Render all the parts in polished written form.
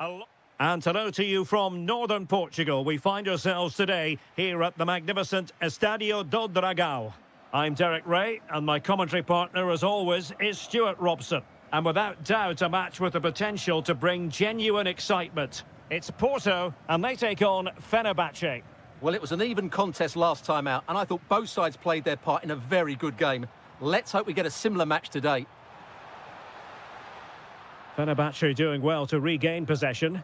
And hello to you from northern Portugal. We find ourselves today here at the magnificent Estádio do Dragão. I'm Derek Ray, and my commentary partner, as always, is Stuart Robson. And without doubt, a match with the potential to bring genuine excitement. It's Porto, and they take on Fenerbahce. Well, it was an even contest last time out, and I thought both sides played their part in a very good game. Let's hope we get a similar match today. Fenerbahce doing well to regain possession.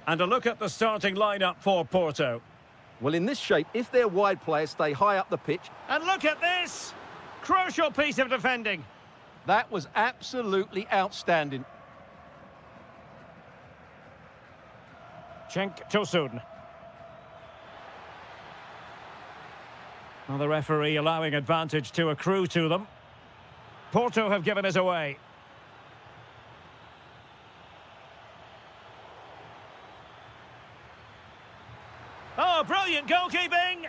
And a look at the starting lineup for Porto. Well, in this shape, if their wide players stay high up the pitch... And look at this! Crucial piece of defending. That was absolutely outstanding. Cenk Tosun. Well, the referee allowing advantage to accrue to them. Porto have given us away. Oh, brilliant goalkeeping!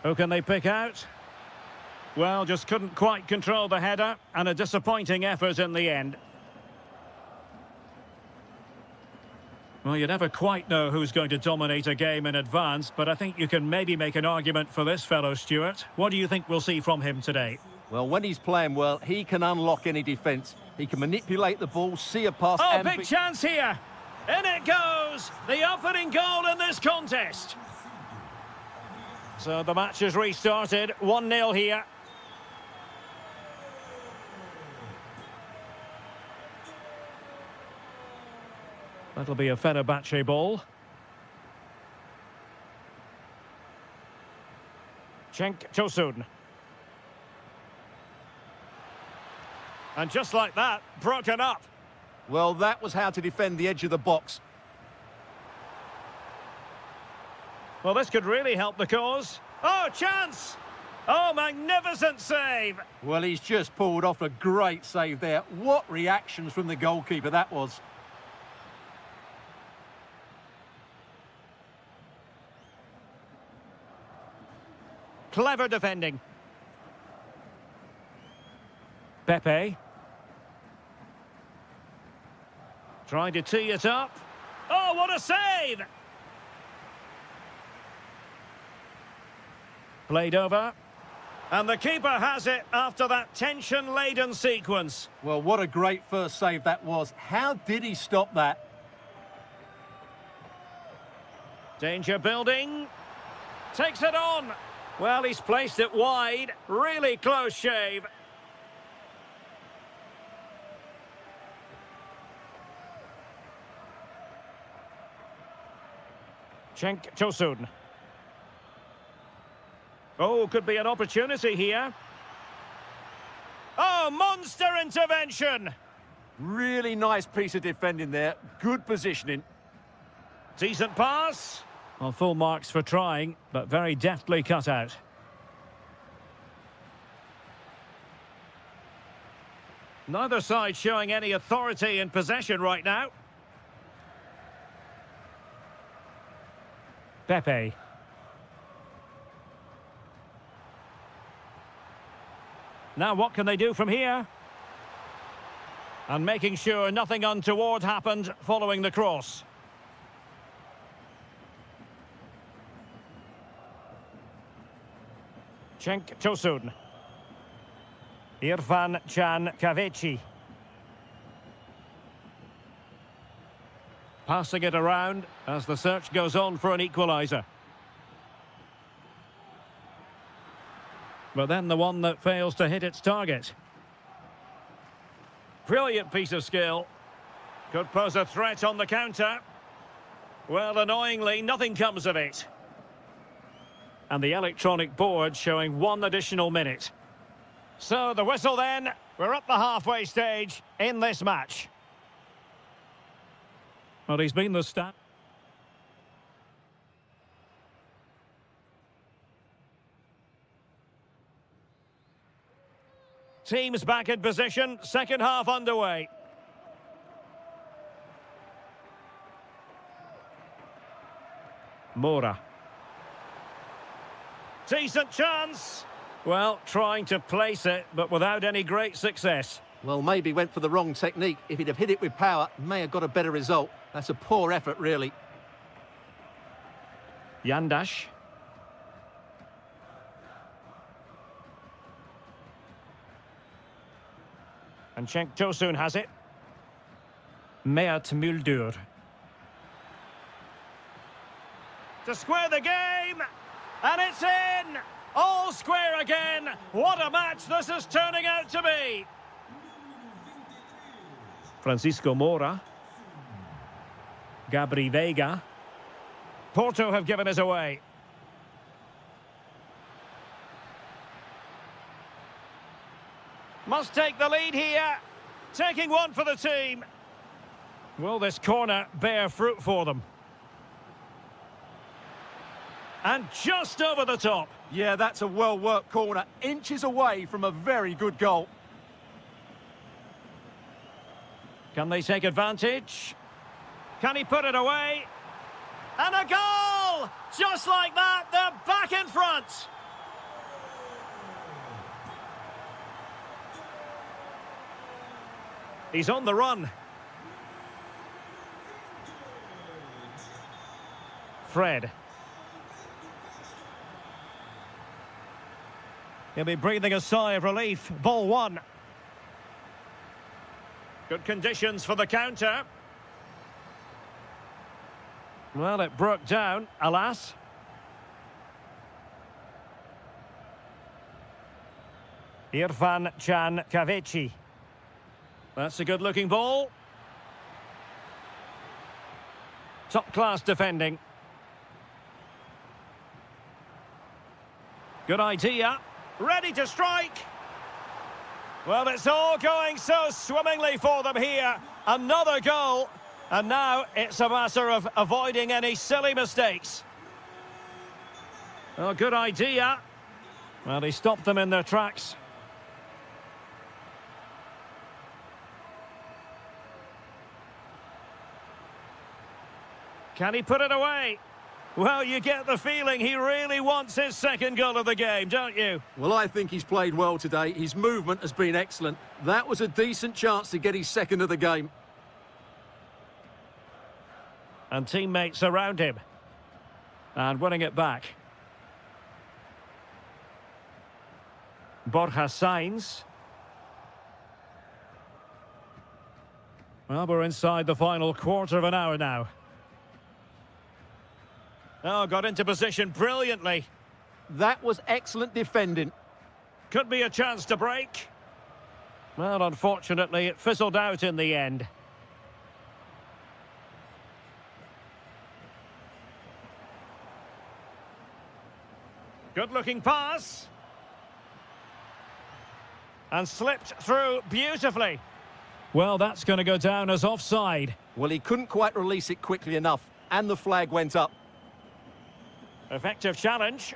Who can they pick out? Well, just couldn't quite control the header, and a disappointing effort in the end. Well, you never quite know who's going to dominate a game in advance, but I think you can maybe make an argument for this fellow, Stuart. What do you think we'll see from him today? Well, when he's playing well, he can unlock any defence. He can manipulate the ball, see a pass... Oh, big chance here! In it goes! The opening goal in this contest! So the match has restarted, 1-0 here. That'll be a Fenerbahce ball. Cenk Tosun. And just like that, broken up. Well, that was how to defend the edge of the box. Well, this could really help the cause. Oh, chance! Oh, magnificent save! Well, he's just pulled off a great save there. What reactions from the goalkeeper that was. Clever defending. Pepe. Trying to tee it up. Oh, what a save! Played over. And the keeper has it after that tension-laden sequence. Well, what a great first save that was. How did he stop that? Danger building. Takes it on. Well, he's placed it wide. Really close shave. Cenk Tosun. Oh, could be an opportunity here. Oh, monster intervention! Really nice piece of defending there. Good positioning. Decent pass. Well, full marks for trying, but very deftly cut out. Neither side showing any authority in possession right now. Pepe. Now what can they do from here? And making sure nothing untoward happened following the cross. Cenk Tosun. Irfan Can Kavechi. Passing it around as the search goes on for an equaliser. But then the one that fails to hit its target. Brilliant piece of skill. Could pose a threat on the counter. Well, annoyingly, nothing comes of it. And the electronic board showing 1 additional minute. So the whistle then. We're at the halfway stage in this match. Well, he's been the stat. Teams back in position, second half underway. Moura. Decent chance. Well, trying to place it, but without any great success. Well, maybe went for the wrong technique. If he'd have hit it with power, may have got a better result. That's a poor effort, really. Yandash. And Cenk Tosun has it. Mert Muldur. To square the game, and it's in! All square again! What a match this is turning out to be! Francisco Moura. Gabri Veiga. Porto have given us away. Must take the lead here. Taking one for the team. Will this corner bear fruit for them? And just over the top. Yeah, that's a well-worked corner. Inches away from a very good goal. Can they take advantage? Can he put it away? And a goal! Just like that, they're back in front. He's on the run. Fred. He'll be breathing a sigh of relief. Ball one. Good conditions for the counter. Well, it broke down, alas. Irfan Can Kavechi. That's a good-looking ball. Top-class defending. Good idea. Ready to strike. Well, it's all going so swimmingly for them here. Another goal. And now it's a matter of avoiding any silly mistakes. Oh, good idea. Well, he stopped them in their tracks. Can he put it away? Well, you get the feeling he really wants his second goal of the game, don't you? Well, I think he's played well today. His movement has been excellent. That was a decent chance to get his second of the game. And teammates around him. And winning it back. Borja Sainz. Well, we're inside the final quarter of an hour now. Oh, got into position brilliantly. That was excellent defending. Could be a chance to break. Well, unfortunately, it fizzled out in the end. Good-looking pass. And slipped through beautifully. Well, that's going to go down as offside. Well, he couldn't quite release it quickly enough, and the flag went up. Effective challenge.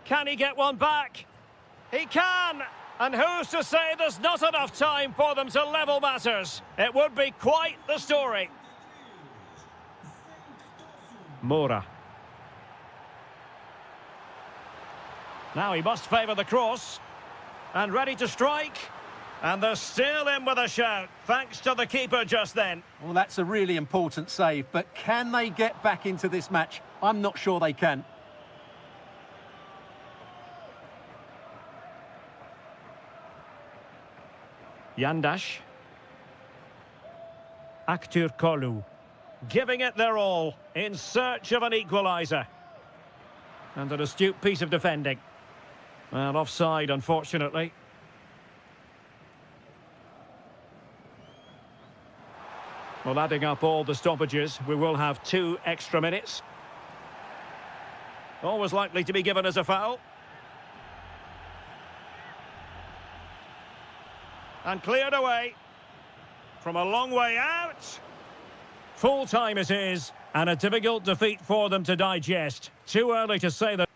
Can he get one back? He can! And who's to say there's not enough time for them to level matters? It would be quite the story. Moura. Now he must favour the cross. And ready to strike. And they're still in with a shout, thanks to the keeper just then. Well, that's a really important save, but can they get back into this match? I'm not sure they can. Yandash. Aktur Kolu. Giving it their all, in search of an equaliser. And an astute piece of defending. Well, offside, unfortunately. Well, adding up all the stoppages, we will have 2 extra minutes. Always likely to be given as a foul. And cleared away. From a long way out. Full time it is, and a difficult defeat for them to digest. Too early to say that.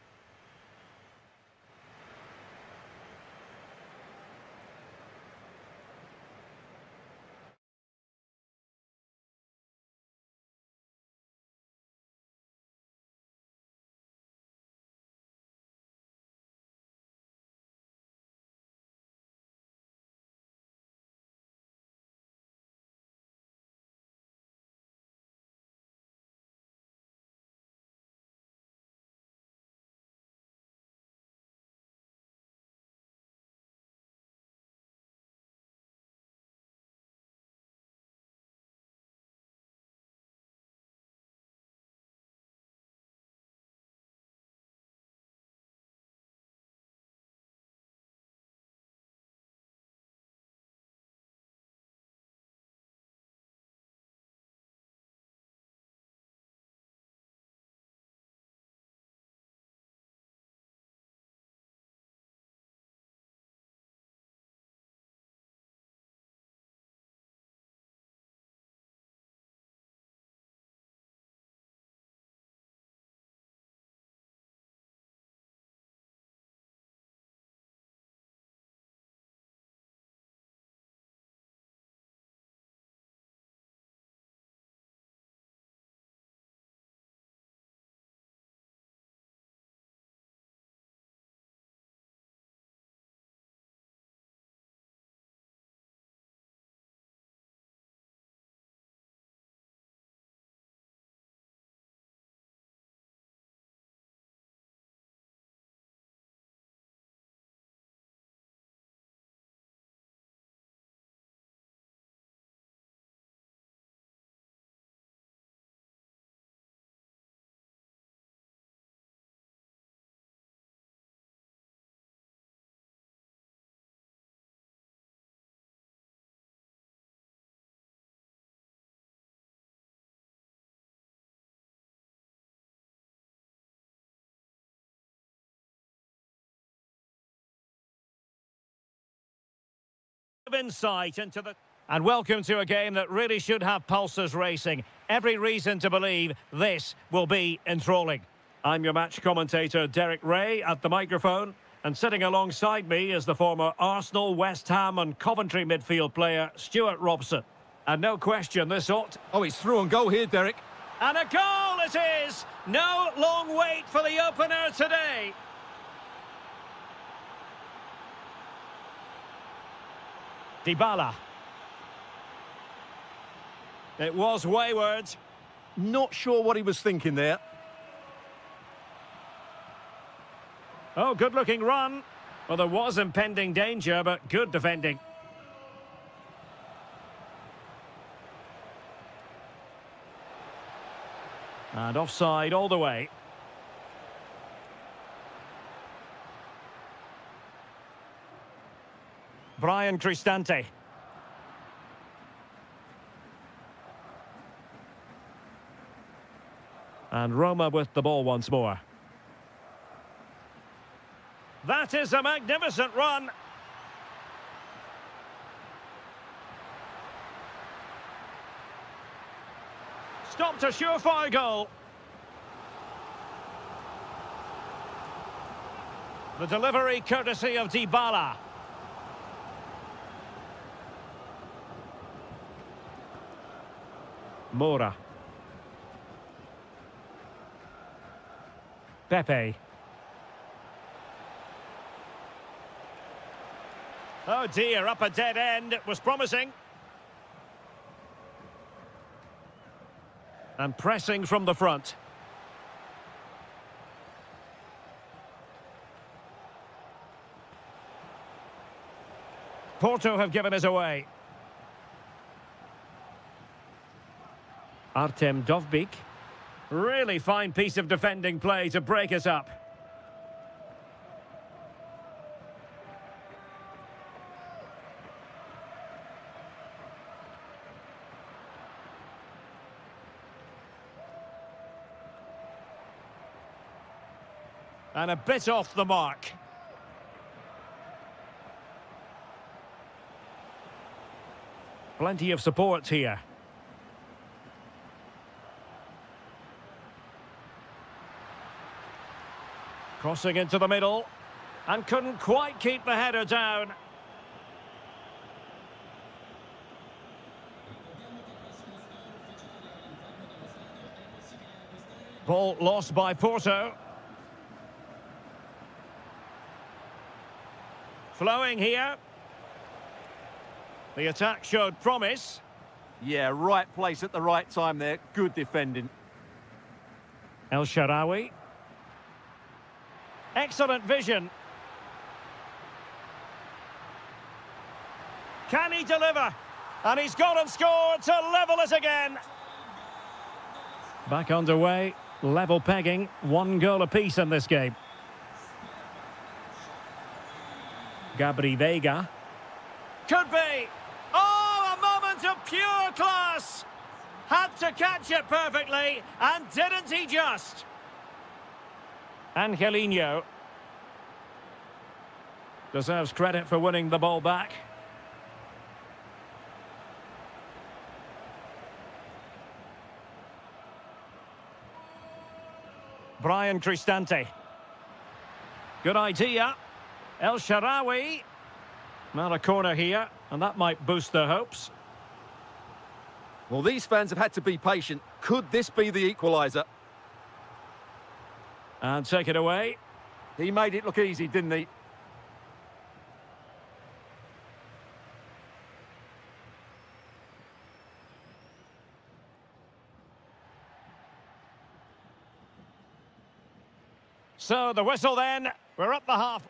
insight into the... And welcome to a game that really should have pulses racing. Every reason to believe this will be enthralling. I'm your match commentator, Derek Ray, at the microphone. And sitting alongside me is the former Arsenal, West Ham and Coventry midfield player, Stuart Robson. And no question, this ought... Oh, he's through on goal here, Derek. And a goal it is! No long wait for the opener today. Dybala. It was wayward. Not sure what he was thinking there. Oh, good-looking run. Well, there was impending danger, but good defending. And offside all the way. Brian Cristante. And Roma with the ball once more. That is a magnificent run. Stopped a surefire goal. The delivery courtesy of Dybala. Moura. Pepe. Oh dear, up a dead end. It was promising. And pressing from the front. Porto have given us away. Artem Dovbyk. Really fine piece of defending play to break us up. And a bit off the mark. Plenty of support here. Crossing into the middle. And couldn't quite keep the header down. Ball lost by Porto. Flowing here. The attack showed promise. Yeah, right place at the right time there. Good defending. El Shaarawy. Excellent vision. Can he deliver? And he's gone and scored to level it again. Back underway. Level pegging. 1 goal apiece in this game. Gabri Veiga. Could be. Oh, a moment of pure class. Had to catch it perfectly, and didn't he just? Angelino. Deserves credit for winning the ball back. Brian Cristante. Good idea. El Shaarawy. Not a corner here, and that might boost their hopes. Well, these fans have had to be patient. Could this be the equaliser? And take it away. He made it look easy, didn't he? So the whistle then. We're up the half.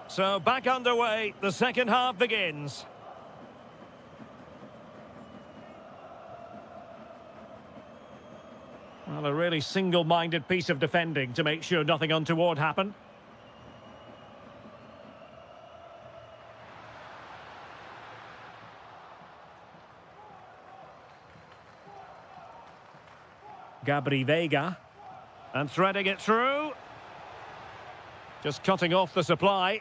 So back underway. The second half begins. Well, a really single-minded piece of defending to make sure nothing untoward happened. Gabri Veiga. And threading it through. Just cutting off the supply.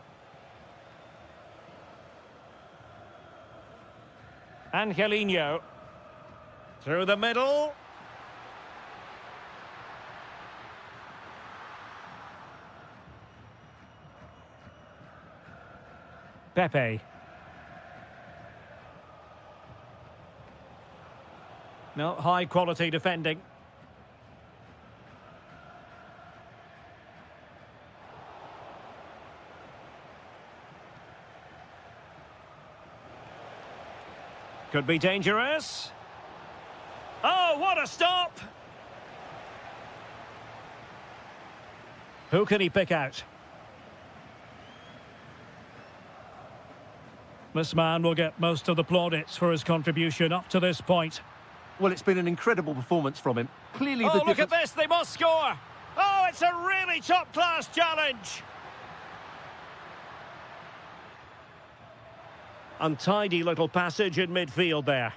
Angelino. Through the middle. Pepe. No, high quality defending. Could be dangerous. Oh, what a stop! Who can he pick out? This man will get most of the plaudits for his contribution up to this point. Well, it's been an incredible performance from him. Clearly Oh, the look at difference... this, they must score! Oh, it's a really top-class challenge! Untidy little passage in midfield there.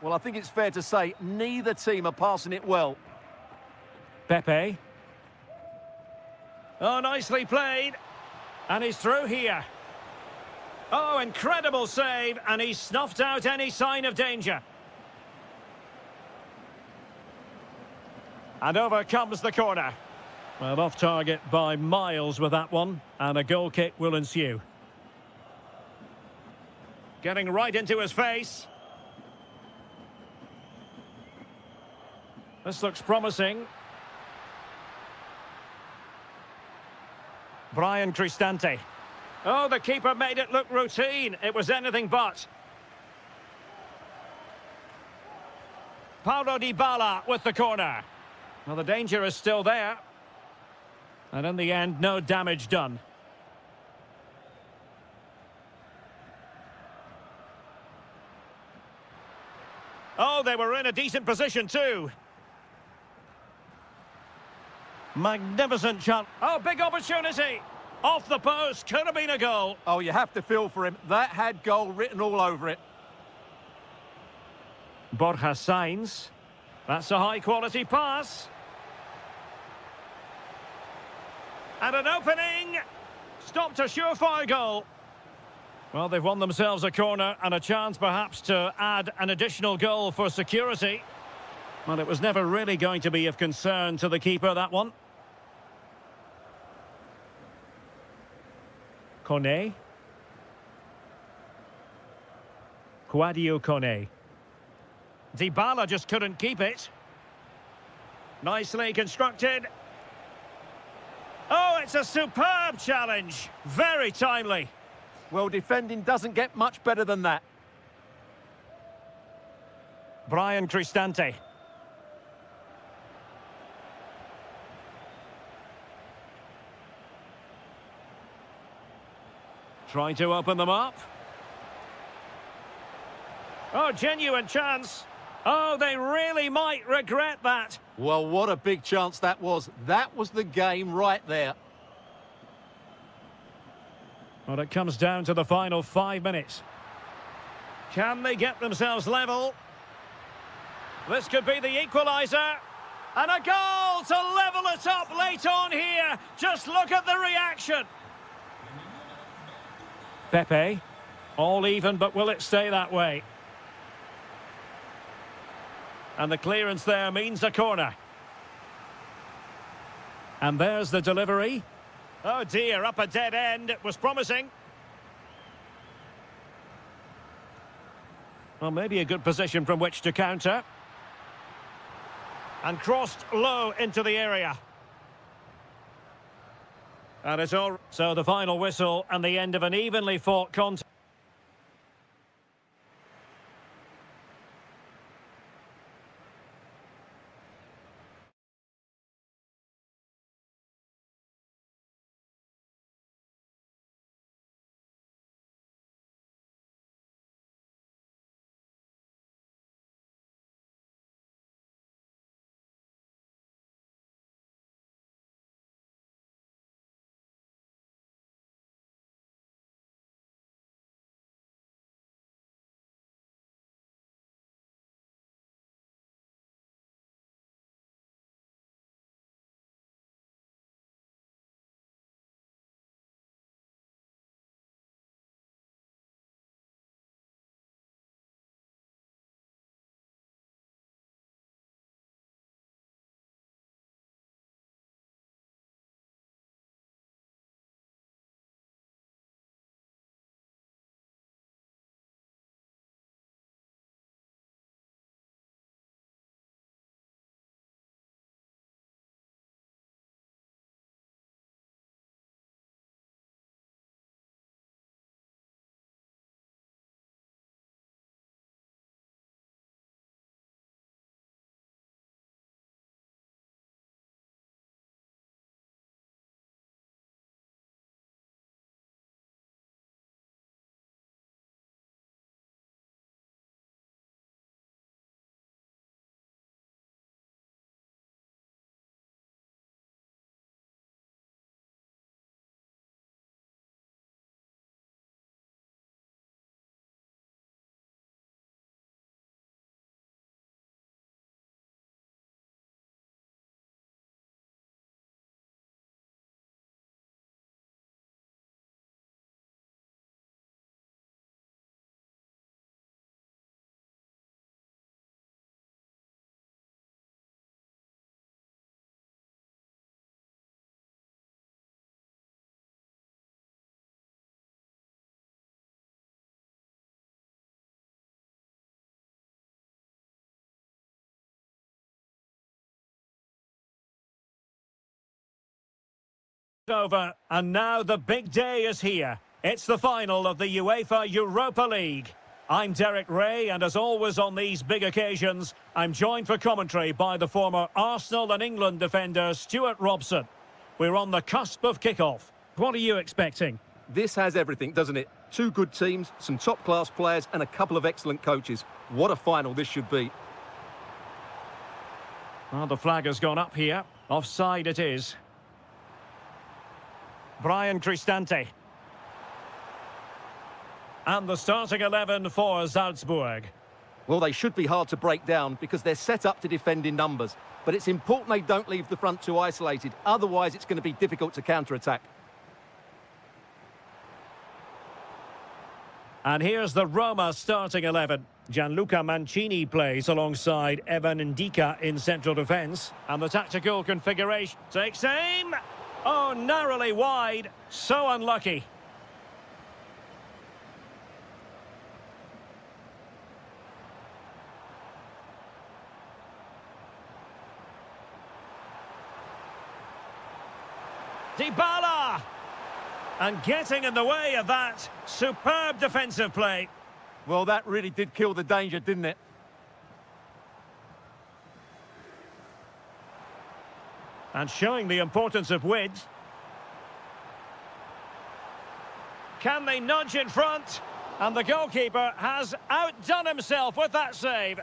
Well, I think it's fair to say neither team are passing it well. Pepe. Oh, nicely played. And he's through here. Oh, incredible save, and he snuffed out any sign of danger. And over comes the corner. Well, off target by miles with that one, and a goal kick will ensue. Getting right into his face. This looks promising. Brian Cristante. Oh, the keeper made it look routine. It was anything but. Paulo Dybala with the corner. Well, the danger is still there. And in the end, no damage done. Oh, they were in a decent position too. Magnificent shot. Oh, big opportunity. Off the post, could have been a goal. Oh, you have to feel for him. That had goal written all over it. Borja Sainz. That's a high-quality pass. And an opening. Stopped a surefire goal. Well, they've won themselves a corner and a chance perhaps to add an additional goal for security. Well, it was never really going to be of concern to the keeper, that one. Kone. Quadio Kone. Dybala just couldn't keep it. Nicely constructed. Oh, it's a superb challenge. Very timely. Well, defending doesn't get much better than that. Brian Cristante. Trying to open them up. Oh, genuine chance. Oh, they really might regret that. Well, what a big chance that was. That was the game right there. Well, it comes down to the final 5 minutes. Can they get themselves level? This could be the equaliser. And a goal to level it up late on here. Just look at the reaction. Pepe. All even, but will it stay that way? And the clearance there means a corner. And there's the delivery. Oh dear, up a dead end. It was promising. Well, maybe a good position from which to counter. And crossed low into the area. And it's all... So the final whistle and the end of an evenly fought contest. Over, and now the big day is here. It's the final of the UEFA Europa League. I'm Derek Ray, and as always on these big occasions, I'm joined for commentary by the former Arsenal and England defender Stuart Robson. We're on the cusp of kickoff. What are you expecting? This has everything, doesn't it? Two good teams, some top-class players, and a couple of excellent coaches. What a final this should be. Well, the flag has gone up here. Offside it is. Brian Cristante. And the starting 11 for Salzburg. Well, they should be hard to break down because they're set up to defend in numbers. But it's important they don't leave the front too isolated. Otherwise, it's going to be difficult to counter-attack. And here's the Roma starting 11. Gianluca Mancini plays alongside Evan Ndika in central defence. And the tactical configuration takes aim. Oh, narrowly wide. So unlucky. Dybala! And getting in the way of that. Superb defensive play. Well, that really did kill the danger, didn't it? And showing the importance of width. Can they nudge in front? And the goalkeeper has outdone himself with that save.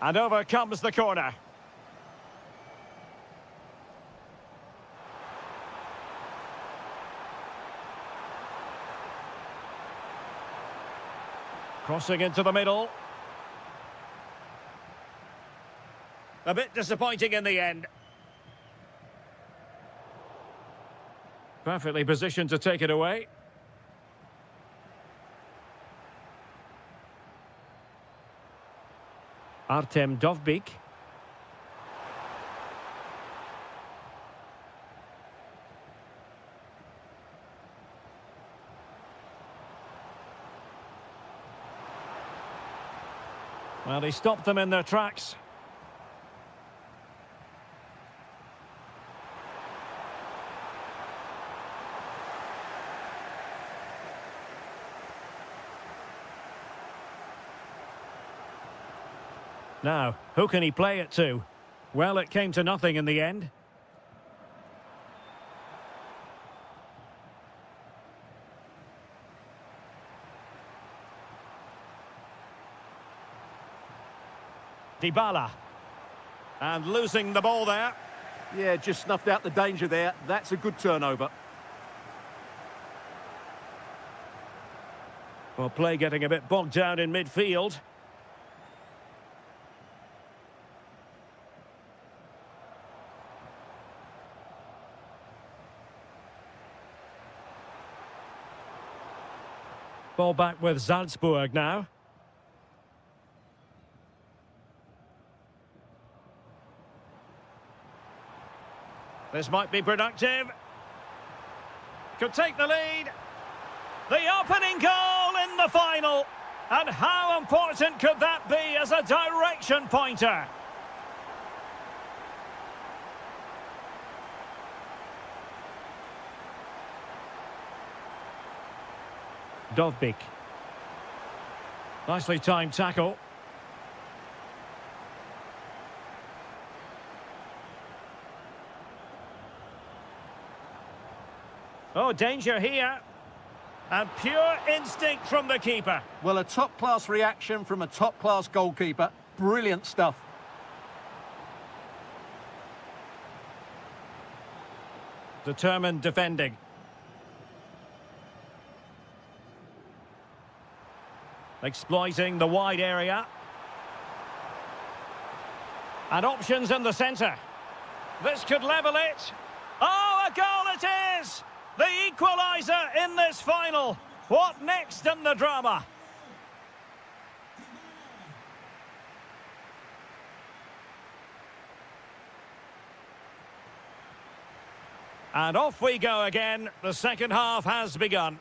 And over comes the corner. Crossing into the middle. A bit disappointing in the end. Perfectly positioned to take it away. Artem Dovbyk. Well, he stopped them in their tracks. Now, who can he play it to? Well, it came to nothing in the end. Dybala. And losing the ball there. Yeah, just snuffed out the danger there. That's a good turnover. Well, play getting a bit bogged down in midfield. Ball back with Salzburg now. This might be productive. Could take the lead. The opening goal in the final. And how important could that be as a direction pointer? Dovbyk. Nicely timed tackle. Oh, danger here. And pure instinct from the keeper. Well, a top-class reaction from a top-class goalkeeper. Brilliant stuff. Determined defending. Exploiting the wide area. And options in the centre. This could level it. Oh, a goal it is! The equaliser in this final. What next in the drama? And off we go again. The second half has begun.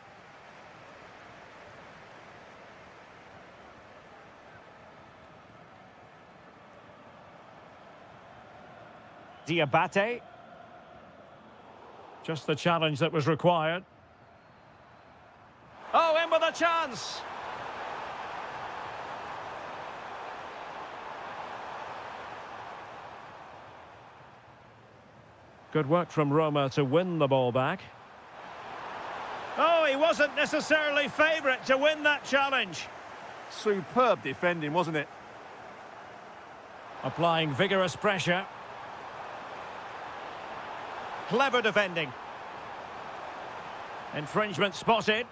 Diabate. Just the challenge that was required. Oh, in with a chance! Good work from Roma to win the ball back. Oh, he wasn't necessarily favourite to win that challenge. Superb defending, wasn't it? Applying vigorous pressure. Clever defending. Infringement spotted.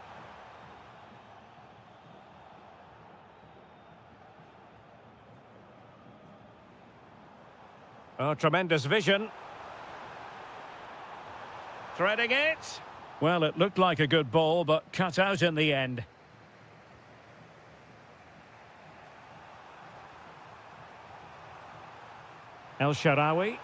Oh, tremendous vision. Threading it. Well, it looked like a good ball, but cut out in the end. El Shaarawy.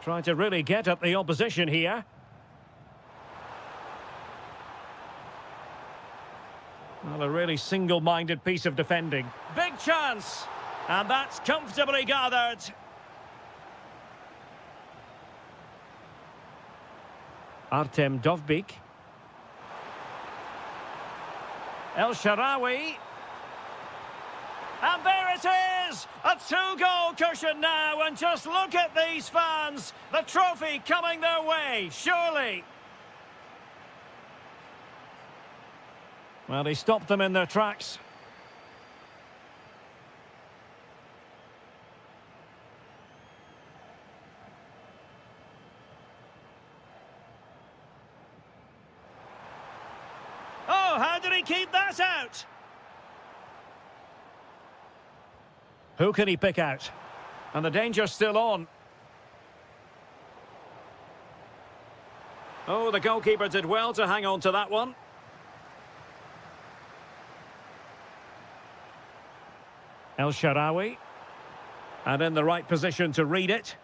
Trying to really get at the opposition here. Well, a really single-minded piece of defending. Big chance! And that's comfortably gathered. Artem Dovbyk. El Shaarawy. And there it is! A two-goal cushion now, and just look at these fans! The trophy coming their way, surely! Well, he stopped them in their tracks. Oh, how did he keep that out? Who can he pick out? And the danger's still on. Oh, the goalkeeper did well to hang on to that one. El Shaarawy. And in the right position to read it.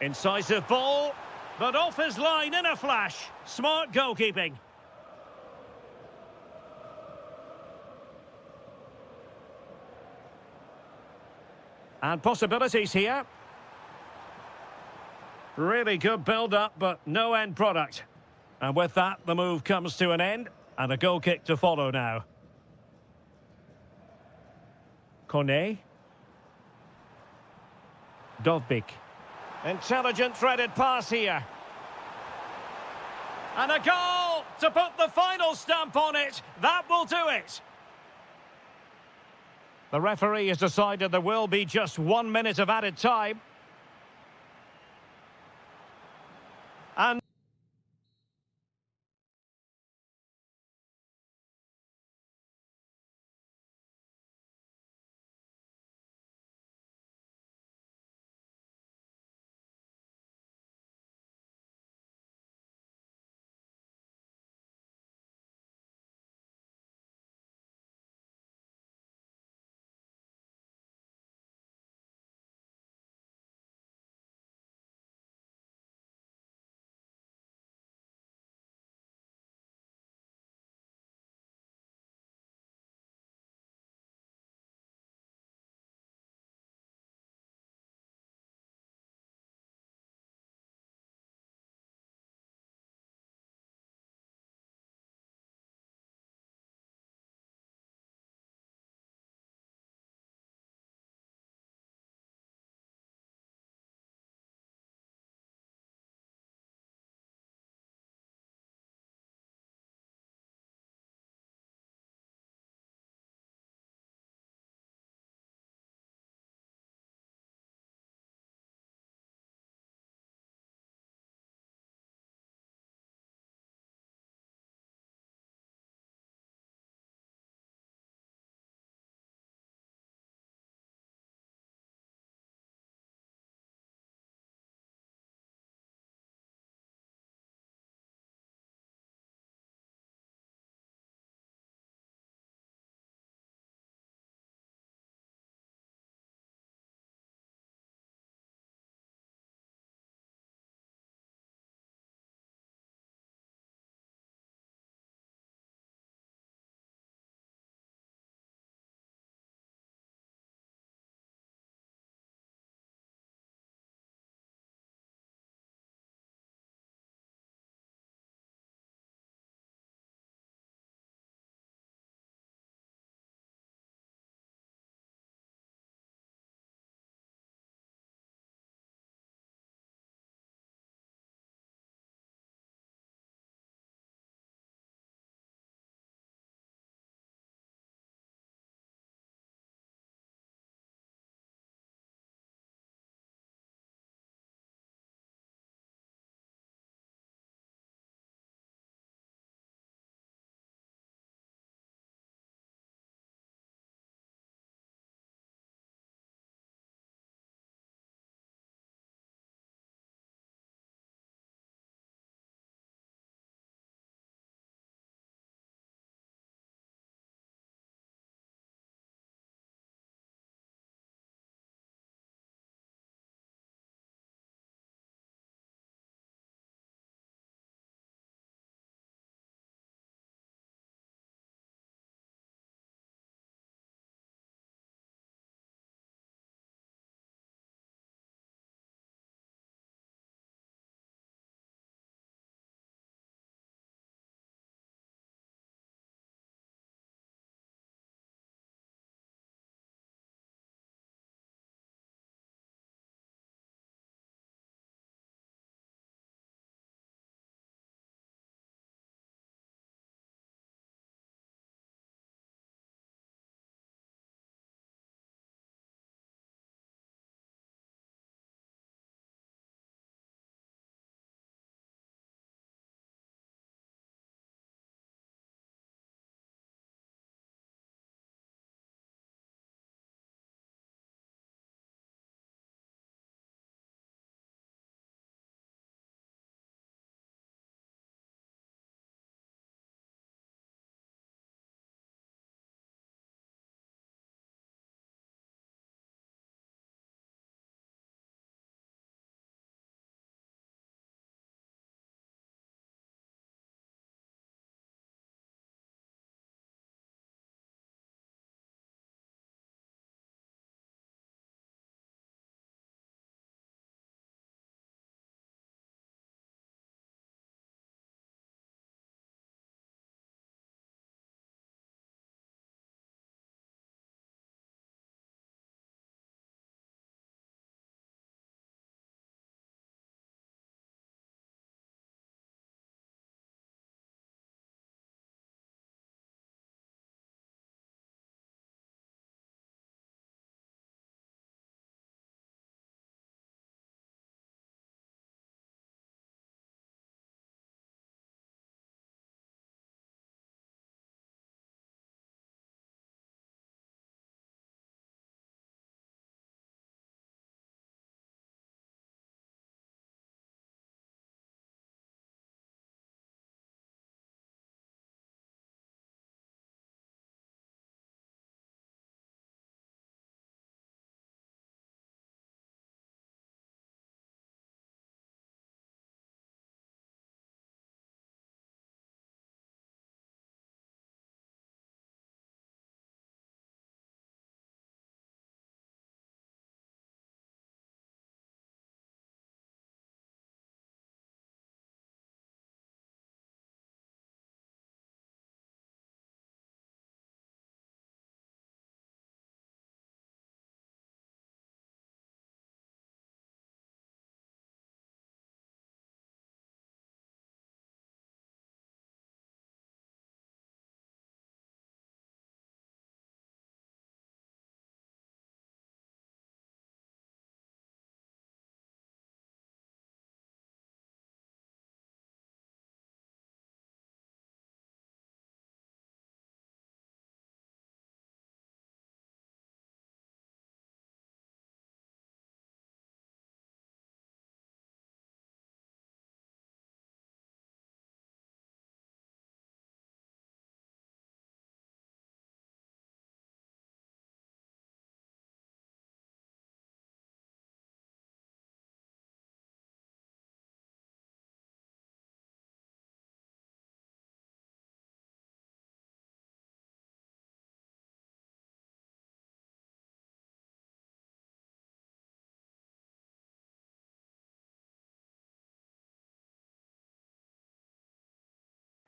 Incisive ball. But off his line in a flash. Smart goalkeeping. And possibilities here. Really good build-up, but no end product. And with that, the move comes to an end. And a goal kick to follow now. Kone. Dovbyk. Intelligent threaded pass here. And a goal to put the final stamp on it. That will do it. The referee has decided there will be just 1 minute of added time. And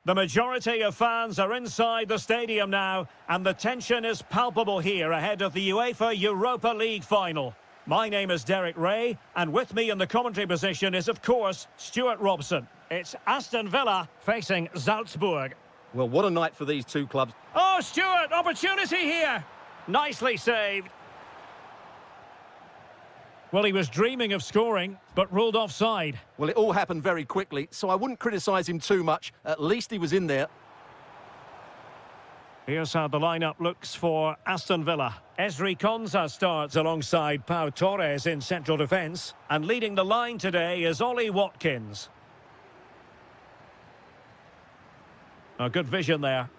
The majority of fans are inside the stadium now, and the tension is palpable here ahead of the UEFA Europa League final. My name is Derek Ray, and with me in the commentary position is, of course, Stuart Robson. It's Aston Villa facing Salzburg. Well, what a night for these two clubs. Oh, Stuart, opportunity here. Nicely saved. Well, he was dreaming of scoring, but ruled offside. Well, it all happened very quickly, so I wouldn't criticise him too much. At least he was in there. Here's how the lineup looks for Aston Villa. Ezri Konsa starts alongside Pau Torres in central defence. And leading the line today is Ollie Watkins. A good vision there.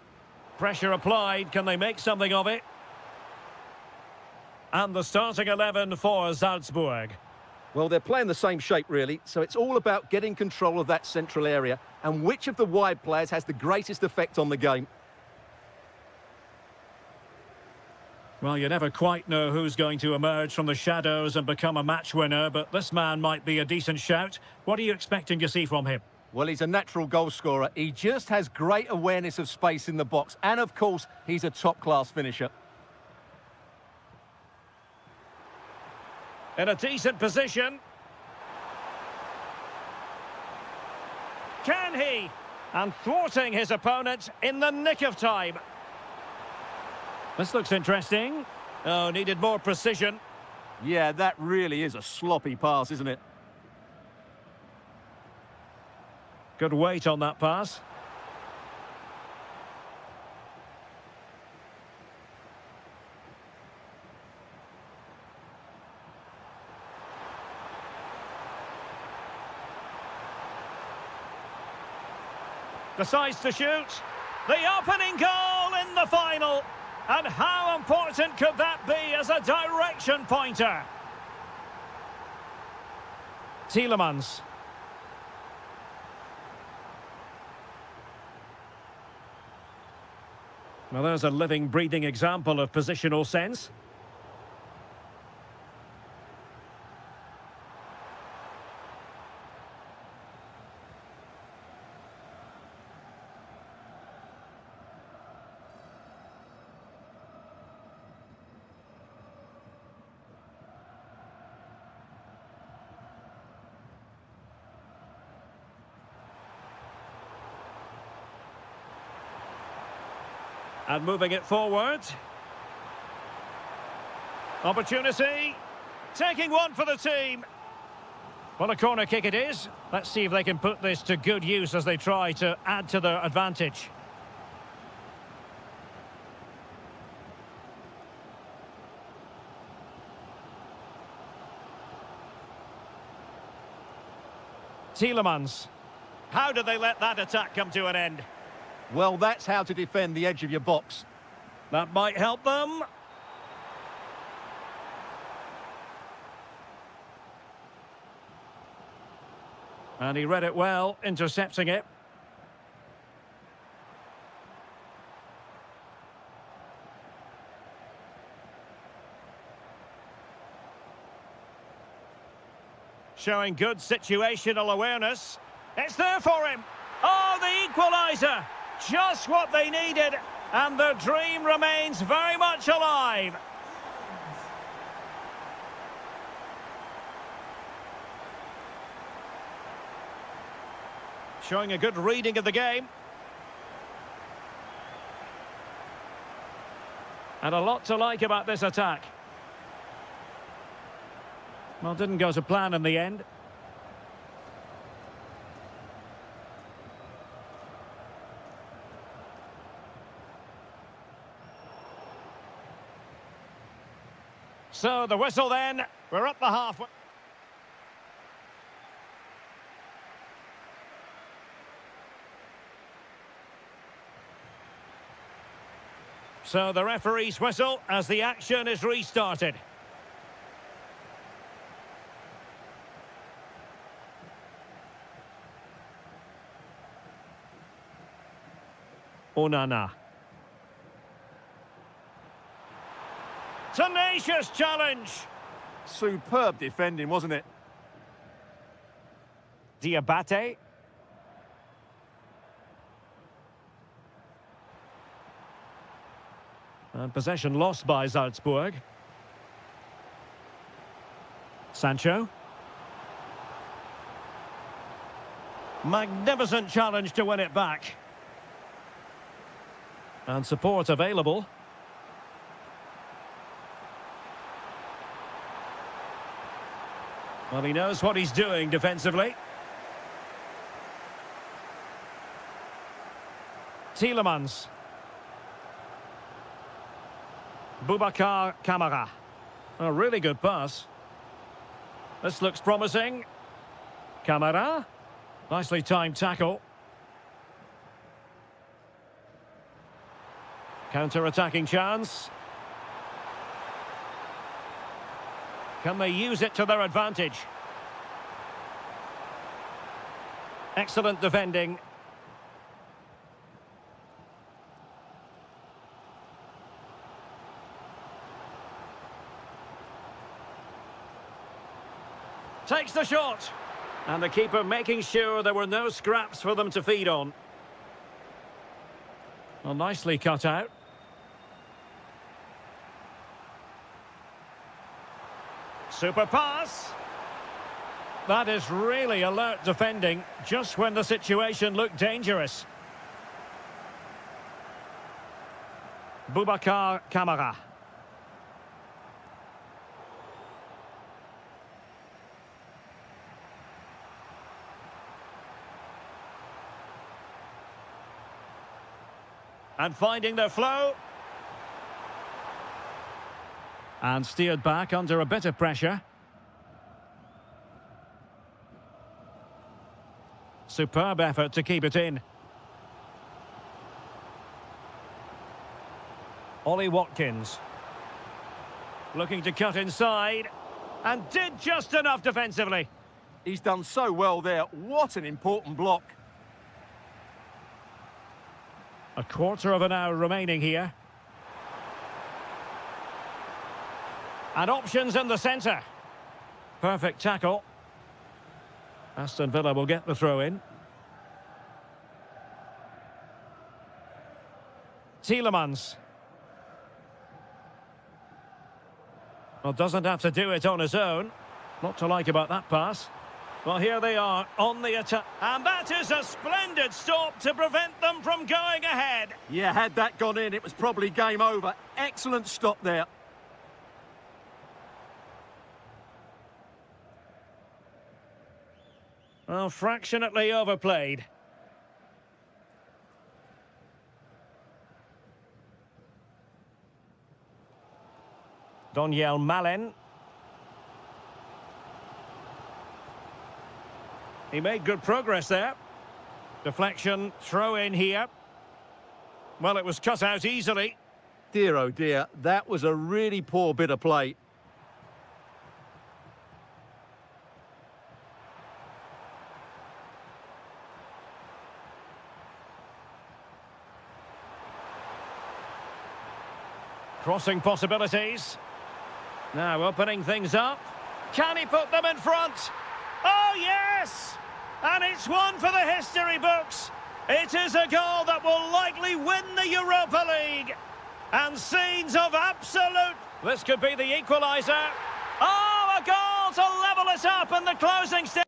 Pressure applied. Can they make something of it? And the starting 11 for Salzburg. Well, they're playing the same shape, really, so it's all about getting control of that central area and which of the wide players has the greatest effect on the game. Well, you never quite know who's going to emerge from the shadows and become a match winner, but this man might be a decent shout. What are you expecting to see from him? Well, he's a natural goal scorer. He just has great awareness of space in the box, and, of course, he's a top-class finisher. In a decent position. Can he? And thwarting his opponent in the nick of time. This looks interesting. Oh, needed more precision. Yeah, that really is a sloppy pass, isn't it? Good weight on that pass. Decides to shoot. The opening goal in the final. And how important could that be as a direction pointer? Tielemans. Well, there's a living, breathing example of positional sense. And moving it forward. Opportunity. Taking one for the team. Well, a corner kick it is. Let's see if they can put this to good use as they try to add to their advantage. Tielemans. How did they let that attack come to an end? Well, that's how to defend the edge of your box. That might help them. And he read it well, intercepting it. Showing good situational awareness. It's there for him. Oh, the equaliser. Just what they needed, and their dream remains very much alive. Showing a good reading of the game. And a lot to like about this attack. Well, didn't go to plan in the end. So the whistle then, we're up the halfway. So the referee's whistle as the action is restarted. Onana. Tenacious challenge. Superb defending, wasn't it? Diabate. And possession lost by Salzburg. Sancho. Magnificent challenge to win it back. And support available. Well, he knows what he's doing defensively. Tielemans. Boubacar Kamara. A really good pass. This looks promising. Kamara. Nicely timed tackle. Counter-attacking chance. Can they use it to their advantage? Excellent defending. Takes the shot. And the keeper making sure there were no scraps for them to feed on. Well, nicely cut out. Super pass. That is really alert defending, just when the situation looked dangerous. Boubacar Kamara. And finding their flow. And steered back under a bit of pressure. Superb effort to keep it in. Ollie Watkins. Looking to cut inside. And did just enough defensively. He's done so well there. What an important block. A quarter of an hour remaining here. And options in the centre. Perfect tackle. Aston Villa will get the throw in. Tielemans. Well, doesn't have to do it on his own. Not to like about that pass. Well, here they are on the attack. And that is a splendid stop to prevent them from going ahead. Yeah, had that gone in, it was probably game over. Excellent stop there. Well, fractionately overplayed. Donyell Malen. He made good progress there. Deflection, throw in here. Well, it was cut out easily. Dear, oh dear, that was a really poor bit of play. Crossing possibilities. Now opening things up. Can he put them in front? Oh, yes! And it's one for the history books. It is a goal that will likely win the Europa League. And scenes of absolute... This could be the equaliser. Oh, a goal to level it up in the closing stage.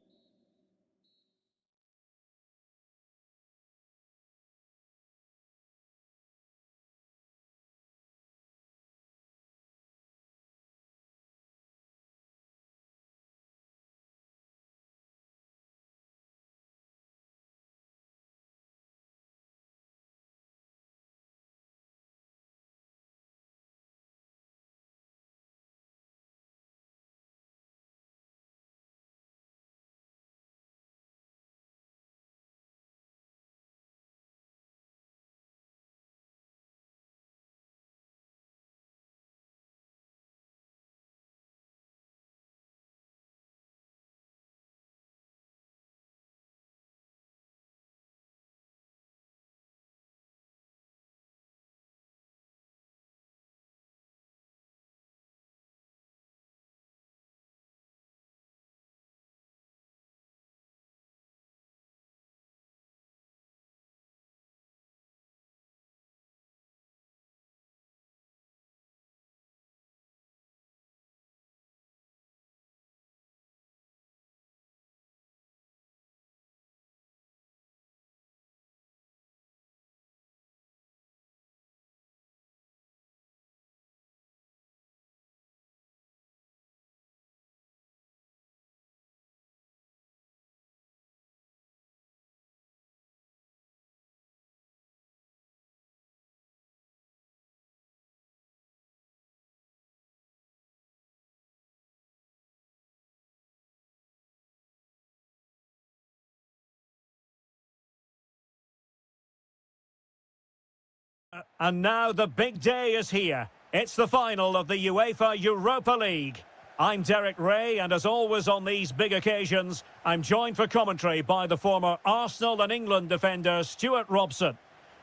and now the big day is here. It's the final of the UEFA Europa League. I'm Derek Ray, and as always on these big occasions, I'm joined for commentary by the former Arsenal and England defender Stuart Robson.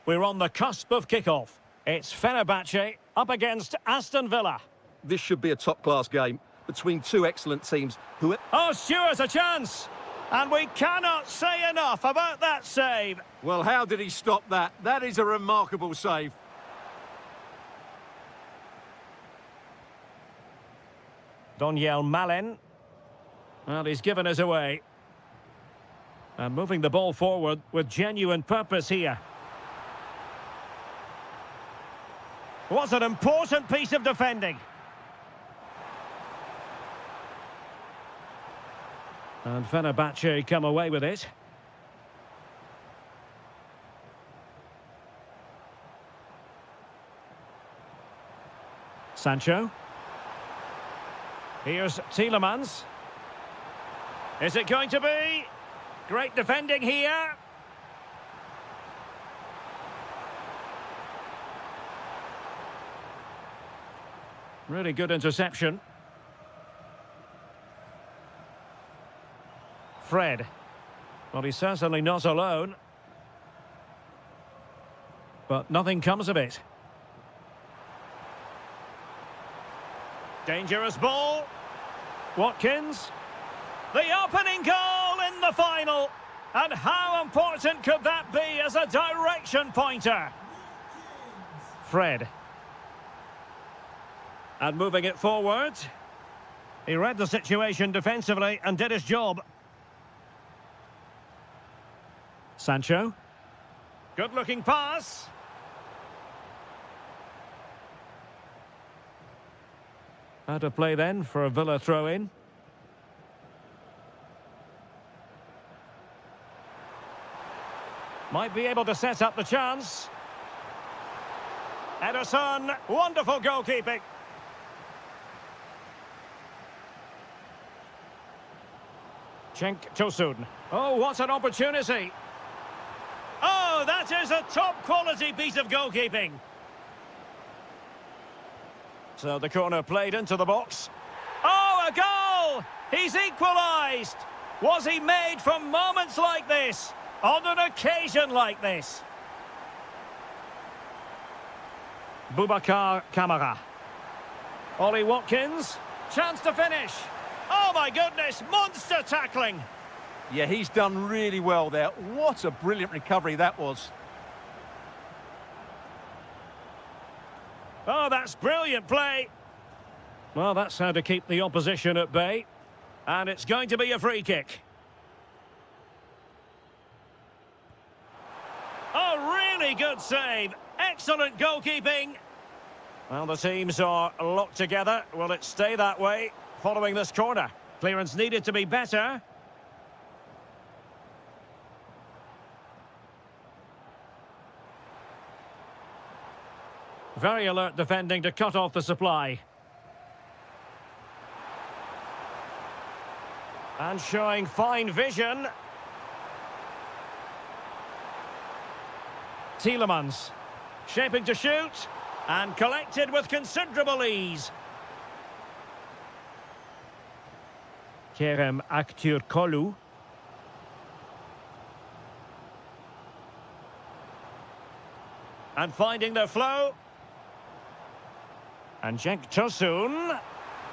We're on the cusp of kick-off. It's Fenerbahce up against Aston Villa. This should be a top-class game between two excellent teams who... Oh, Stuart, a chance! And we cannot say enough about that save. Well, how did he stop that? That is a remarkable save. Daniel Malen. Well, he's given us away. And moving the ball forward with genuine purpose here. What an important piece of defending. And Fenerbahce come away with it. Sancho. Here's Tielemans. Is it going to be? Great defending here. Really good interception. Fred. Well, he's certainly not alone. But nothing comes of it. Dangerous ball. Watkins. The opening goal in the final. And how important could that be as a direction pointer? Fred. And moving it forward. He read the situation defensively and did his job. Sancho. Good-looking pass. Out of play then for a Villa throw-in. Might be able to set up the chance. Ederson, wonderful goalkeeping. Cenk Tosun. Oh, what an opportunity. Oh, that is a top-quality piece of goalkeeping. So the corner played into the box. Oh, a goal! He's equalised! Was he made from moments like this? On an occasion like this? Boubacar Kamara. Ollie Watkins. Chance to finish. Oh, my goodness, monster tackling. Yeah, he's done really well there. What a brilliant recovery that was. Oh, that's brilliant play. Well, that's how to keep the opposition at bay. And it's going to be a free kick. Oh, really good save. Excellent goalkeeping. Well, the teams are locked together. Will it stay that way following this corner? Clearance needed to be better. Very alert defending to cut off the supply. And showing fine vision. Tielemans. Shaping to shoot. And collected with considerable ease. Kerem Aktürkoğlu. And finding their flow. And Cenk Tosun.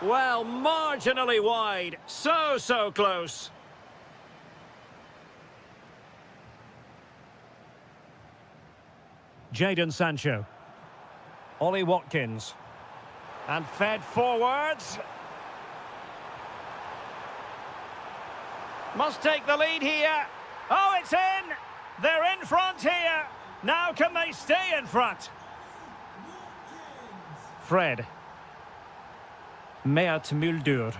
Well, marginally wide. So close. Jadon Sancho. Ollie Watkins. And fed forwards. Must take the lead here. Oh, it's in! They're in front here. Now can they stay in front? Fred. Mert Müldür.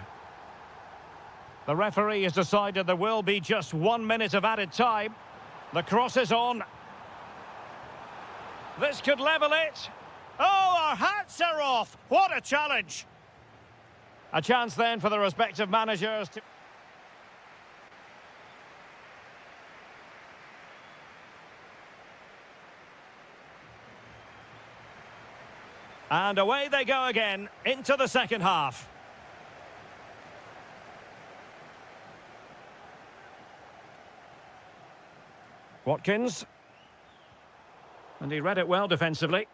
The referee has decided there will be just 1 minute of added time. The cross is on. This could level it. Oh, our hats are off. What a challenge. A chance then for the respective managers to... And away they go again into the second half. Watkins. And he read it well defensively.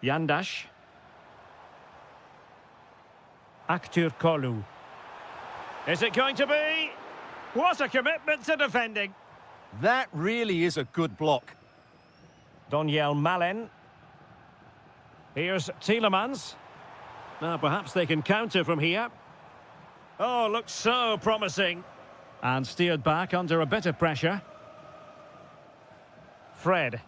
Yandash. Aktur Kolu. Is it going to be? What a commitment to defending. That really is a good block. Doniel Malen. Here's Tielemans. Now perhaps they can counter from here. Oh, looks so promising. And steered back under a bit of pressure. Fred.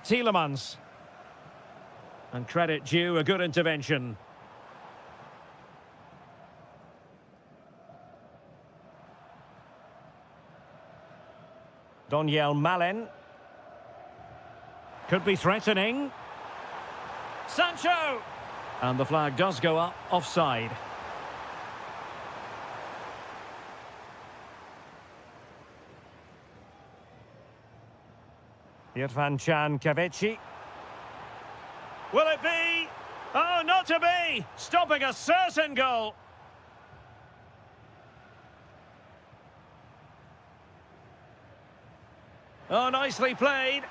Tielemans. And credit due, a good intervention. Doniel Malen. Could be threatening. Sancho! And the flag does go up, offside. Irfan Can Kavechi. Will it be? Oh, not to be! Stopping a certain goal. Oh, nicely played.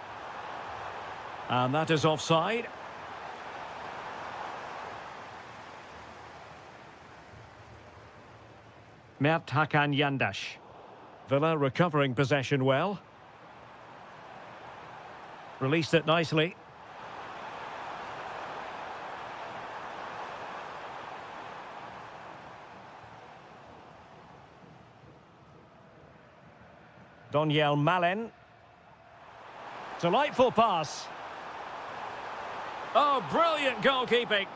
And that is offside. Mert Hakan Yandash. Villa recovering possession well. Released it nicely. Doniel Malen. Delightful pass. Oh, brilliant goalkeeping.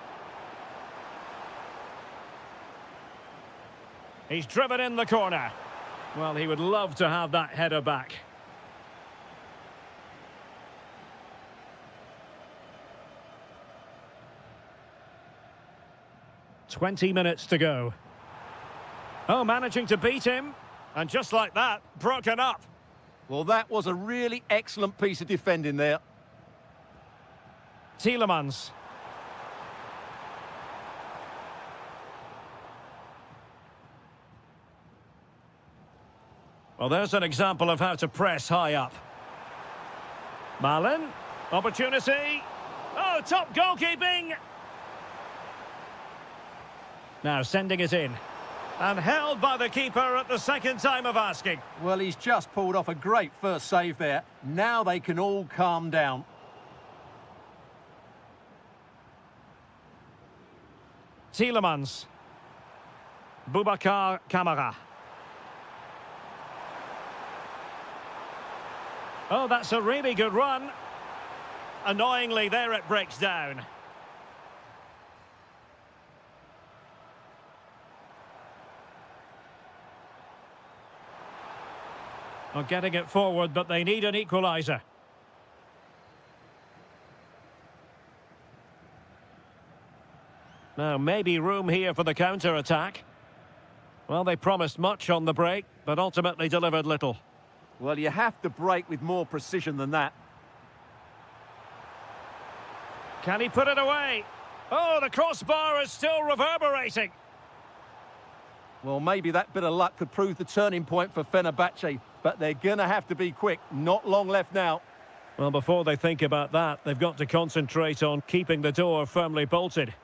He's driven in the corner. Well, he would love to have that header back. "20 minutes to go. Oh, managing to beat him. And just like that, broken up. Well, that was a really excellent piece of defending there. Tielemans. Well, there's an example of how to press high up. Malen. Opportunity. Oh, top goalkeeping. Now sending it in. And held by the keeper at the second time of asking. Well, he's just pulled off a great first save there. Now they can all calm down. Tielemans. Boubacar Kamara. Oh, that's a really good run. Annoyingly, there it breaks down. Well, getting it forward, but they need an equaliser. Now, maybe room here for the counter-attack. Well, they promised much on the break, but ultimately delivered little. Well, you have to break with more precision than that. Can he put it away? Oh, the crossbar is still reverberating. Well, maybe that bit of luck could prove the turning point for Fenerbahce, but they're going to have to be quick. Not long left now. Well, before they think about that, they've got to concentrate on keeping the door firmly bolted.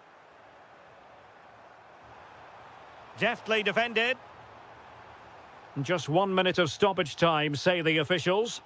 Deftly defended. Just 1 minute of stoppage time, say the officials.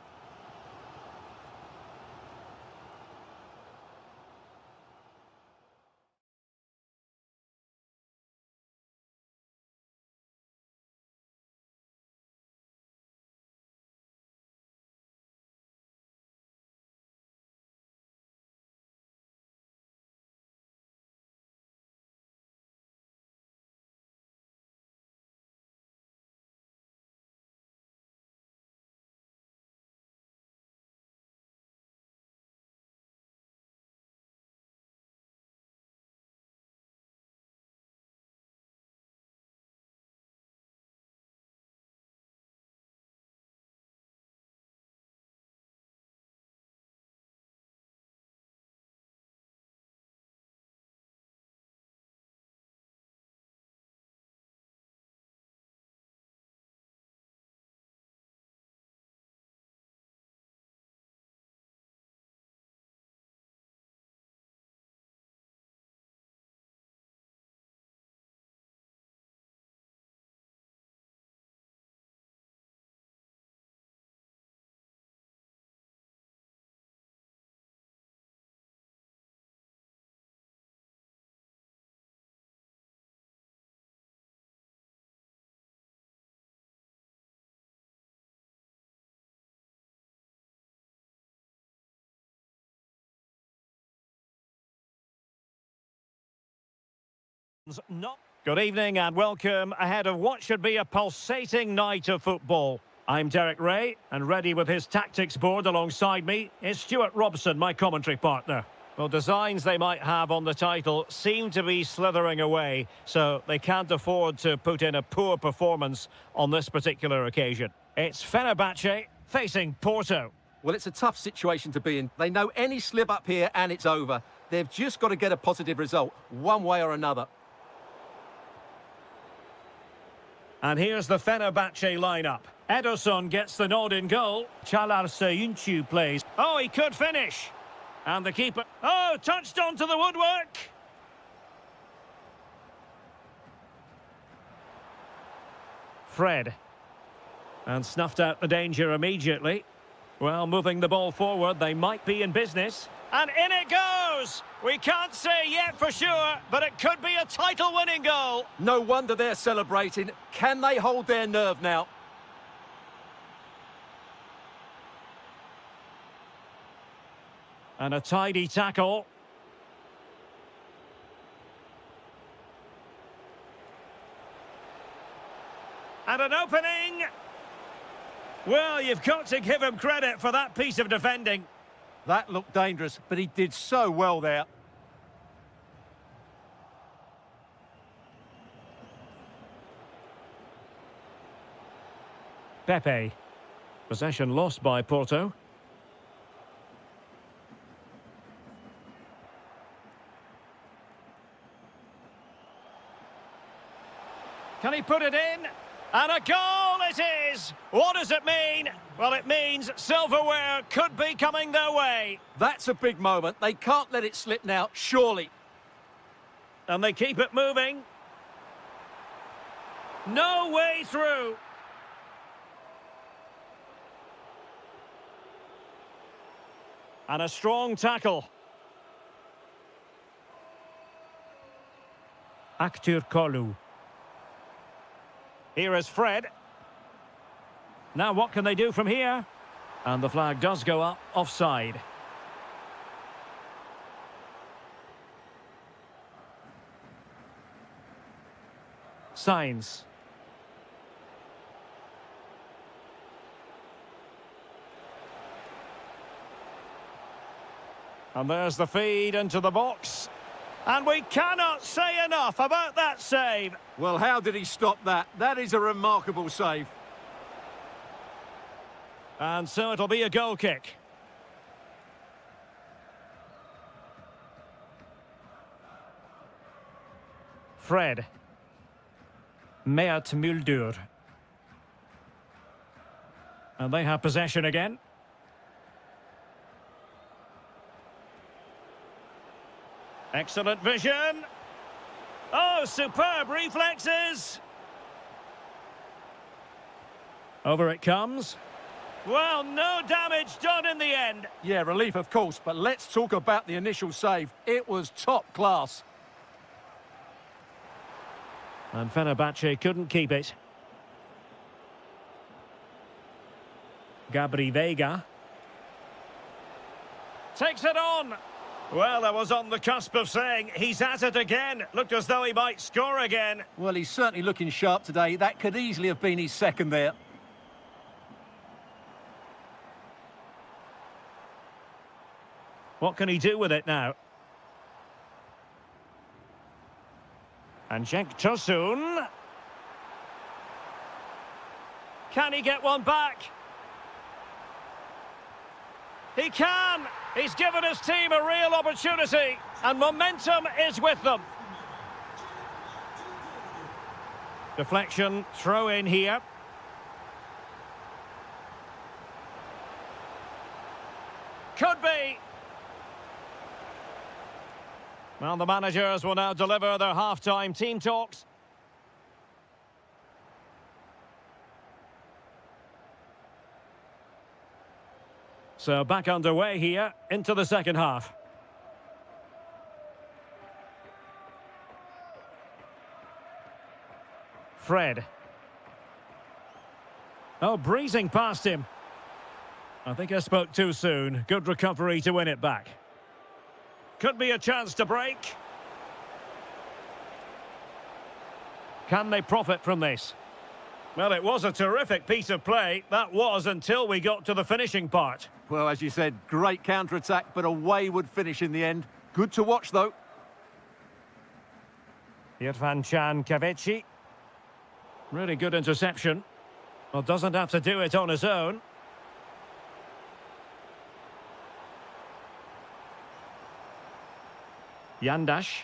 Not. Good evening and welcome ahead of what should be a pulsating night of football. I'm Derek Ray, and ready with his tactics board alongside me is Stuart Robson, my commentary partner. Well, designs they might have on the title seem to be slithering away, so they can't afford to put in a poor performance on this particular occasion. It's Fenerbahce facing Porto. Well, it's a tough situation to be in. They know any slip up here and it's over. They've just got to get a positive result, one way or another. And here's the Fenerbahce lineup. Ederson gets the nod in goal. Інші plays. Oh, he could finish. And the keeper... Oh, touched onto the woodwork. Fred. And snuffed out the danger immediately. Well, moving the ball forward, they might be in business. And in it goes! We can't say yet for sure, but it could be a title-winning goal. No wonder they're celebrating. Can they hold their nerve now? And a tidy tackle. And an opening. Well, you've got to give him credit for that piece of defending. That looked dangerous, but he did so well there. Pepe. Possession lost by Porto. Can he put it in? And a goal it is! What does it mean? Well, it means silverware could be coming their way. That's a big moment. They can't let it slip now, surely. And they keep it moving. No way through. And a strong tackle. Kolu. Here is Fred. Now what can they do from here? And the flag does go up, offside. Signs. And there's the feed into the box. And we cannot say enough about that save. Well, how did he stop that? That is a remarkable save. And so it'll be a goal kick. Fred. Mert Muldur. And they have possession again. Excellent vision. Oh, superb reflexes. Over it comes. Well, no damage done in the end. Yeah, relief, of course, but let's talk about the initial save. It was top class. And Fenerbahce couldn't keep it. Gabri Veiga. Takes it on. Well, I was on the cusp of saying he's at it again. Looked as though he might score again. Well, he's certainly looking sharp today. That could easily have been his second there. What can he do with it now? And Cenk Tosun. Can he get one back? He can! He's given his team a real opportunity, and momentum is with them. Deflection, throw in here. Could be. Well, the managers will now deliver their half-time team talks. So back underway here into the second half. Fred. Oh, breezing past him. I think I spoke too soon. Good recovery to win it back. Could be a chance to break. Can they profit from this? Well, it was a terrific piece of play. That was until we got to the finishing part. Well, as you said, great counter-attack, but a wayward finish in the end. Good to watch, though. Irfan Kavechi. Really good interception. Well, doesn't have to do it on his own. Yandash.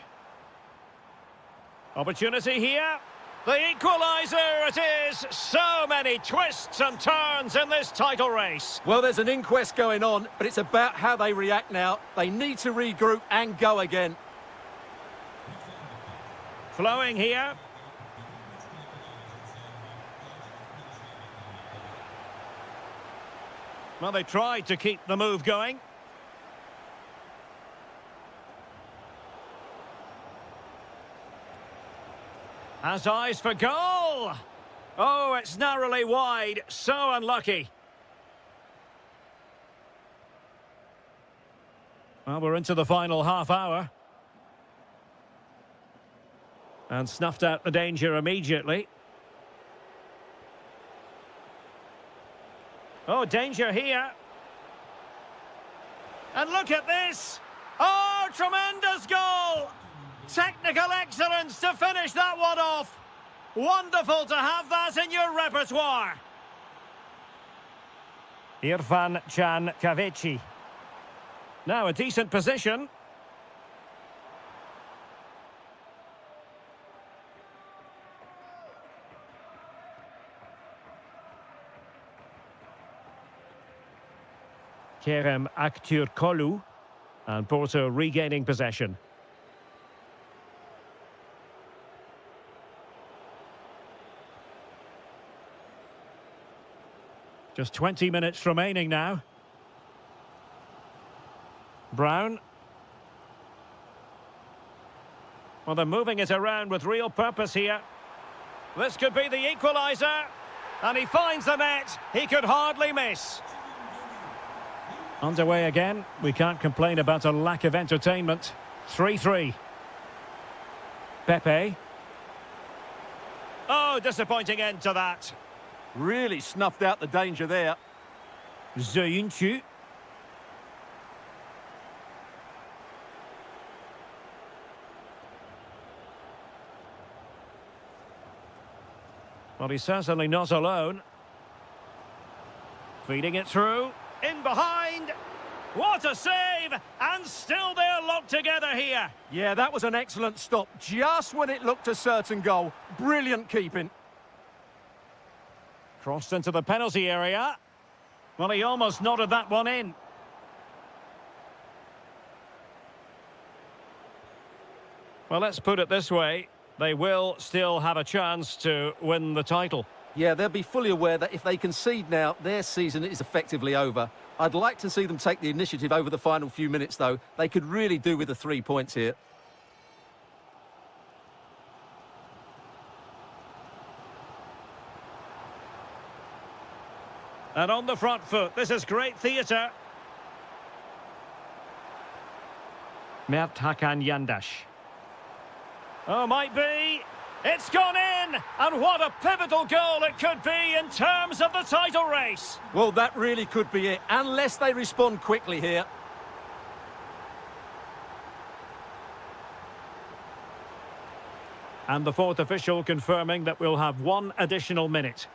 Opportunity here. The equaliser it is! So many twists and turns in this title race. Well, there's an inquest going on, but it's about how they react now. They need to regroup and go again. Flowing here. Well, they tried to keep the move going. Has eyes for goal! Oh, it's narrowly wide. So unlucky. Well, we're into the final half hour. And snuffed out the danger immediately. Oh, danger here. And look at this! Oh, tremendous goal! Technical excellence to finish that one off. Wonderful to have that in your repertoire. Irfan Kavechi. Now a decent position. Kerem Aktürkoğlu, and Porto regaining possession. Just 20 minutes remaining now. Brown. Well, they're moving it around with real purpose here. This could be the equaliser. And he finds the net. He could hardly miss. Underway again. We can't complain about a lack of entertainment. 3-3. Pepe. Oh, disappointing end to that. Really snuffed out the danger there. Ziyuncu. Well, he's certainly not alone. Feeding it through. In behind. What a save! And still they're locked together here. Yeah, that was an excellent stop. Just when it looked a certain goal. Brilliant keeping. Crossed into the penalty area. Well, he almost nodded that one in. Well, let's put it this way. They will still have a chance to win the title. Yeah, they'll be fully aware that if they concede now, their season is effectively over. I'd like to see them take the initiative over the final few minutes, though. They could really do with the 3 points here. And on the front foot, this is great theatre. Mert Hakan Yandash. Oh, might be. It's gone in! And what a pivotal goal it could be in terms of the title race. Well, that really could be it, unless they respond quickly here. And the fourth official confirming that we'll have one additional minute.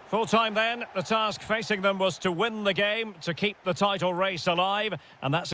Full time then, the task facing them was to win the game, to keep the title race alive, and that's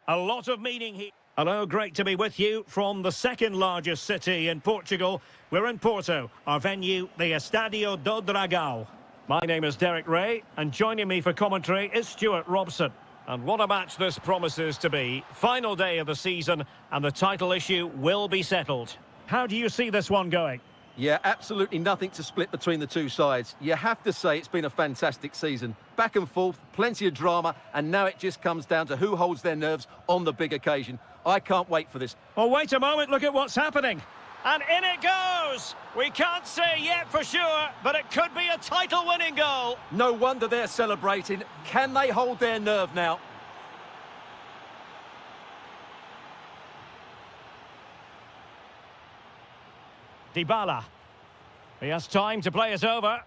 A lot of meaning here. Hello, great to be with you from the second largest city in Portugal. We're in Porto, our venue, the Estádio do Dragão. My name is Derek Ray, and joining me for commentary is Stuart Robson. And what a match this promises to be. Final day of the season, and the title issue will be settled. How do you see this one going? Yeah, absolutely nothing to split between the two sides. You have to say it's been a fantastic season. Back and forth, plenty of drama, and now it just comes down to who holds their nerves on the big occasion. I can't wait for this. Oh, wait a moment, look at what's happening. And in it goes! We can't say yet for sure, but it could be a title-winning goal. No wonder they're celebrating. Can they hold their nerve now? Dybala. He has time to play it over.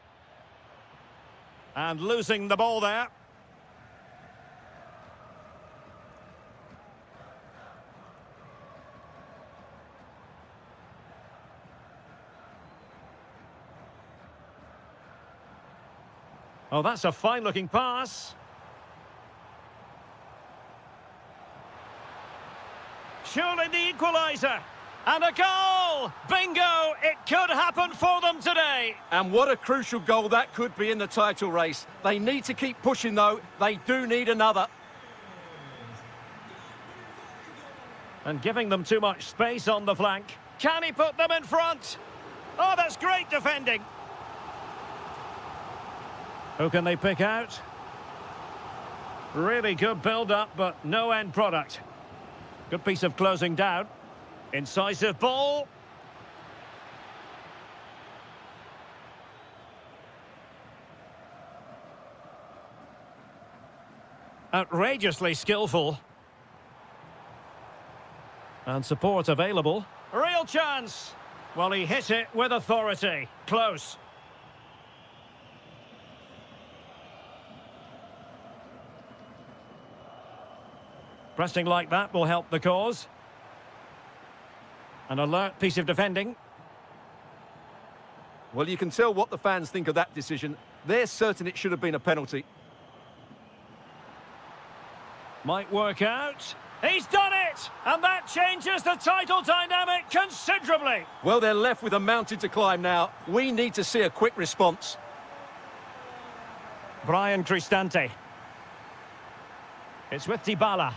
And losing the ball there. Oh, that's a fine-looking pass. Surely the equaliser. And a goal! Bingo! It could happen for them today. And what a crucial goal that could be in the title race. They need to keep pushing, though. They do need another. And giving them too much space on the flank. Can he put them in front? Oh, that's great defending. Who can they pick out? Really good build-up, but no end product. Good piece of closing down. Incisive ball. Outrageously skillful. And support available. Real chance. Well, he hit it with authority. Close. Pressing like that will help the cause. An alert piece of defending. Well, you can tell what the fans think of that decision. They're certain it should have been a penalty. Might work out. He's done it! And that changes the title dynamic considerably. Well, they're left with a mountain to climb now. We need to see a quick response. Brian Cristante. It's with Dybala.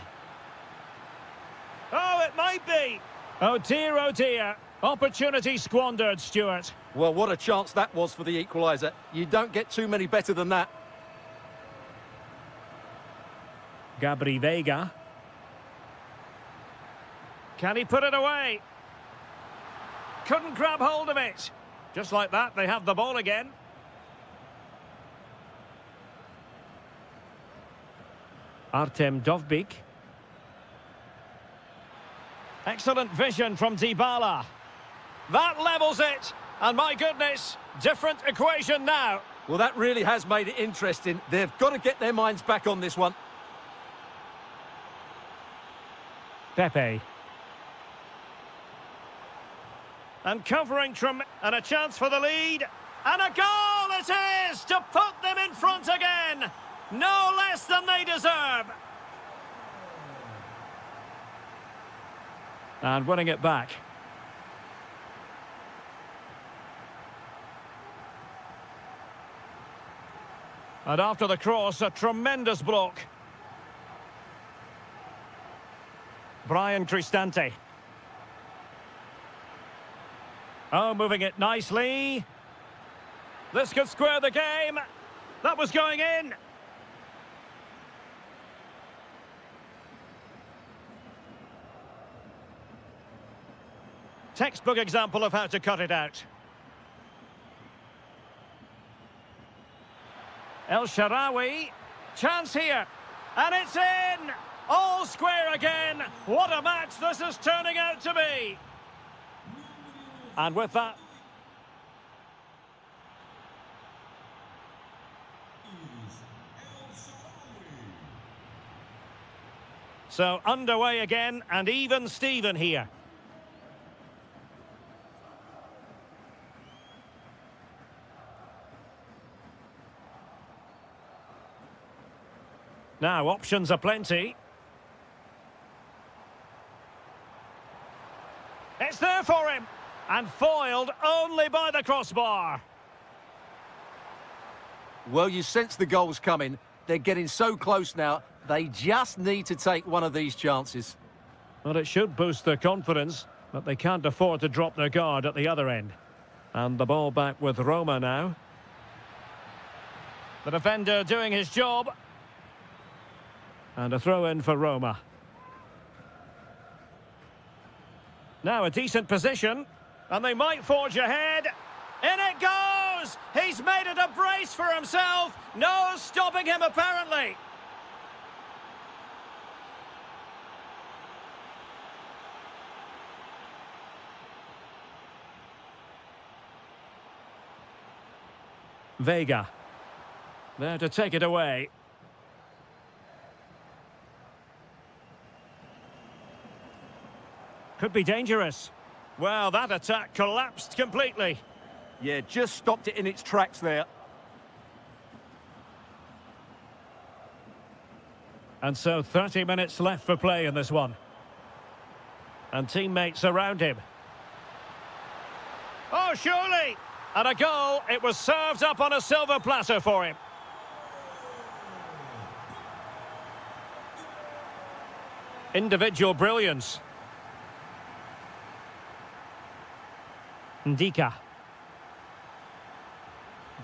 Oh, it might be. Oh dear, oh dear. Opportunity squandered, Stuart. Well, what a chance that was for the equaliser. You don't get too many better than that. Gabri Veiga. Can he put it away? Couldn't grab hold of it. Just like that, they have the ball again. Artem Dovbyk. Excellent vision from Dybala. That levels it. And my goodness, different equation now. Well, that really has made it interesting. They've got to get their minds back on this one. Pepe. And covering and a chance for the lead. And a goal it is to put them in front again. No less than they deserve. And winning it back. And after the cross, a tremendous block. Brian Cristante. Oh, moving it nicely. This could square the game. That was going in. Textbook example of how to cut it out. El Shaarawy. Chance here. And it's in! All square again. What a match this is turning out to be. And with that... So underway again, and even Steven here. Now, options are plenty. It's there for him. And foiled only by the crossbar. Well, you sense the goals coming. They're getting so close now. They just need to take one of these chances. Well, it should boost their confidence, but they can't afford to drop their guard at the other end. And the ball back with Roma now. The defender doing his job. And a throw-in for Roma. Now a decent position. And they might forge ahead. In it goes! He's made it a brace for himself. No stopping him, apparently. Vega. There to take it away. Could be dangerous. Well, that attack collapsed completely. Yeah, just stopped it in its tracks there. And so 30 minutes left for play in this one. And teammates around him. Oh, surely! And a goal. It was served up on a silver platter for him. Individual brilliance. Ndika.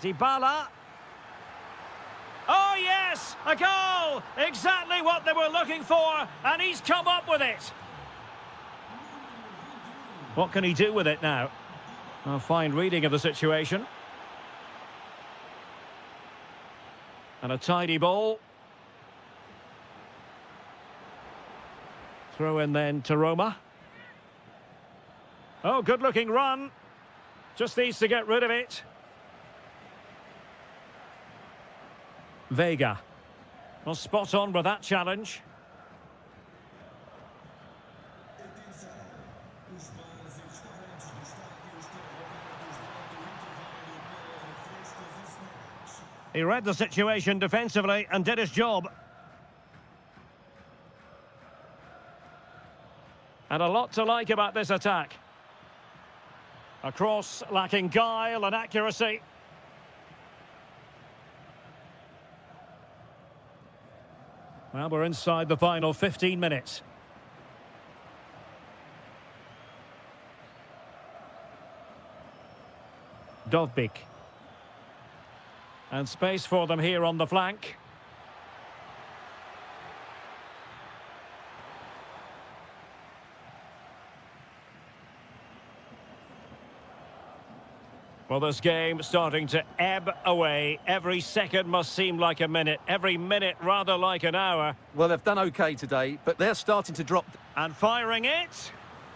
Dybala. Oh, yes! A goal! Exactly what they were looking for, and he's come up with it. What can he do with it now? A fine reading of the situation. And a tidy ball. Throw in then to Roma. Oh, good-looking run. Just needs to get rid of it. Vega. Well, spot on with that challenge. He read the situation defensively and did his job. And a lot to like about this attack. A cross lacking guile and accuracy. Well, we're inside the final 15 minutes. Dovbik. And space for them here on the flank. Well, this game starting to ebb away. Every second must seem like a minute. Every minute rather like an hour. Well, they've done okay today, but they're starting to drop. And firing it.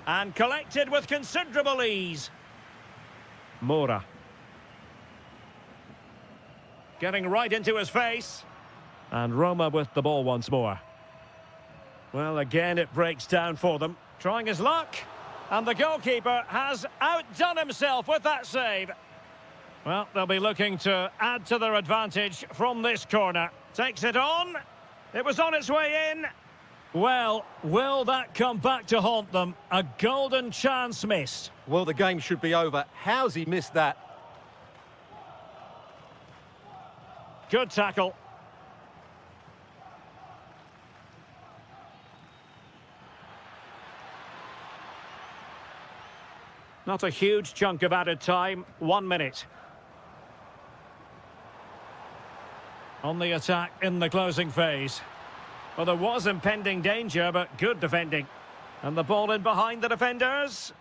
And collected with considerable ease. Mora. Getting right into his face. And Roma with the ball once more. Well, again, it breaks down for them. Trying his luck. And the goalkeeper has outdone himself with that save. Well, they'll be looking to add to their advantage from this corner. Takes it on. It was on its way in. Well, will that come back to haunt them? A golden chance missed. Well, the game should be over. How's he missed that? Good tackle. Not a huge chunk of added time. 1 minute. On the attack in the closing phase. Well, there was impending danger, but good defending. And the ball in behind the defenders.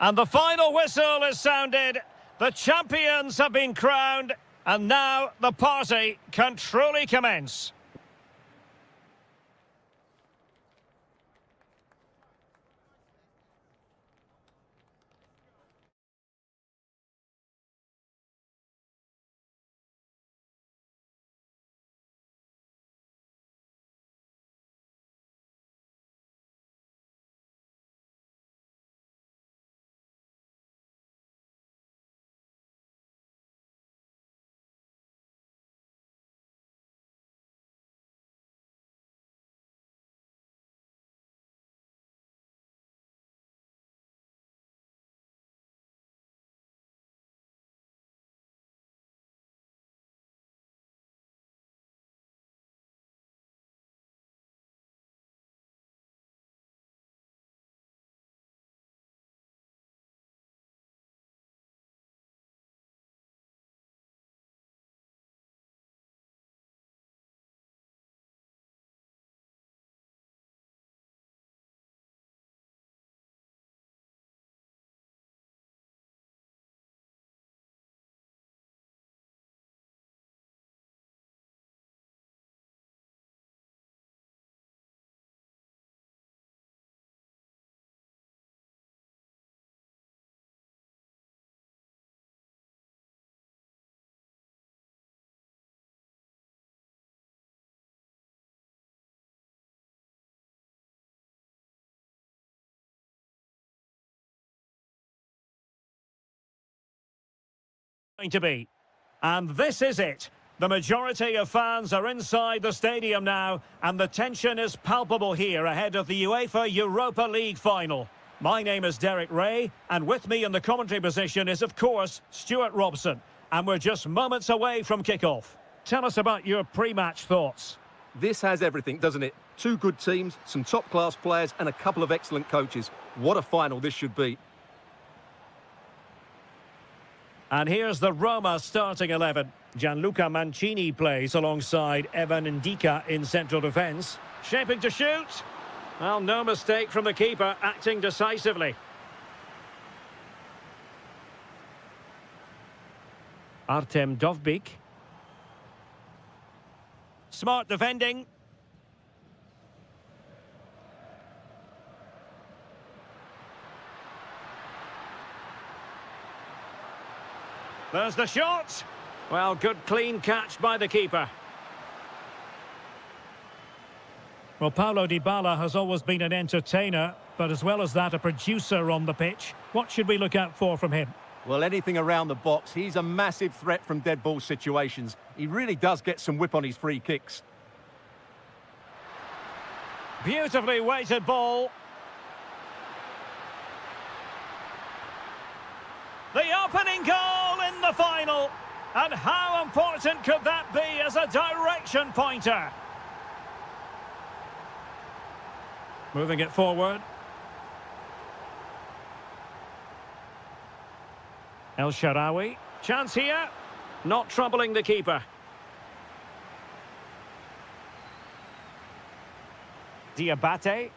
And the final whistle is sounded. The champions have been crowned. And now the party can truly commence. going to be. And this is it. The majority of fans are inside the stadium now, and the tension is palpable here ahead of the UEFA Europa League final. My name is Derek Ray, and with me in the commentary position is, of course, Stuart Robson. And we're just moments away from kick-off. Tell us about your pre-match thoughts. This has everything, doesn't it? Two good teams, some top-class players, and a couple of excellent coaches. What a final this should be. And here's the Roma starting 11. Gianluca Mancini plays alongside Evan Ndika in central defence. Shaping to shoot. Well, no mistake from the keeper, acting decisively. Artem Dovbyk. Smart defending. There's the shot. Well, good clean catch by the keeper. Well, Paulo Dybala has always been an entertainer, but as well as that, a producer on the pitch. What should we look out for from him? Well, anything around the box. He's a massive threat from dead ball situations. He really does get some whip on his free kicks. Beautifully weighted ball. The opening goal in the final. And how important could that be as a direction pointer? Moving it forward. El Shaarawy. Chance here. Not troubling the keeper. Diabate.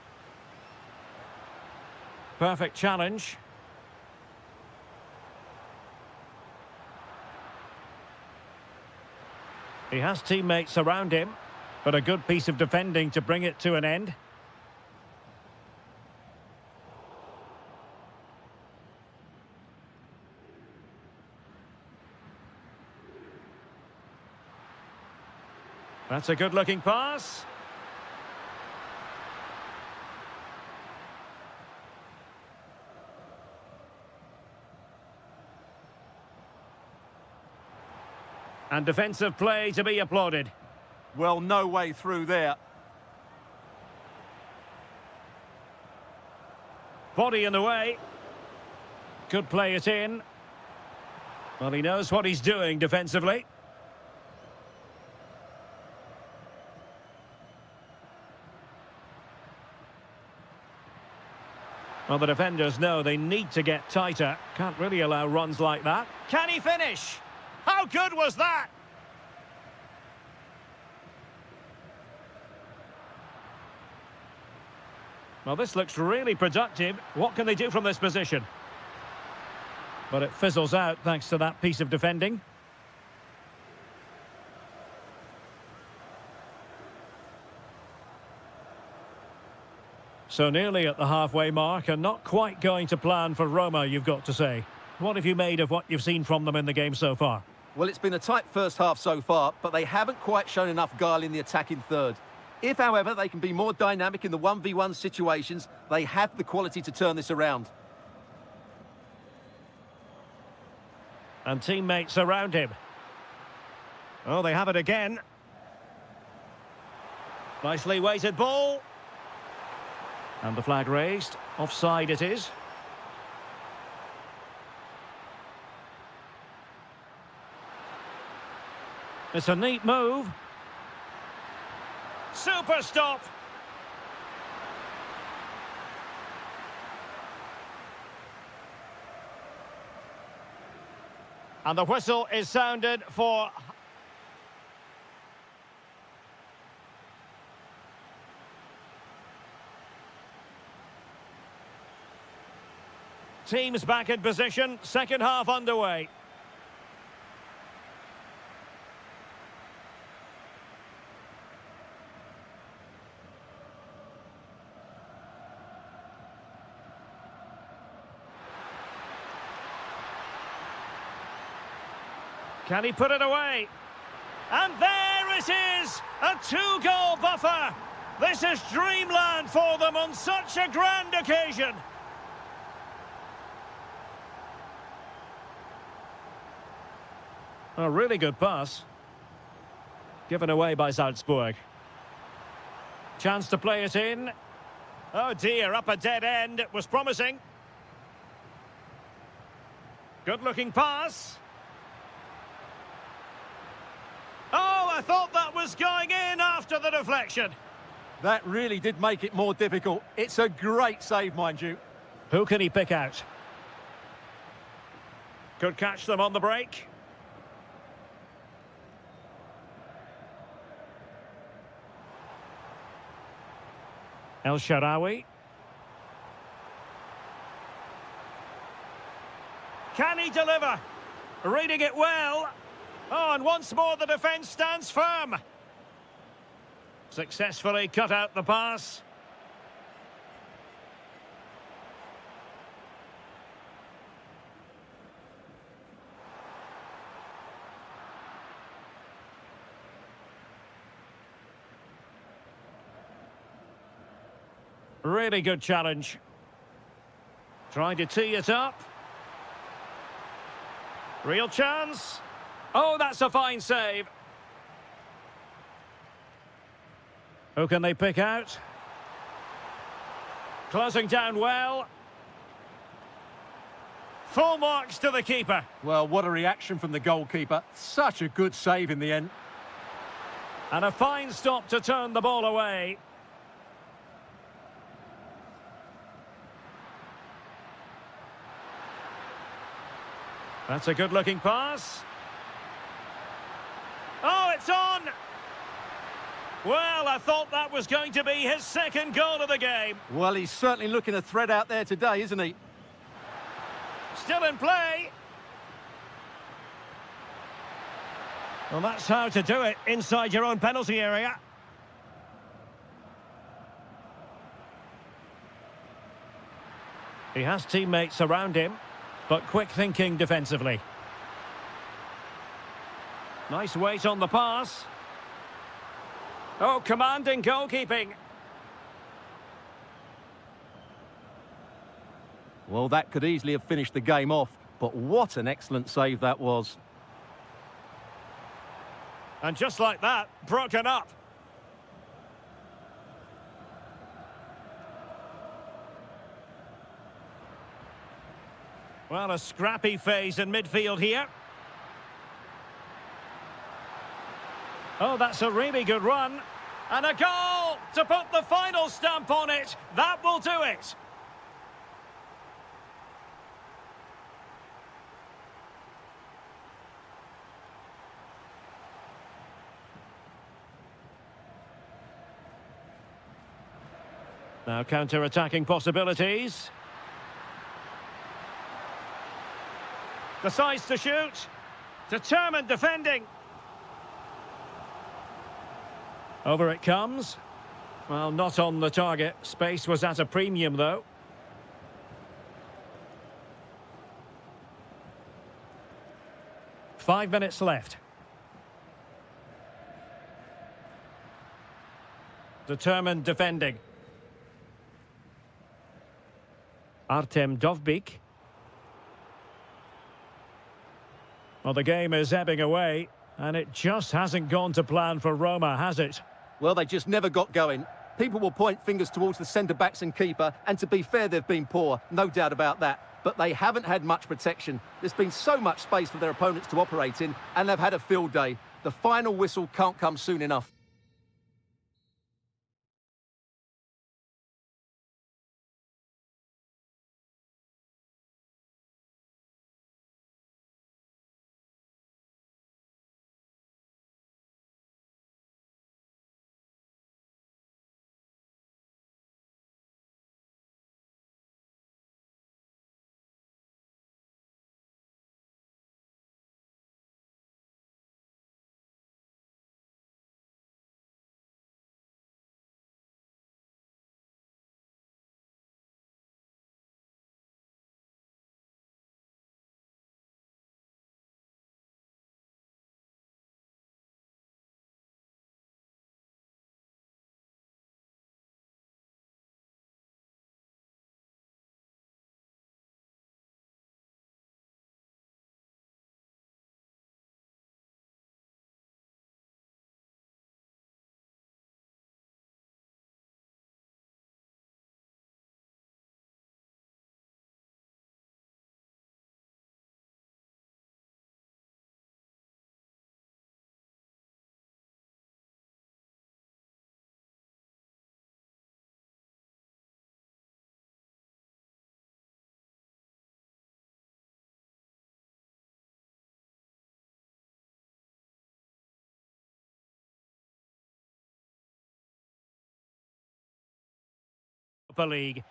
Perfect challenge. He has teammates around him, but a good piece of defending to bring it to an end. That's a good-looking pass. And defensive play to be applauded. Well, no way through there. Body in the way. Could play it in. Well, he knows what he's doing defensively. Well, the defenders know they need to get tighter. Can't really allow runs like that. Can he finish? How good was that? Well, this looks really productive. What can they do from this position? But it fizzles out thanks to that piece of defending. So nearly at the halfway mark and not quite going to plan for Roma, you've got to say. What have you made of what you've seen from them in the game so far? Well, it's been a tight first half so far, but they haven't quite shown enough guile in the attacking third. If, however, they can be more dynamic in the 1v1 situations, they have the quality to turn this around. And teammates around him. Oh, they have it again. Nicely weighted ball. And the flag raised. Offside it is. It's a neat move. Super stop. And the whistle is sounded for... Teams back in position, second half underway. Can he put it away? And there it is! A two-goal buffer! This is dreamland for them on such a grand occasion! A really good pass. Given away by Salzburg. Chance to play it in. Oh dear, up a dead end. It was promising. Good-looking pass. Oh, I thought that was going in after the deflection. That really did make it more difficult. It's a great save, mind you. Who can he pick out? Could catch them on the break. El Shaarawy. Can he deliver? Reading it well. Oh, and once more the defence stands firm. Successfully cut out the pass. Really good challenge. Trying to tee it up. Real chance. Oh, that's a fine save. Who can they pick out? Closing down well. Full marks to the keeper. Well, what a reaction from the goalkeeper. Such a good save in the end. And a fine stop to turn the ball away. That's a good-looking pass. Oh, it's on! Well, I thought that was going to be his second goal of the game. Well, he's certainly looking a threat out there today, isn't he? Still in play. Well, that's how to do it inside your own penalty area. He has teammates around him, but quick thinking defensively. Nice weight on the pass. Oh, commanding goalkeeping. Well, that could easily have finished the game off, but what an excellent save that was. And just like that, broken up. Well, a scrappy phase in midfield here. Oh, that's a really good run. And a goal to put the final stamp on it. That will do it. Now counter-attacking possibilities. Decides to shoot. Determined defending. Over it comes. Well, not on the target. Space was at a premium, though. Five minutes left. Determined defending. Artem Dovbyk. Well, the game is ebbing away, and it just hasn't gone to plan for Roma, has it? Well, they just never got going. People will point fingers towards the centre-backs and keeper, and to be fair, they've been poor, no doubt about that. But they haven't had much protection. There's been so much space for their opponents to operate in, and they've had a field day. The final whistle can't come soon enough. Europa League.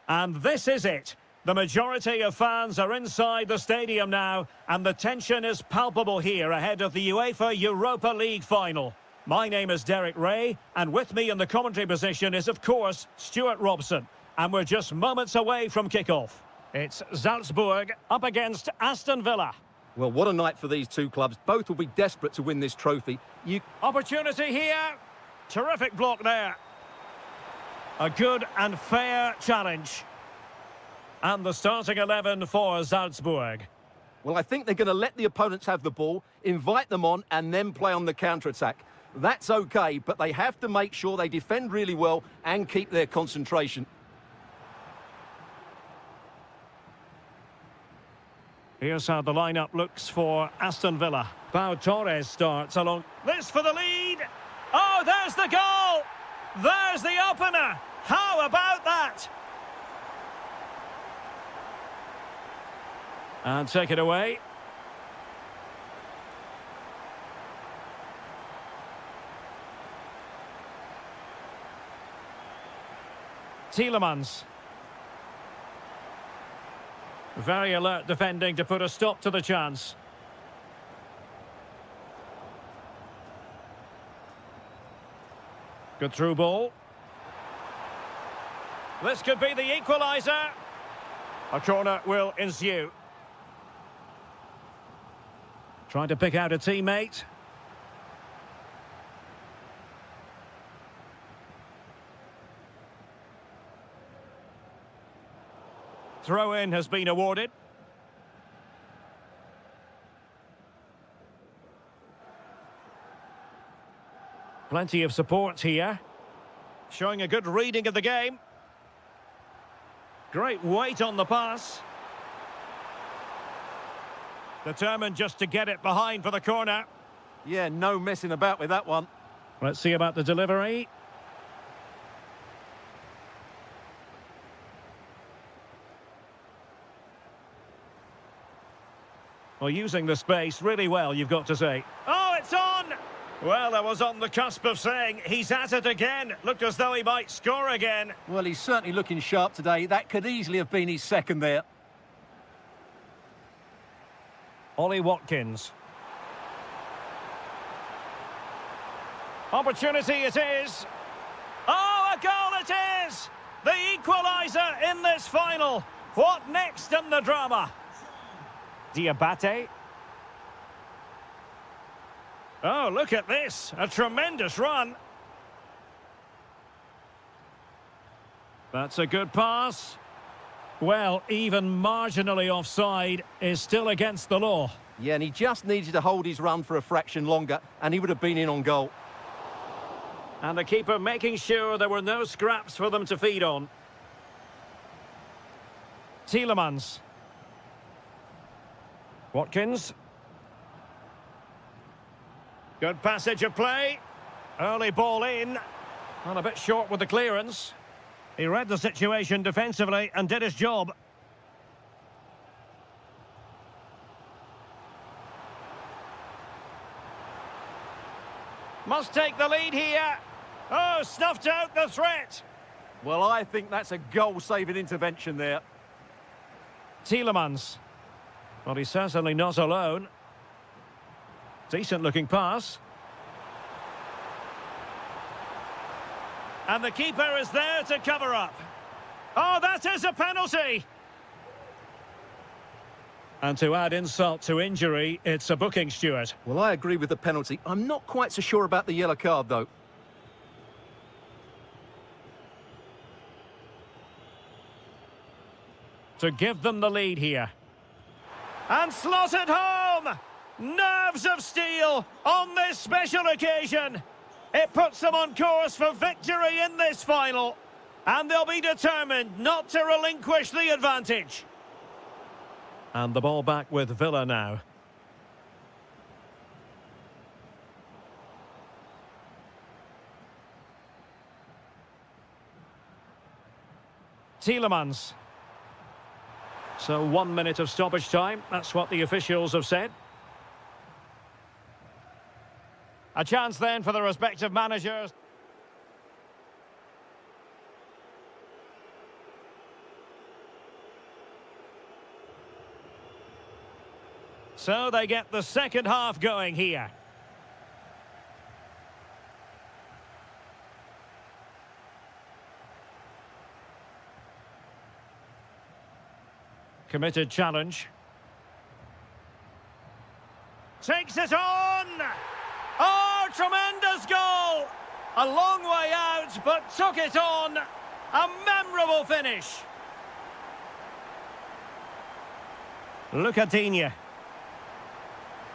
And this is it. The majority of fans are inside the stadium now, and the tension is palpable here ahead of the UEFA Europa League final. My name is Derek Ray, and with me in the commentary position is, of course, Stuart Robson. And we're just moments away from kick-off. It's Salzburg up against Aston Villa. Well, what a night for these two clubs. Both will be desperate to win this trophy. Opportunity here. Terrific block there. A good and fair challenge. And the starting 11 for Salzburg. Well, I think they're going to let the opponents have the ball, invite them on, and then play on the counter-attack. That's okay, but they have to make sure they defend really well and keep their concentration. Here's how the lineup looks for Aston Villa. Pau Torres starts along. This for the lead. Oh, there's the goal. There's the opener. How about that? And take it away. Tielemans. Very alert defending to put a stop to the chance. Good through ball. This could be the equaliser. A corner will ensue. Trying to pick out a teammate. Throw-in has been awarded. Plenty of support here. Showing a good reading of the game. Great weight on the pass. Determined just to get it behind for the corner. Yeah, no messing about with that one. Let's see about the delivery. Well, using the space really well, you've got to say. Oh, it's on! Well, I was on the cusp of saying he's at it again. Looked as though he might score again. Well, he's certainly looking sharp today. That could easily have been his second there. Ollie Watkins. Opportunity it is. Oh, a goal it is! The equaliser in this final. What next in the drama? Diabate. Oh, look at this. A tremendous run. That's a good pass. Well, even marginally offside is still against the law. Yeah, and he just needed to hold his run for a fraction longer, and he would have been in on goal. And the keeper making sure there were no scraps for them to feed on. Tielemans. Watkins. Good passage of play. Early ball in. And a bit short with the clearance. He read the situation defensively and did his job. Must take the lead here. Oh, snuffed out the threat. Well, I think that's a goal-saving intervention there. Tielemans. Well, he's certainly not alone. Decent-looking pass. And the keeper is there to cover up. Oh, that is a penalty! And to add insult to injury, it's a booking, Stuart. Well, I agree with the penalty. I'm not quite so sure about the yellow card, though. To give them the lead here. And slotted home! Nerves of steel on this special occasion. It puts them on course for victory in this final. And they'll be determined not to relinquish the advantage. And the ball back with Villa now. Tielemans. So 1 minute of stoppage time. That's what the officials have said. A chance then for the respective managers. So they get the second half going here. Committed challenge. Takes it on! Oh, tremendous goal! A long way out, but took it on. A memorable finish. Lucadinha.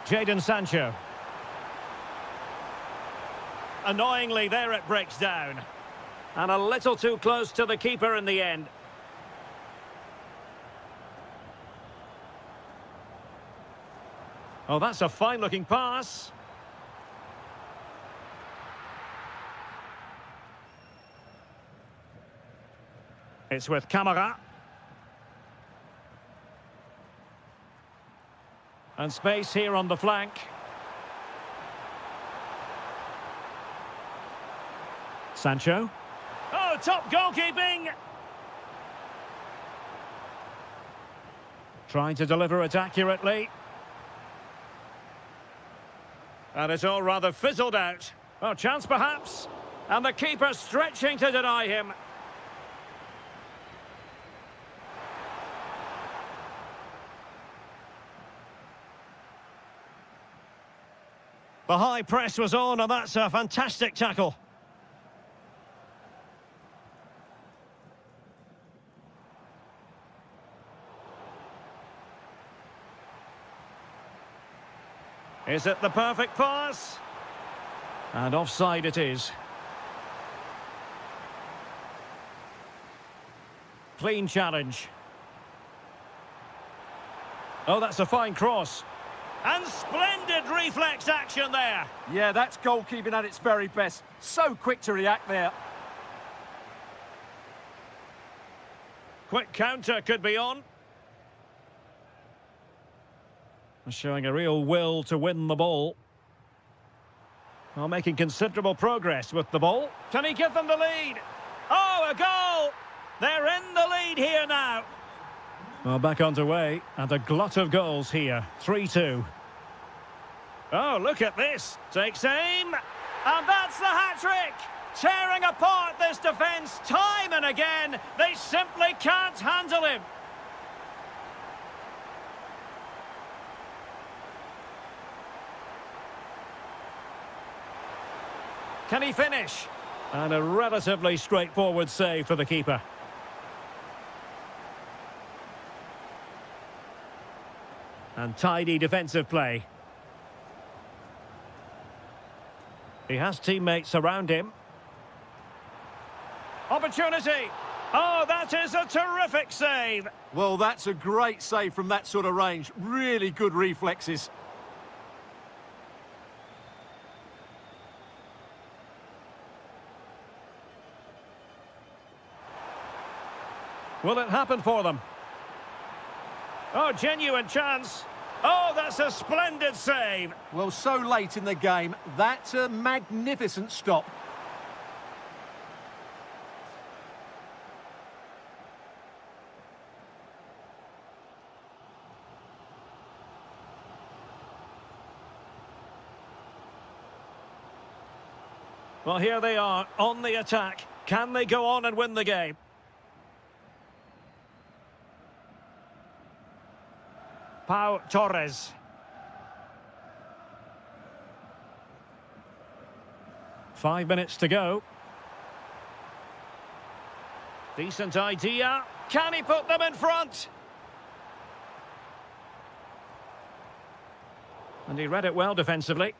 Jadon Sancho. Annoyingly, there it breaks down. And a little too close to the keeper in the end. Oh, that's a fine-looking pass. It's with Camara. And space here on the flank. Sancho. Oh, top goalkeeping! Trying to deliver it accurately. And it's all rather fizzled out. Oh, chance perhaps. And the keeper stretching to deny him. The high press was on, and that's a fantastic tackle. Is it the perfect pass? And offside it is. Clean challenge. Oh, that's a fine cross. And splendid reflex action there. Yeah, that's goalkeeping at its very best. So quick to react there. Quick counter could be on. Showing a real will to win the ball. Well, making considerable progress with the ball. Can he give them the lead? Oh, a goal! They're in the lead here now. Well, back underway, and a glut of goals here. 3-2. Oh, look at this. Takes aim. And that's the hat-trick. Tearing apart this defence time and again. They simply can't handle him. Can he finish? And a relatively straightforward save for the keeper. And tidy defensive play. He has teammates around him. Opportunity! Oh, that is a terrific save! Well, that's a great save from that sort of range. Really good reflexes. Will it happen for them? Oh, genuine chance. Oh, that's a splendid save. Well, so late in the game, that's a magnificent stop. Well, here they are on the attack. Can they go on and win the game? Pau Torres. Five minutes to go. Decent idea. Can he put them in front? And he read it well defensively.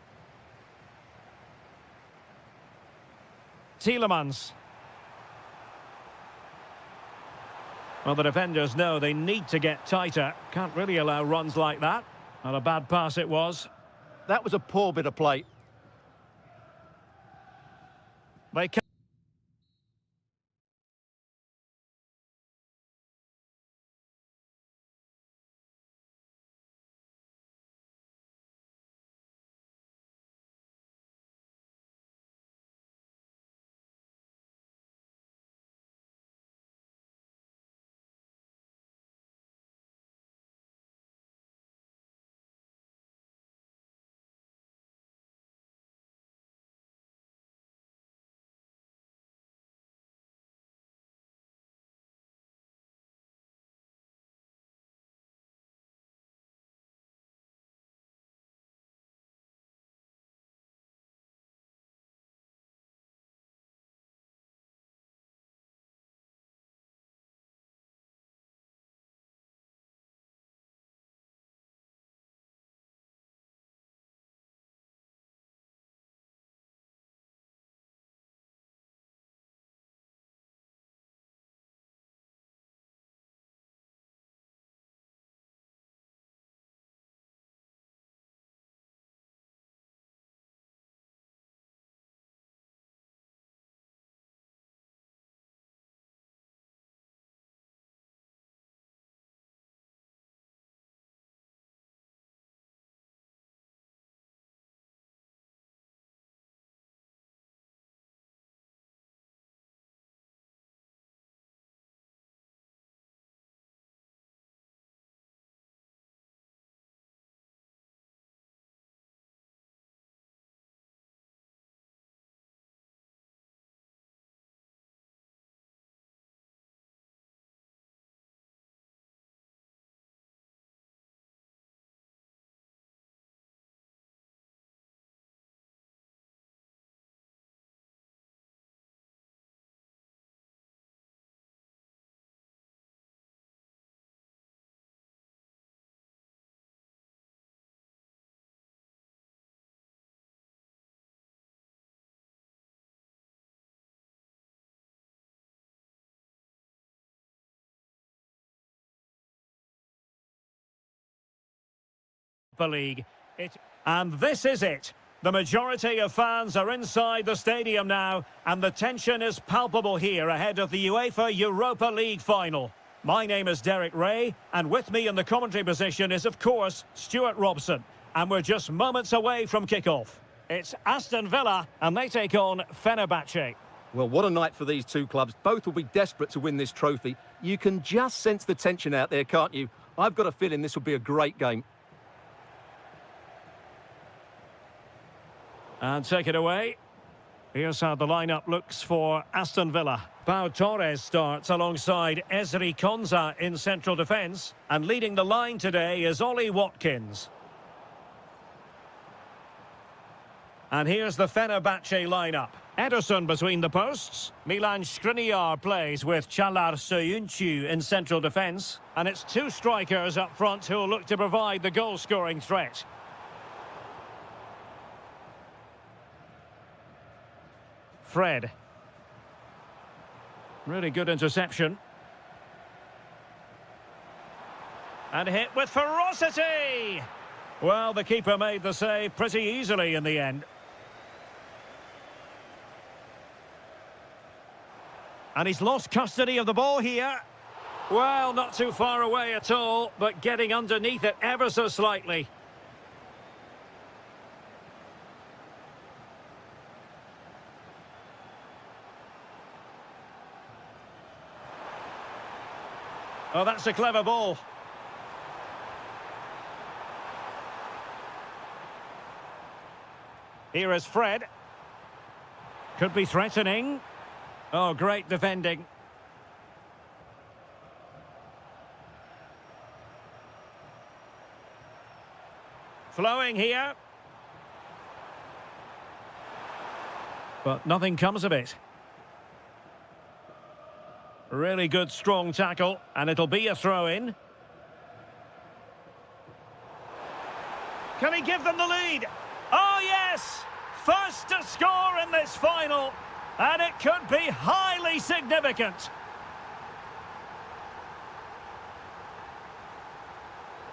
Tielemans. Well, the defenders know they need to get tighter. Can't really allow runs like that. Not a bad pass it was. That was a poor bit of play. They can League. And this is it. The majority of fans are inside the stadium now, and the tension is palpable here ahead of the UEFA Europa League final. My name is Derek Ray, and with me in the commentary position is, of course, Stuart Robson. And we're just moments away from kick-off. It's Aston Villa, and they take on Fenerbahce. Well, what a night for these two clubs. Both will be desperate to win this trophy. You can just sense the tension out there, can't you? I've got a feeling this will be a great game. And take it away. Here's how the lineup looks for Aston Villa. Pau Torres starts alongside Ezri Konsa in central defence. And leading the line today is Ollie Watkins. And here's the Fenerbahce lineup. Ederson between the posts. Milan Skriniar plays with Çağlar Söyüncü in central defence. And it's two strikers up front who'll look to provide the goal-scoring threat. Fred. Really good interception. And hit with ferocity! Well, the keeper made the save pretty easily in the end. And he's lost custody of the ball here. Well, not too far away at all, but getting underneath it ever so slightly. Oh, that's a clever ball. Here is Fred. Could be threatening. Oh, great defending. Flowing here. But nothing comes of it. Really good, strong tackle, and it'll be a throw-in. Can he give them the lead? Oh, yes! First to score in this final, and it could be highly significant.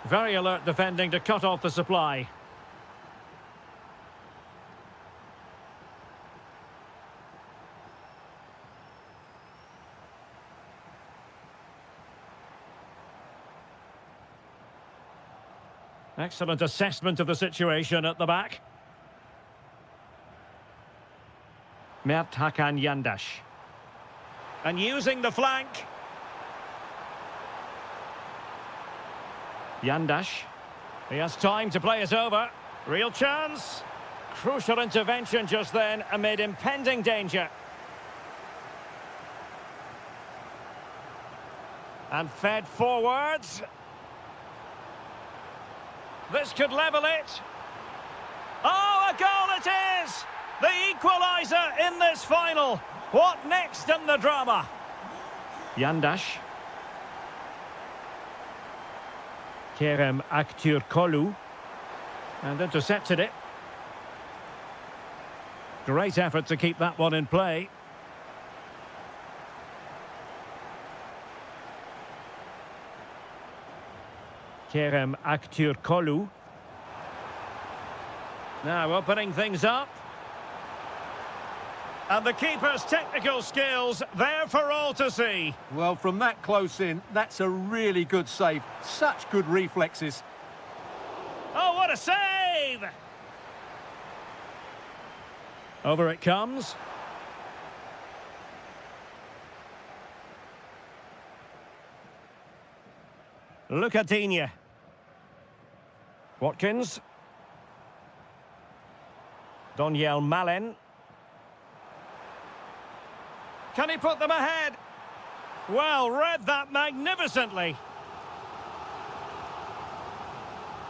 Very alert defending to cut off the supply. Excellent assessment of the situation at the back. Mert Hakan Yandaş. And using the flank. Yandaş. He has time to play it over. Real chance. Crucial intervention just then amid impending danger. And fed forwards. This could level it. Oh, a goal it is! The equaliser in this final. What next in the drama? Yandaş. Kerem Aktürkoğlu. And intercepted it. Great effort to keep that one in play. Kerem Aktürkoğlu. Now opening things up. And the keeper's technical skills there for all to see. Well, from that close in, that's a really good save. Such good reflexes. Oh, what a save! Over it comes. Lucadinha. Watkins. Doniel Malen. Can he put them ahead? Well, read that magnificently.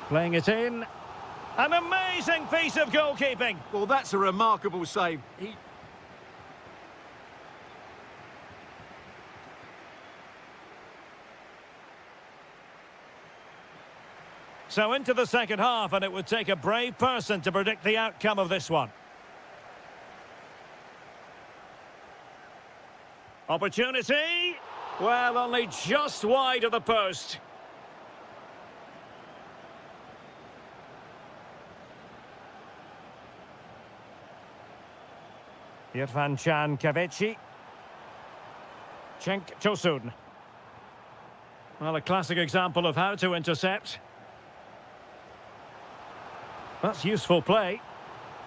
Playing it in. An amazing piece of goalkeeping. Well, that's a remarkable save. So into the second half, and it would take a brave person to predict the outcome of this one. Opportunity. Well, only just wide of the post. Irfan Kavechi. Cenk Tosun. Well, a classic example of how to intercept. That's useful play,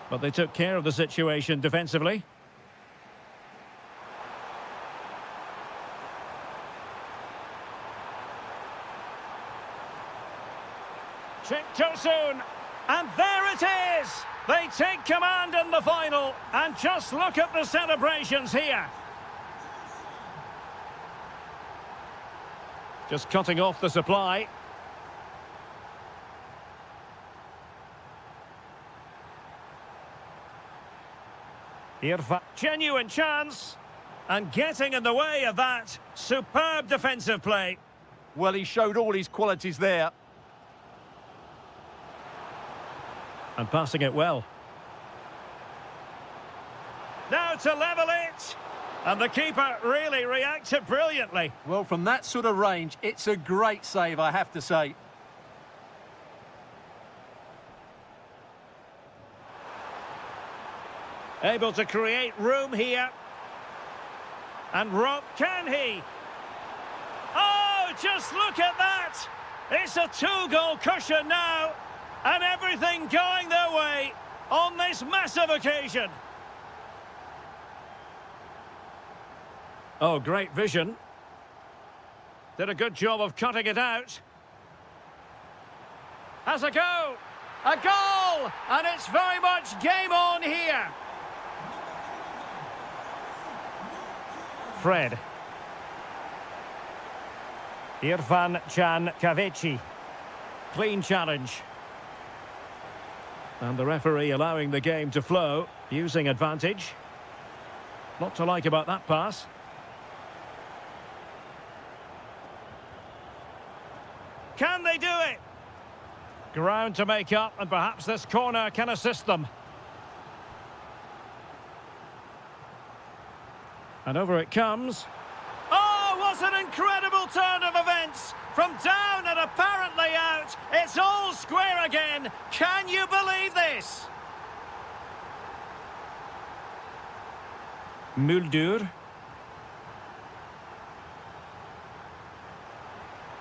but they took care of the situation defensively. Cenk Tosun, and there it is! They take command in the final, and just look at the celebrations here. Just cutting off the supply. Irfan, genuine chance, and getting in the way of that. Superb defensive play. Well, he showed all his qualities there. And passing it well. Now to level it. And the keeper really reacted brilliantly. Well, from that sort of range, it's a great save, I have to say. Able to create room here. And can he? Oh, just look at that! It's a two-goal cushion now. And everything going their way on this massive occasion. Oh, great vision. Did a good job of cutting it out. Has a go. A goal! And it's very much game on here. Fred. Irfan Kavechi. Clean challenge. And the referee allowing the game to flow, using advantage. Lot to like about that pass. Can they do it? Ground to make up, and perhaps this corner can assist them. And over it comes. Oh, what an incredible turn of events! From down and apparently out, it's all square again. Can you believe this? Muldur.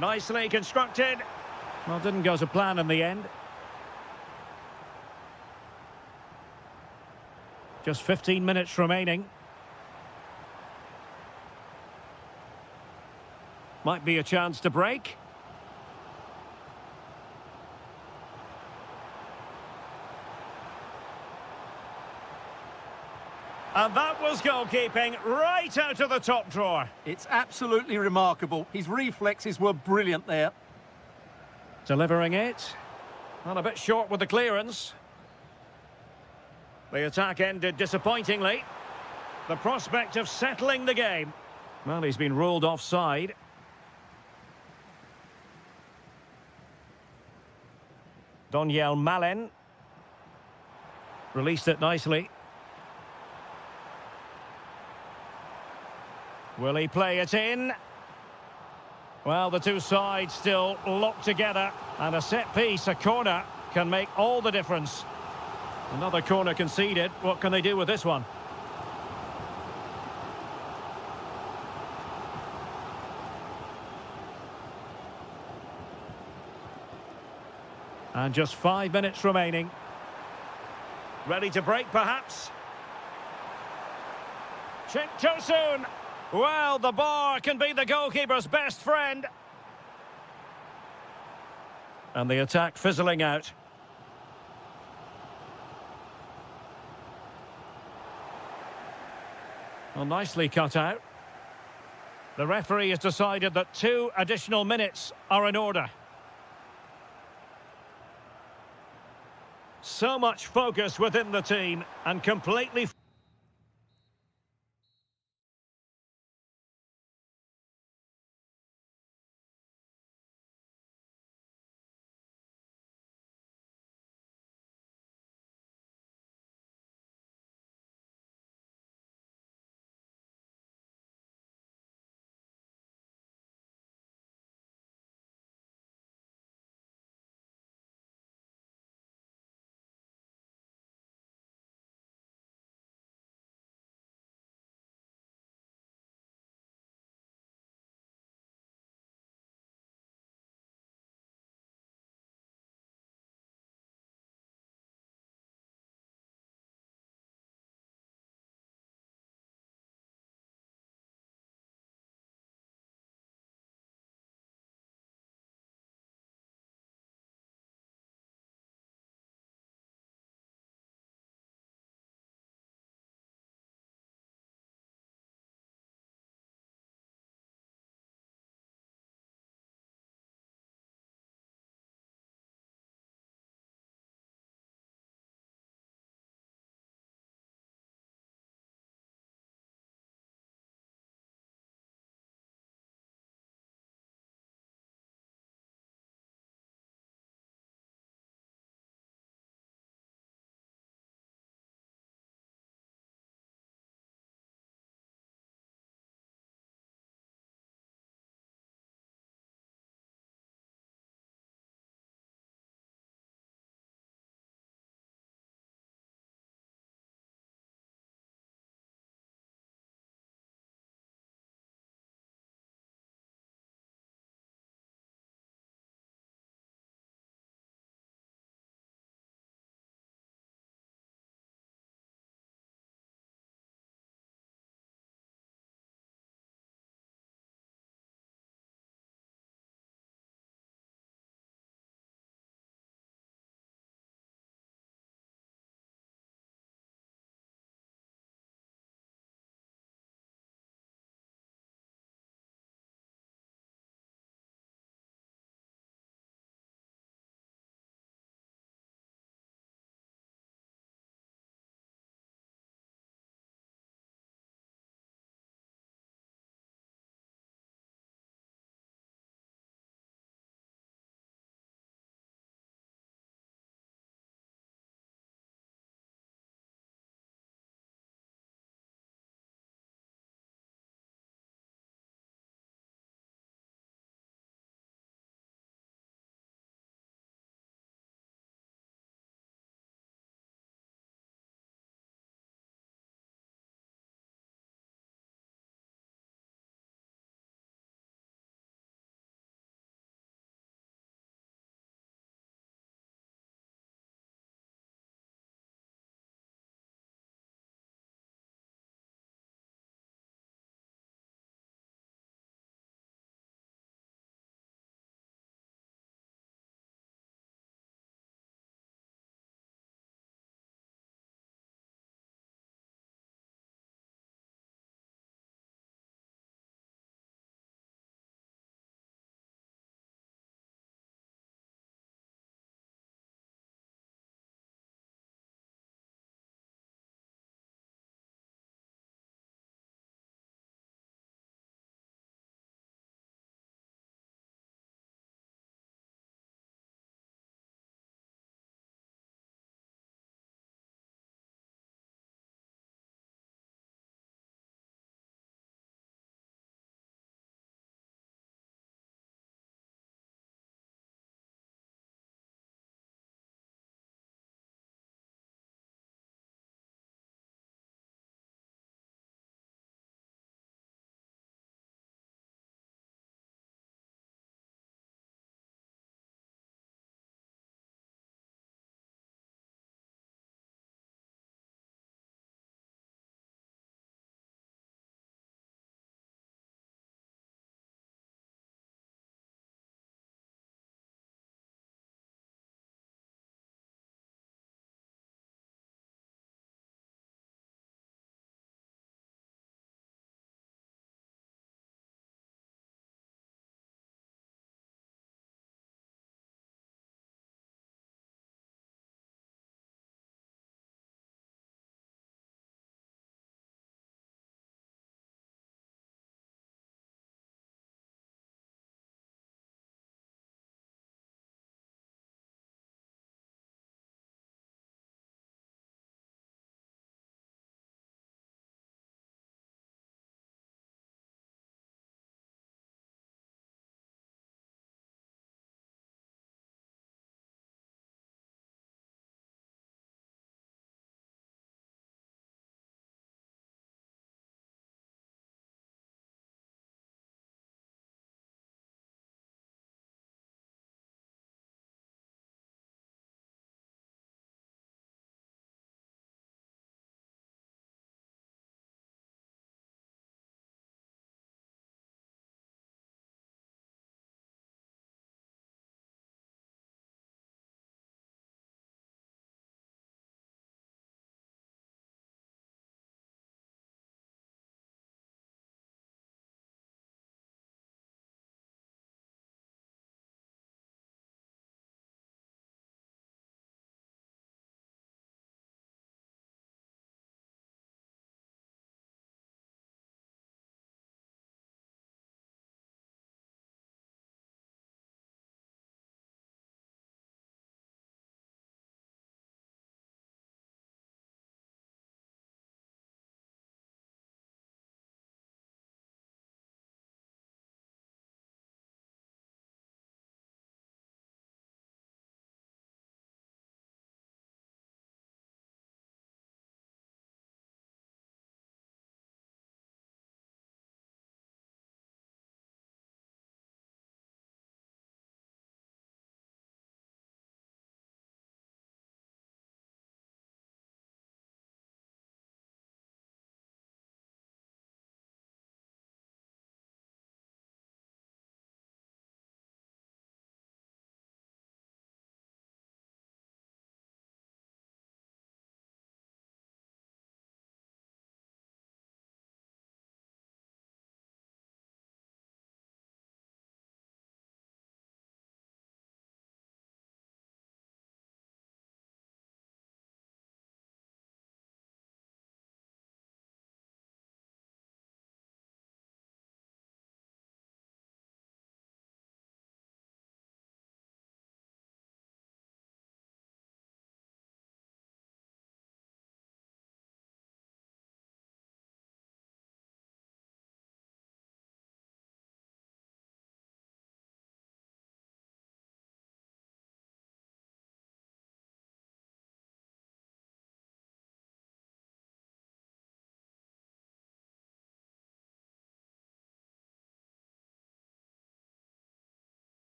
Nicely constructed. Well, didn't go to plan in the end. Just 15 minutes remaining. Might be a chance to break. And that was goalkeeping right out of the top drawer. It's absolutely remarkable. His reflexes were brilliant there. Delivering it. Well, a bit short with the clearance. The attack ended disappointingly. The prospect of settling the game. Well, he's been ruled offside. Doniel Malen. Released it nicely. Will he play it in? Well, the two sides still locked together. And a set piece, a corner, can make all the difference. Another corner conceded. What can they do with this one? And just 5 minutes remaining. Ready to break, perhaps? Cenk Tosun. Well, the bar can be the goalkeeper's best friend. And the attack fizzling out. Well, nicely cut out. The referee has decided that 2 additional minutes are in order. So much focus within the team and completely...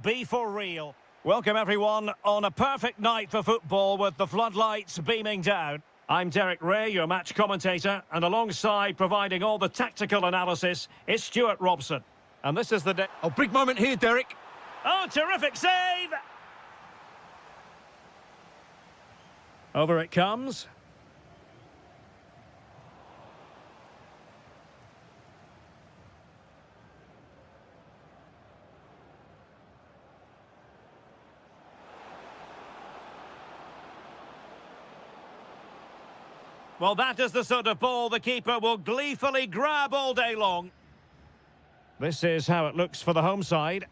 be for real. Welcome everyone on a perfect night for football with the floodlights beaming down. I'm Derek Ray, your match commentator, and alongside providing all the tactical analysis is Stuart Robson. And this is the day. Oh, big moment here, Derek. Oh, terrific save! Over it comes. Well, that is the sort of ball the keeper will gleefully grab all day long. This is how it looks for the home side.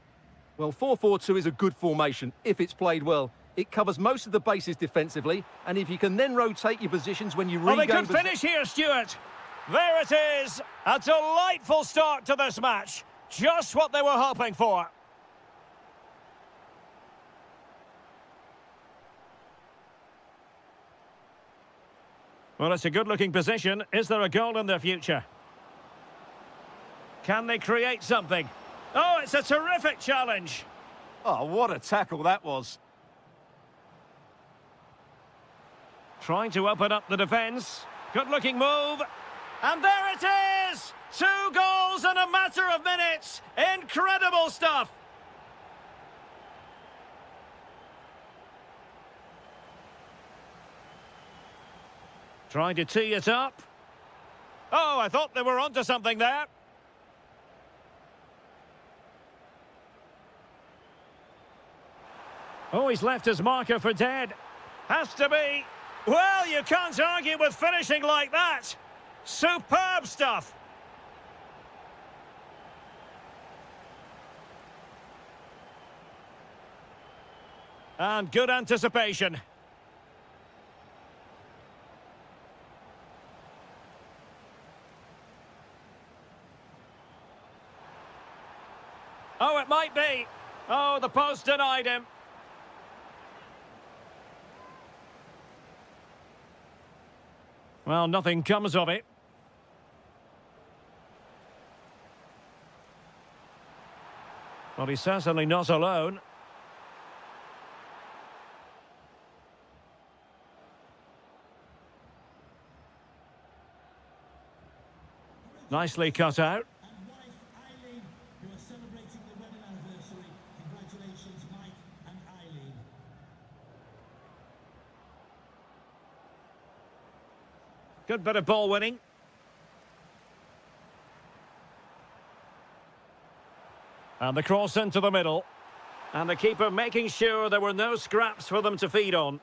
Well, 4-4-2 is a good formation if it's played well. It covers most of the bases defensively, and if you can then rotate your positions when you regain... Oh, they could finish here, Stuart. There it is. A delightful start to this match. Just what they were hoping for. Well, it's a good-looking position. Is there a goal in their future? Can they create something? Oh, it's a terrific challenge. Oh, what a tackle that was. Trying to open up the defence. Good-looking move. And there it is! 2 goals in a matter of minutes. Incredible stuff. Trying to tee it up. Oh, I thought they were onto something there. Oh, he's left his marker for dead. Has to be. Well, you can't argue with finishing like that. Superb stuff. And good anticipation. Oh, it might be. Oh, the post denied him. Well, nothing comes of it. Well, he's certainly not alone. Nicely cut out. Good bit of ball winning. And the cross into the middle. And the keeper making sure there were no scraps for them to feed on.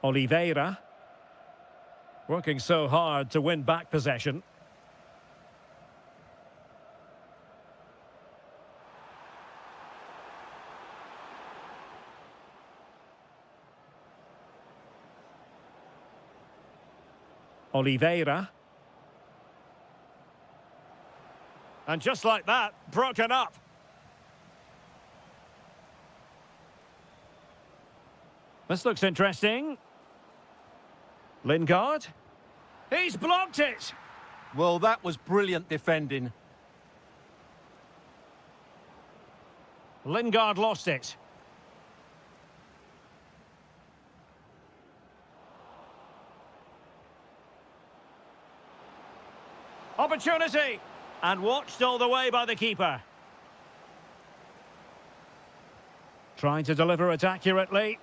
Oliveira. Working so hard to win back possession. Oliveira. And just like that, broken up. This looks interesting. Lingard. He's blocked it. Well, that was brilliant defending. Lingard lost it. Opportunity. And watched all the way by the keeper. Trying to deliver it accurately.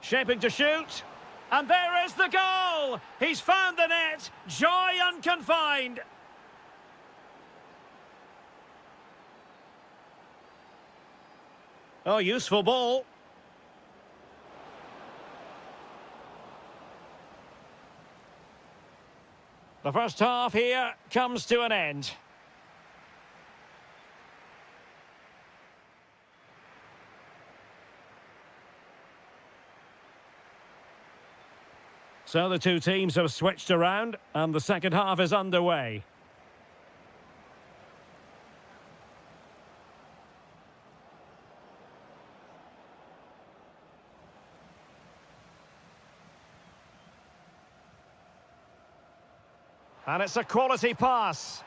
Shaping to shoot. And there is the goal! He's found the net. Joy unconfined. Oh, useful ball. The first half here comes to an end. So the two teams have switched around and the second half is underway. And it's a quality pass.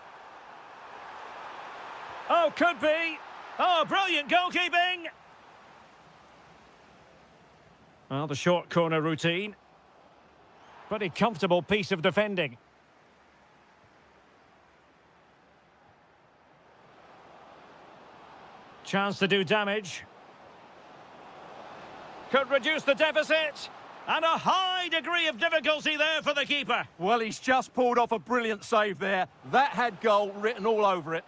Oh, could be. Oh, brilliant goalkeeping. Well, the short corner routine. Pretty comfortable piece of defending. Chance to do damage. Could reduce the deficit. And a high degree of difficulty there for the keeper. Well, he's just pulled off a brilliant save there. That had goal written all over it.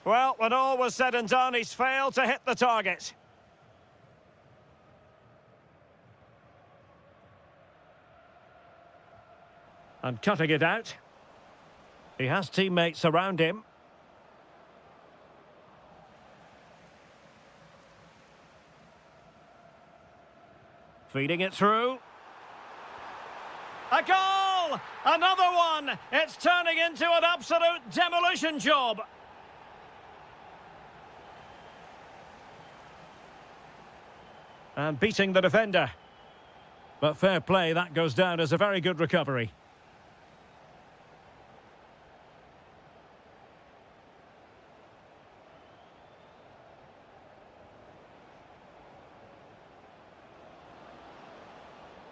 Well, when all was said and done, he's failed to hit the target. And cutting it out. He has teammates around him. Feeding it through. A goal! Another one! It's turning into an absolute demolition job. And beating the defender. But fair play, that goes down as a very good recovery.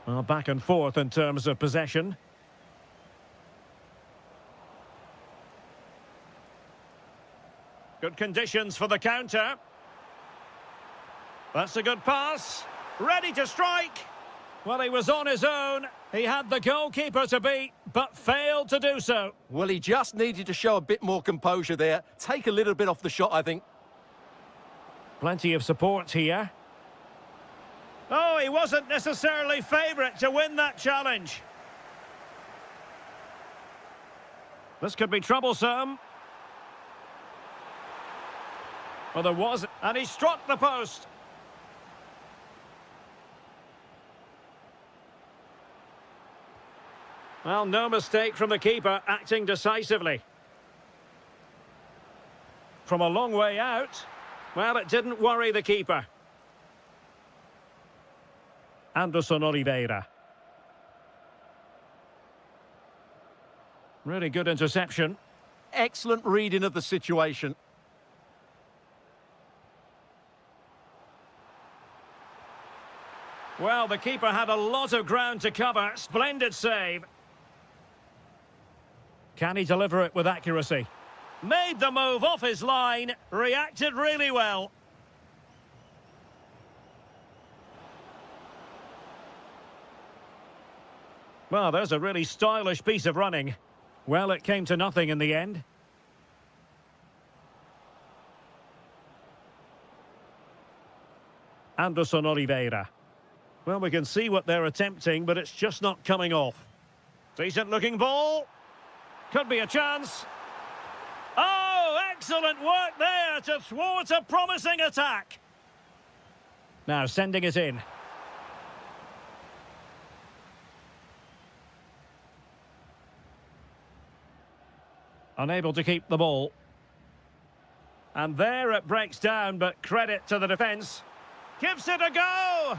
Well, back and forth in terms of possession. Good conditions for the counter. That's a good pass. Ready to strike. Well, he was on his own. He had the goalkeeper to beat, but failed to do so. Well, he just needed to show a bit more composure there. Take a little bit off the shot, I think. Plenty of support here. Oh, he wasn't necessarily favourite to win that challenge. This could be troublesome. Well, there was, and he struck the post. Well, no mistake from the keeper, acting decisively. From a long way out, well, it didn't worry the keeper. Anderson Oliveira. Really good interception. Excellent reading of the situation. Well, the keeper had a lot of ground to cover. Splendid save. Can he deliver it with accuracy? Made the move off his line. Reacted really well. Well, there's a really stylish piece of running. Well, it came to nothing in the end. Anderson Oliveira. Well, we can see what they're attempting, but it's just not coming off. Decent looking ball. Could be a chance. Oh, excellent work there to thwart a promising attack. Now sending it in. Unable to keep the ball. And there it breaks down, but credit to the defence. Gives it a go!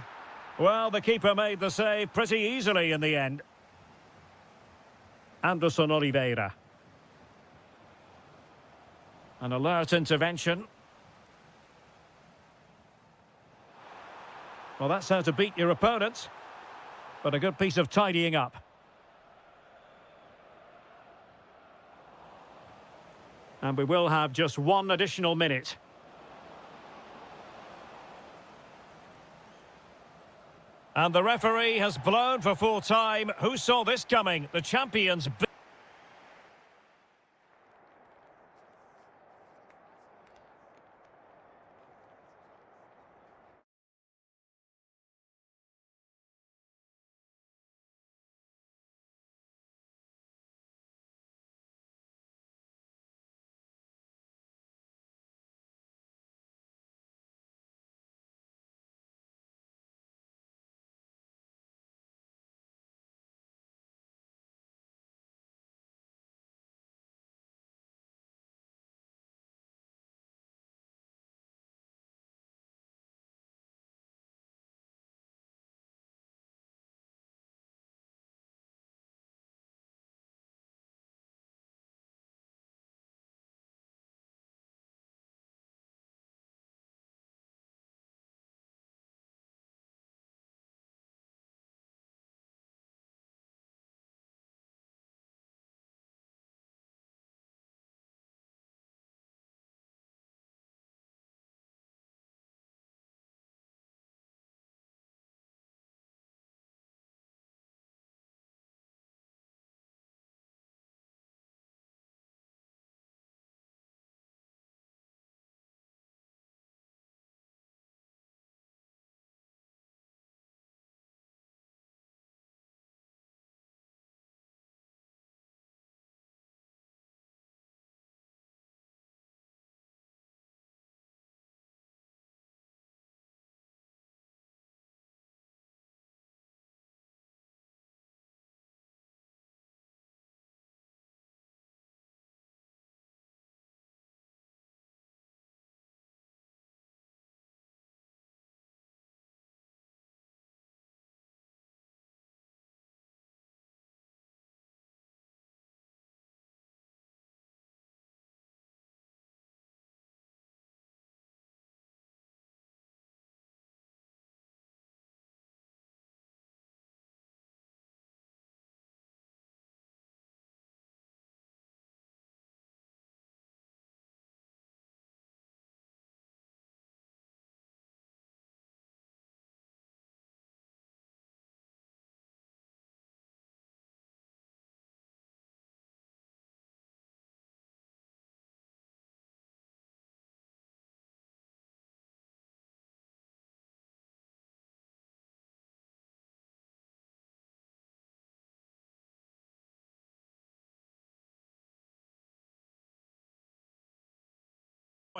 Well, the keeper made the save pretty easily in the end. Anderson Oliveira. An alert intervention. Well, that's how to beat your opponent. But a good piece of tidying up. And we will have just one additional minute. And the referee has blown for full time. Who saw this coming? The champions...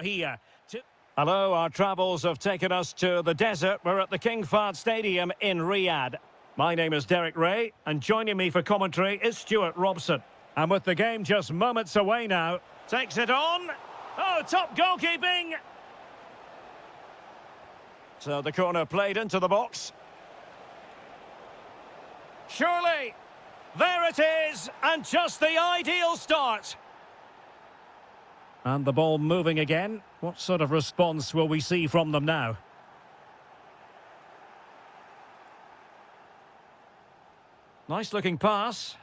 Here. Hello, our travels have taken us to the desert. We're at the King Fahd Stadium in Riyadh. My name is Derek Ray, and joining me for commentary is Stuart Robson. And with the game just moments away now, takes it on. Oh, top goalkeeping! So the corner played into the box. Surely, there it is, and just the ideal start. And the ball moving again. What sort of response will we see from them now? Nice looking pass.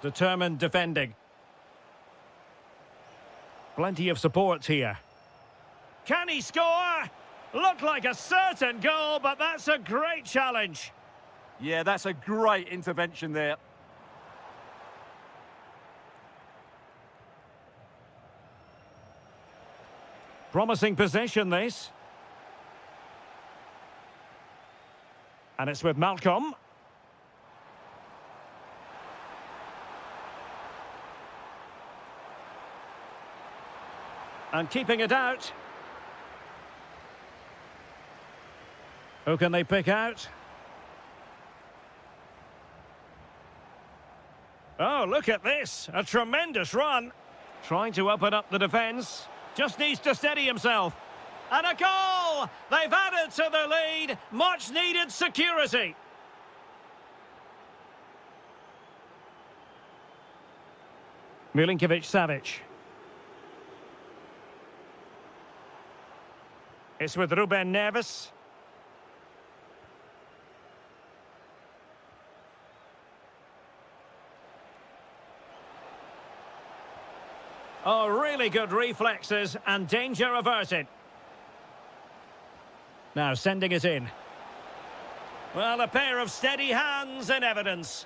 Determined defending. Plenty of support here. Can he score? Looked like a certain goal, but that's a great challenge. Yeah, that's a great intervention there. Promising possession, this. And it's with Malcolm. And keeping it out. Who can they pick out? Oh, look at this. A tremendous run. Trying to open up the defence. Just needs to steady himself. And a goal! They've added to the lead. Much needed security. Milinkovic-Savic. It's with Ruben Neves. Oh, really good reflexes and danger averted. Now sending it in. Well, a pair of steady hands in evidence.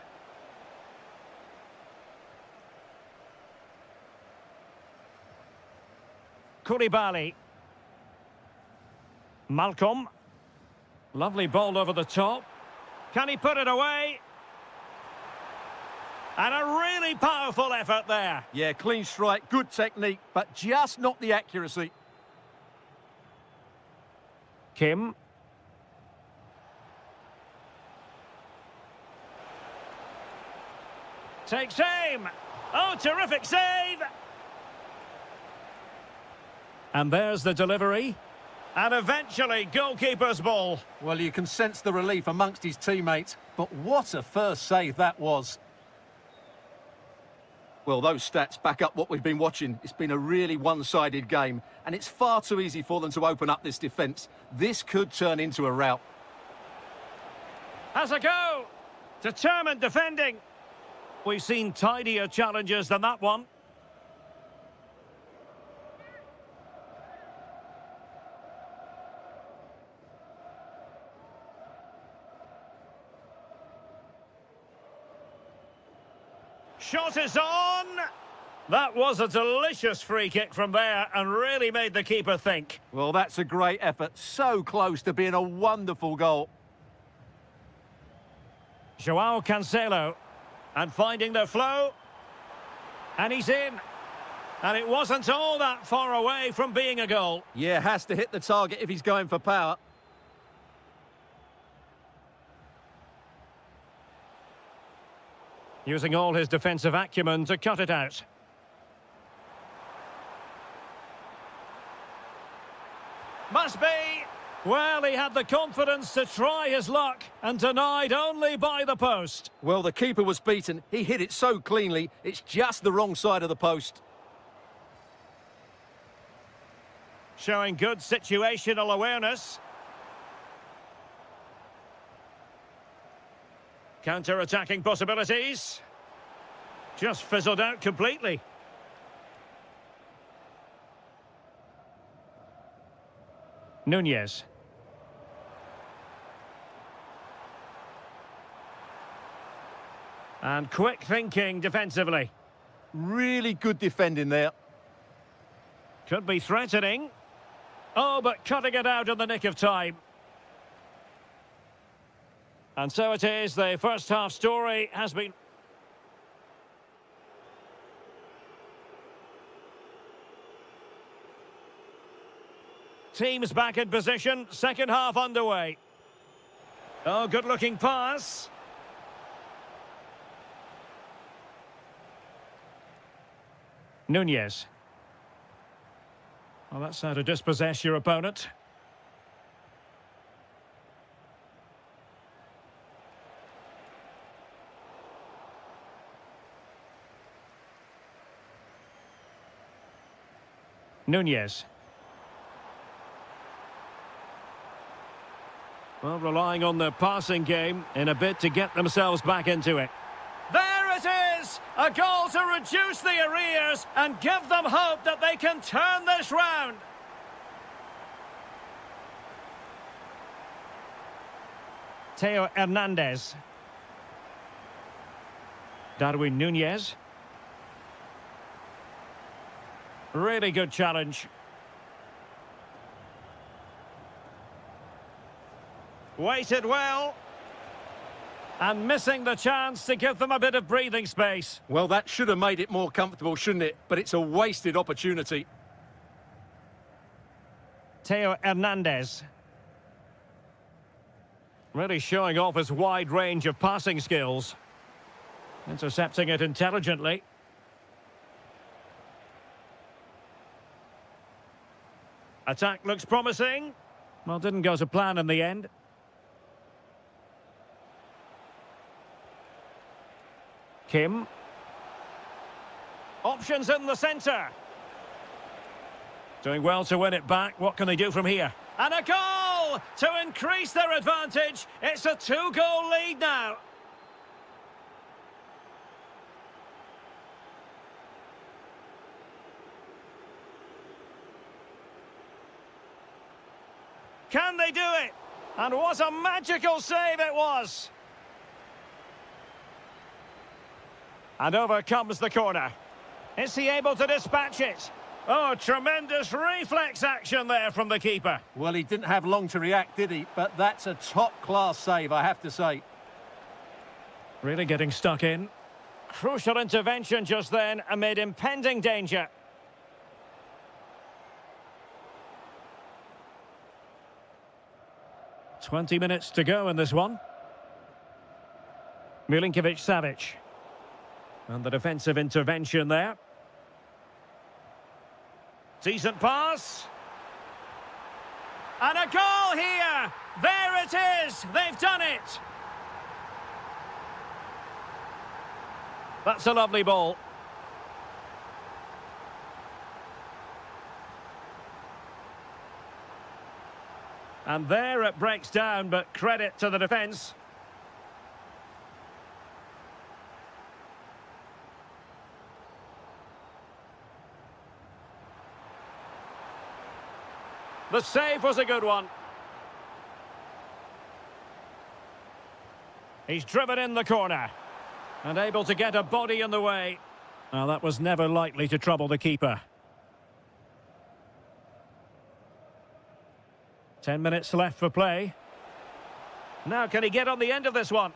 Koulibaly. Malcolm. Lovely ball over the top. Can he put it away? And a really powerful effort there. Yeah, clean strike, good technique, but just not the accuracy. Kim. Takes aim. Oh, terrific save. And there's the delivery. And eventually, goalkeeper's ball. Well, you can sense the relief amongst his teammates, but what a first save that was. Well, those stats back up what we've been watching. It's been a really one-sided game, and it's far too easy for them to open up this defence. This could turn into a rout. Has a go. Determined defending. We've seen tidier challenges than that one. Shot is on! That was a delicious free kick from there and really made the keeper think. Well, that's a great effort. So close to being a wonderful goal. João Cancelo. And finding the flow. And he's in. And it wasn't all that far away from being a goal. Yeah, has to hit the target if he's going for power. Using all his defensive acumen to cut it out. Must be. Well, he had the confidence to try his luck and denied only by the post. Well, the keeper was beaten. He hit it so cleanly, it's just the wrong side of the post. Showing good situational awareness. Counter-attacking possibilities. Just fizzled out completely. Nunez. And quick thinking defensively. Really good defending there. Could be threatening. Oh, but cutting it out in the nick of time. And so it is, the first half story has been... Teams back in position, second half underway. Oh, good-looking pass. Nunez. Well, that's how to dispossess your opponent. Nunez. Well, relying on the passing game in a bid to get themselves back into it. There it is! A goal to reduce the arrears and give them hope that they can turn this round. Theo Hernandez. Darwin Nunez. Really good challenge. Waited well. And missing the chance to give them a bit of breathing space. Well, that should have made it more comfortable, shouldn't it? But it's a wasted opportunity. Theo Hernandez. Really showing off his wide range of passing skills. Intercepting it intelligently. Attack looks promising. Well, didn't go to plan in the end. Kim. Options in the centre. Doing well to win it back. What can they do from here? And a goal to increase their advantage. It's a 2-goal lead now. Can they do it? And what a magical save it was. And over comes the corner. Is he able to dispatch it? Oh, tremendous reflex action there from the keeper. Well, he didn't have long to react, did he? But that's a top-class save, I have to say. Really getting stuck in. Crucial intervention just then amid impending danger. "20 minutes to go in this one. Milinkovic-Savic. And the defensive intervention there. Decent pass. And a goal here! There it is! They've done it! That's a lovely ball. And there it breaks down, but credit to the defence. The save was a good one. He's driven in the corner. And able to get a body in the way. Well, that was never likely to trouble the keeper. 10 minutes left for play. Now, can he get on the end of this one?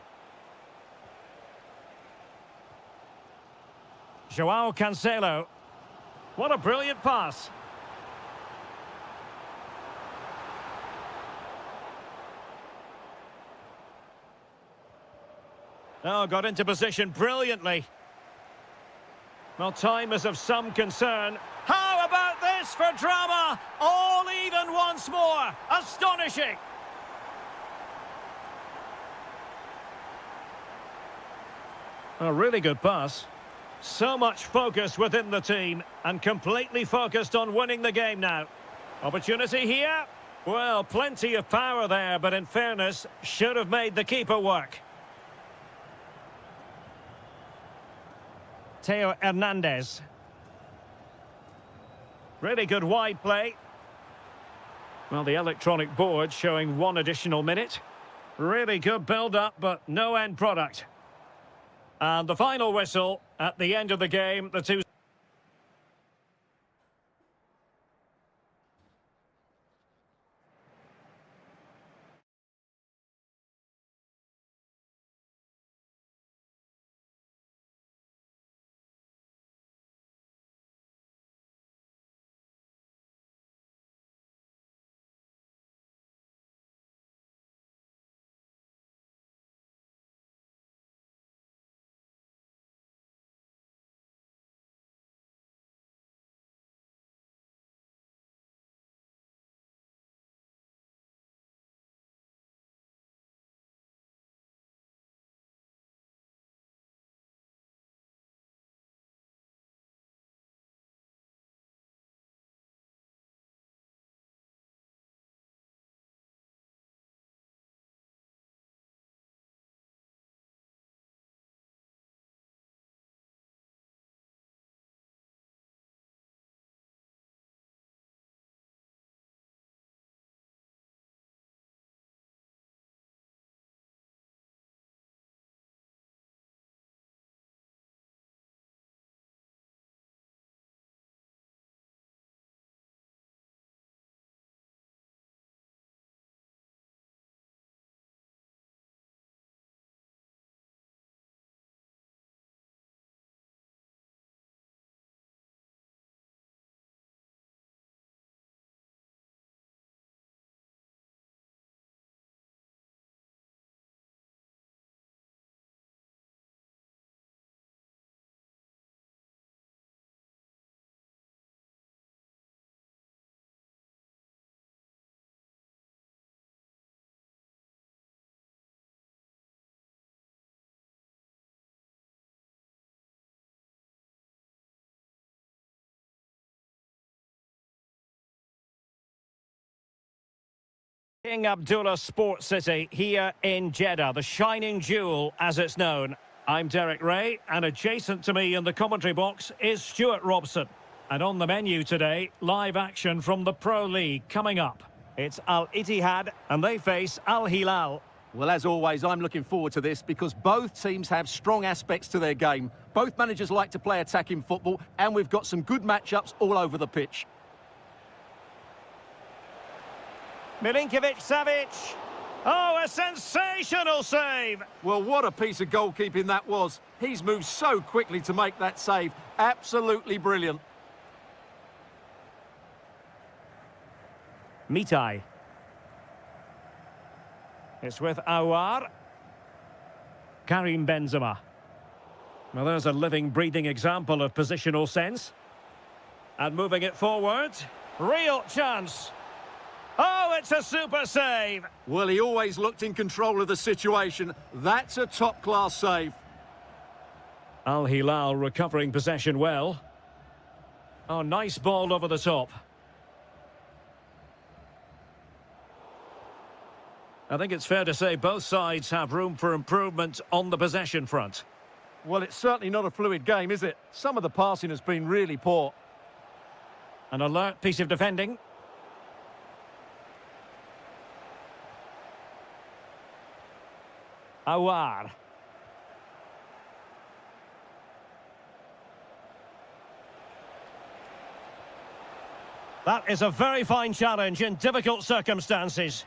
Joao Cancelo. What a brilliant pass. Oh, got into position brilliantly. Well, time is of some concern. How about this for drama? All even once more. Astonishing. A really good pass. So much focus within the team and completely focused on winning the game now. Opportunity here. Well, plenty of power there, but in fairness, should have made the keeper work. Theo Hernandez. Really good wide play. Well, the electronic board showing 1 additional minute. Really good build-up, but no end product. And the final whistle at the end of the game, the two... King Abdullah Sports City here in Jeddah, the shining jewel as it's known. I'm Derek Ray, and adjacent to me in the commentary box is Stuart Robson. And on the menu today, live action from the Pro League coming up. It's Al Ittihad, and they face Al Hilal. Well, as always, I'm looking forward to this because both teams have strong aspects to their game. Both managers like to play attacking football, and we've got some good matchups all over the pitch. Milinkovic-Savic. Oh, a sensational save! Well, what a piece of goalkeeping that was. He's moved so quickly to make that save. Absolutely brilliant. Mitai. It's with Aouar. Karim Benzema. Well, there's a living, breathing example of positional sense. And moving it forward. Real chance. Oh, it's a super save. Well, he always looked in control of the situation. That's a top-class save. Al Hilal recovering possession well. Oh, nice ball over the top. I think it's fair to say both sides have room for improvement on the possession front. Well, it's certainly not a fluid game, is it? Some of the passing has been really poor. An alert piece of defending. Aouar. That is a very fine challenge in difficult circumstances.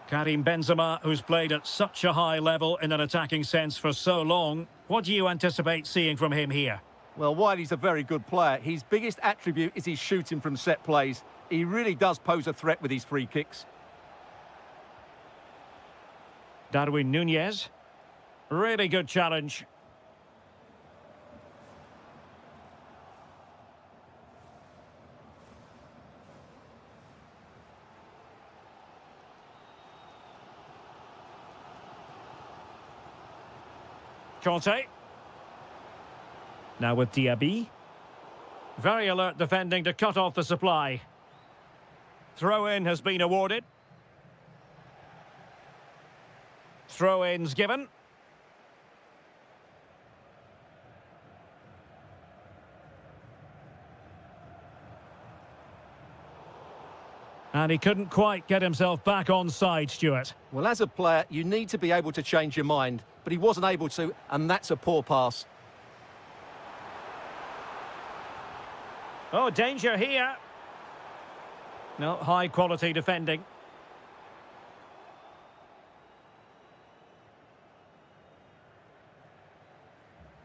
Karim Benzema, who's played at such a high level in an attacking sense for so long. What do you anticipate seeing from him here? Well, while he's a very good player, his biggest attribute is his shooting from set plays. He really does pose a threat with his free kicks. Darwin Núñez. Really good challenge. Conte. Now with Diaby. Very alert defending to cut off the supply. Throw-in has been awarded. Throw-ins given. And he couldn't quite get himself back on side, Stuart. Well, as a player, you need to be able to change your mind, but he wasn't able to, and that's a poor pass. Oh, danger here. No, high-quality defending.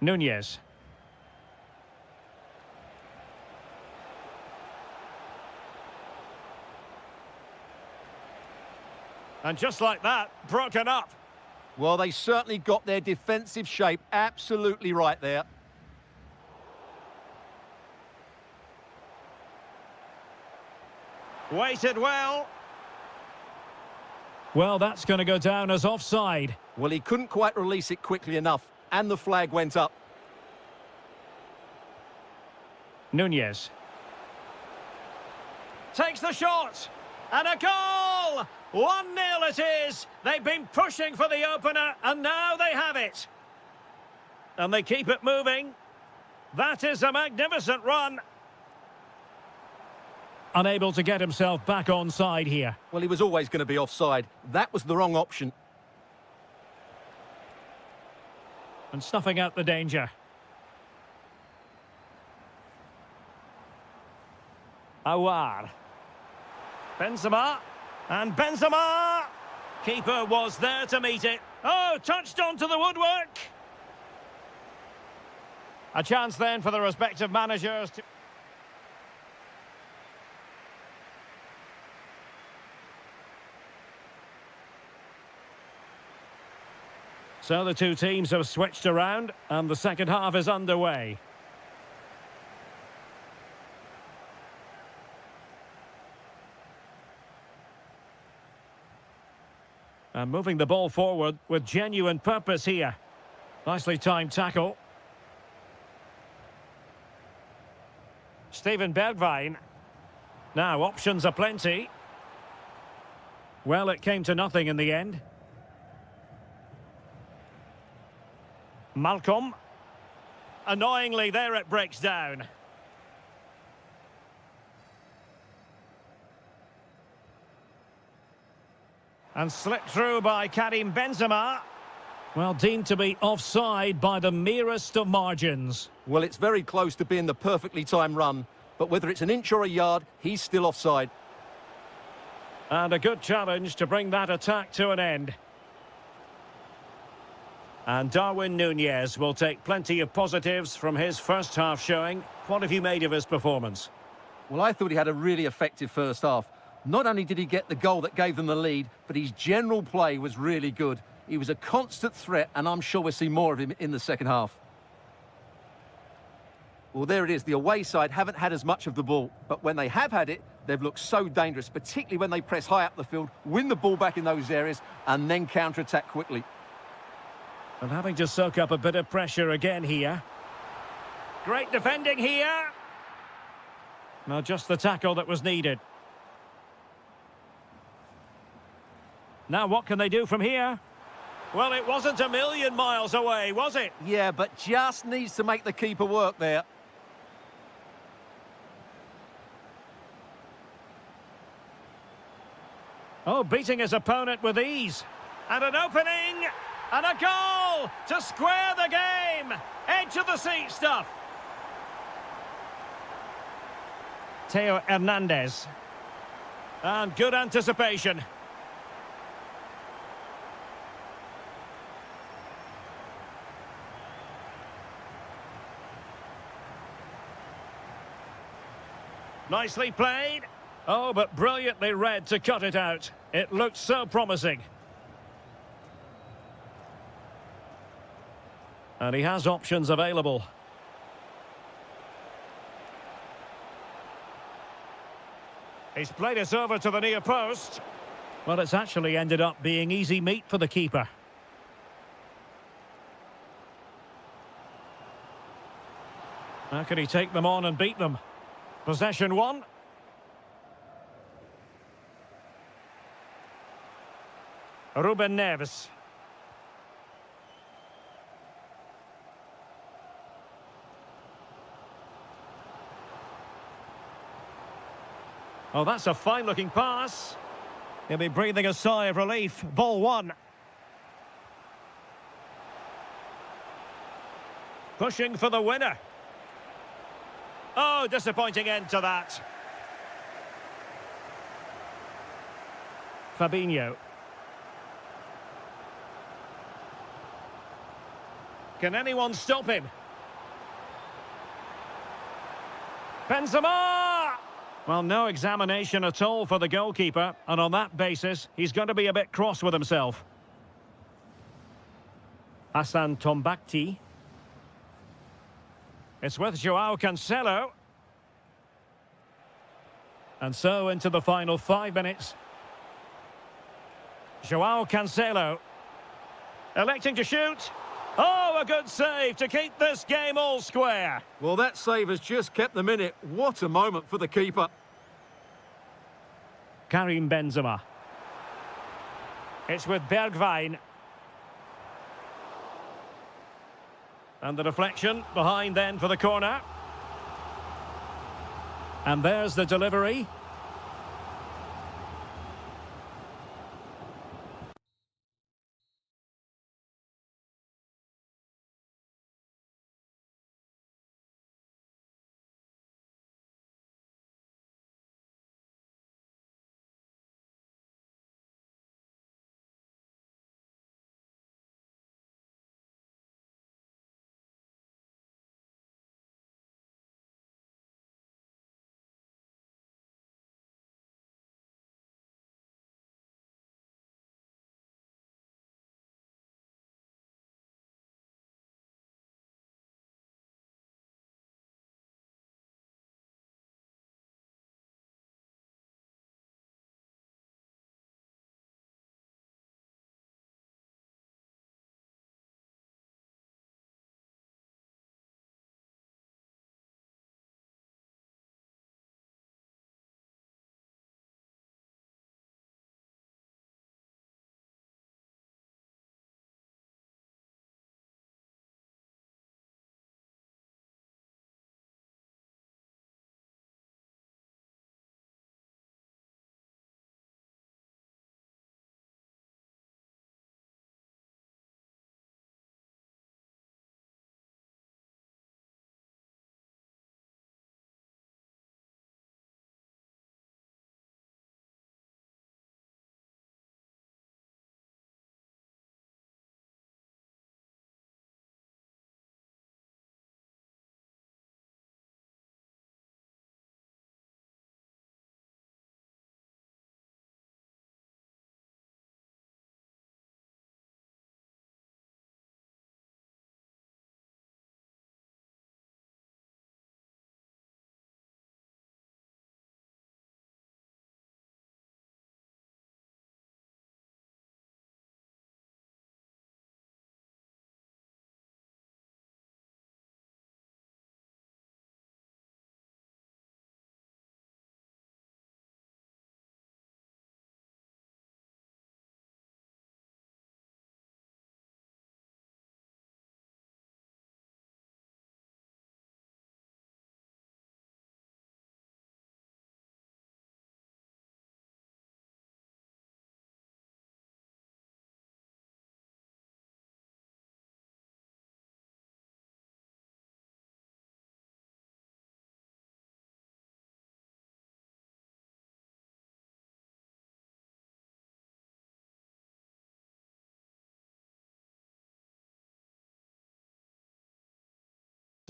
Núñez. And just like that, broken up. Well, they certainly got their defensive shape absolutely right there. Waited well. Well, that's going to go down as offside. Well, he couldn't quite release it quickly enough, and the flag went up. Núñez. Takes the shot. And a goal! 1-0 it is. They've been pushing for the opener, and now they have it. And they keep it moving. That is a magnificent run. Unable to get himself back on side here. Well, he was always going to be offside. That was the wrong option. And snuffing out the danger. Aouar. Benzema. And Benzema! Keeper was there to meet it. Oh, touched onto the woodwork. A chance then for the respective managers to... So the two teams have switched around, and the second half is underway. And moving the ball forward with genuine purpose here. Nicely timed tackle. Steven Bergwijn. Now, options are plenty. Well, it came to nothing in the end. Malcolm. Annoyingly, there it breaks down. And slipped through by Karim Benzema. Well, deemed to be offside by the merest of margins. Well, it's very close to being the perfectly timed run, but whether it's an inch or a yard, he's still offside. And a good challenge to bring that attack to an end. And Darwin Núñez will take plenty of positives from his first half showing. What have you made of his performance? Well, I thought he had a really effective first half. Not only did he get the goal that gave them the lead, but his general play was really good. He was a constant threat, and I'm sure we'll see more of him in the second half. Well, there it is. The away side haven't had as much of the ball, but when they have had it, they've looked so dangerous, particularly when they press high up the field, win the ball back in those areas, and then counter-attack quickly. And having to soak up a bit of pressure again here. Great defending here. Well, just the tackle that was needed. Now what can they do from here? Well, it wasn't a million miles away, was it? Yeah, but just needs to make the keeper work there. Oh, beating his opponent with ease. And an opening! And a goal to square the game! Edge of the seat stuff. Theo Hernandez. And good anticipation. Nicely played. Oh, but brilliantly read to cut it out. It looked so promising. And he has options available. He's played it over to the near post. Well, it's actually ended up being easy meat for the keeper. How can he take them on and beat them? Possession one. Ruben Neves. Oh, that's a fine-looking pass. He'll be breathing a sigh of relief. Ball one. Pushing for the winner. Oh, disappointing end to that. Fabinho. Can anyone stop him? Benzema! Well, no examination at all for the goalkeeper, and on that basis, he's going to be a bit cross with himself. Hassan Tombakti. It's with Joao Cancelo. And so into the final 5 minutes. Joao Cancelo. Electing to shoot. Oh, a good save to keep this game all square. Well, that save has just kept them in it. What a moment for the keeper. Karim Benzema. It's with Bergwijn. And the deflection behind then for the corner. And there's the delivery.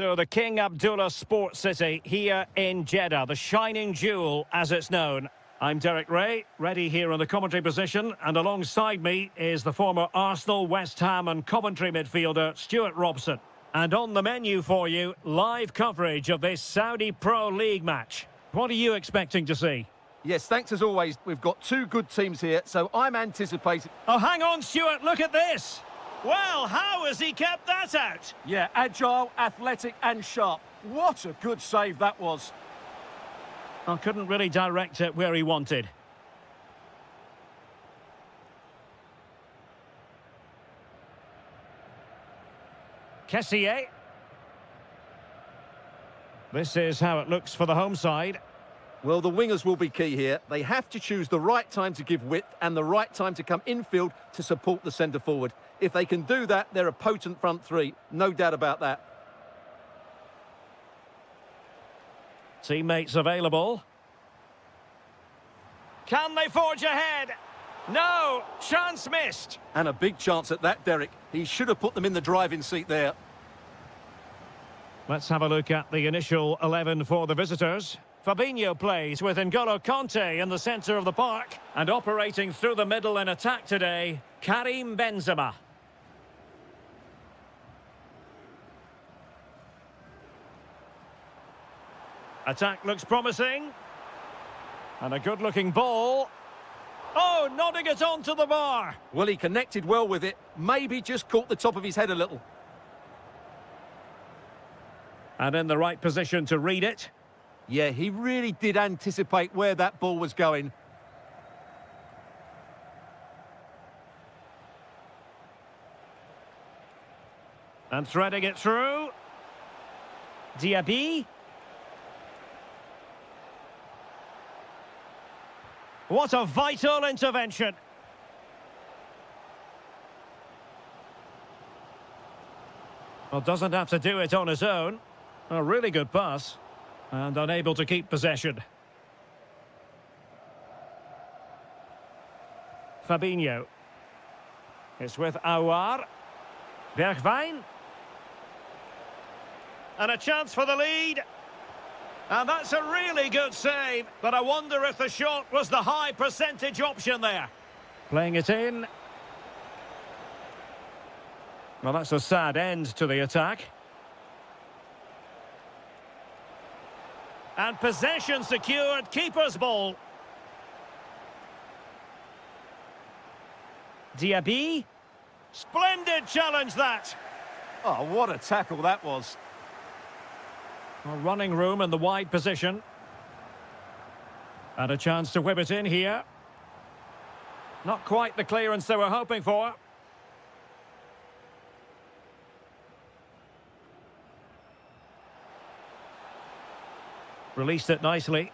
So the King Abdullah Sports City here in Jeddah, the shining jewel as it's known. I'm Derek Ray, ready here in the commentary position, and alongside me is the former Arsenal, West Ham and Coventry midfielder Stuart Robson. And on the menu for you, live coverage of this Saudi Pro League match. What are you expecting to see? Yes, thanks as always. We've got two good teams here, so I'm anticipating... Oh, hang on, Stuart, look at this! Well, how has he kept that out? Yeah, agile, athletic and sharp. What a good save that was. I couldn't really direct it where he wanted. Kessié. This is how it looks for the home side. Well, the wingers will be key here. They have to choose the right time to give width and the right time to come infield to support the centre forward. If they can do that, they're a potent front three. No doubt about that. Teammates available. Can they forge ahead? No, chance missed. And a big chance at that, Derek. He should have put them in the driving seat there. Let's have a look at the initial 11 for the visitors. Fabinho plays with N'Golo Kanté in the centre of the park. And operating through the middle in attack today, Karim Benzema. Attack looks promising. And a good-looking ball. Oh, nodding it onto the bar. Well, he connected well with it. Maybe just caught the top of his head a little. And in the right position to read it. Yeah, he really did anticipate where that ball was going. And threading it through. Diaby. What a vital intervention. Well, doesn't have to do it on his own. A really good pass. And unable to keep possession. Fabinho. It's with Aouar. Bergwijn. And a chance for the lead. And that's a really good save. But I wonder if the shot was the high percentage option there. Playing it in. Well, that's a sad end to the attack. And possession secured, keeper's ball. Diaby. Splendid challenge that. Oh, what a tackle that was. A running room in the wide position. And a chance to whip it in here. Not quite the clearance they were hoping for. Released it nicely.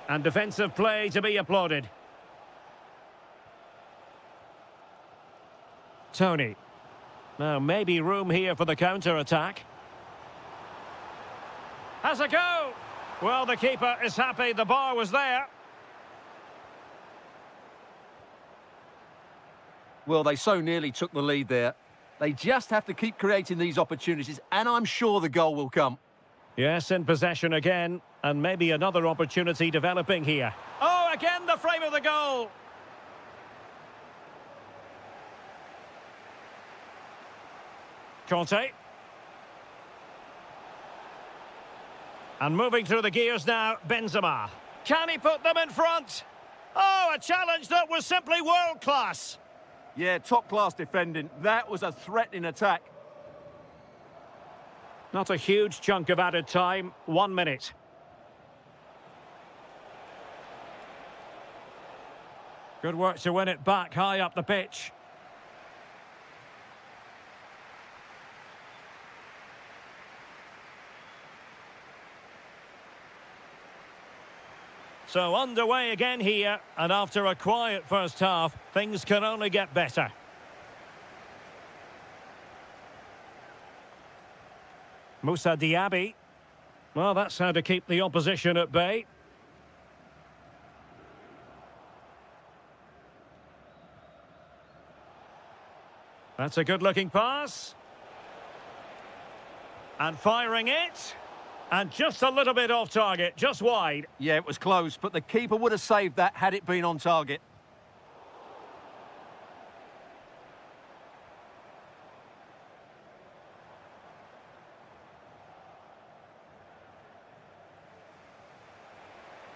And defensive play to be applauded. Tony. Now, maybe room here for the counter-attack. Has a go! Well, the keeper is happy the bar was there. Well, they so nearly took the lead there. They just have to keep creating these opportunities, and I'm sure the goal will come. Yes, in possession again, and maybe another opportunity developing here. Oh, again the frame of the goal! Conte. And moving through the gears now, Benzema. Can he put them in front? Oh, a challenge that was simply world-class. Yeah, top-class defending. That was a threatening attack. Not a huge chunk of added time. 1 minute. Good work to win it back high up the pitch. So underway again here, and after a quiet first half, things can only get better. Moussa Diaby. Well, that's how to keep the opposition at bay. That's a good-looking pass. And firing it. And just a little bit off target, just wide. Yeah, it was close, but the keeper would have saved that had it been on target.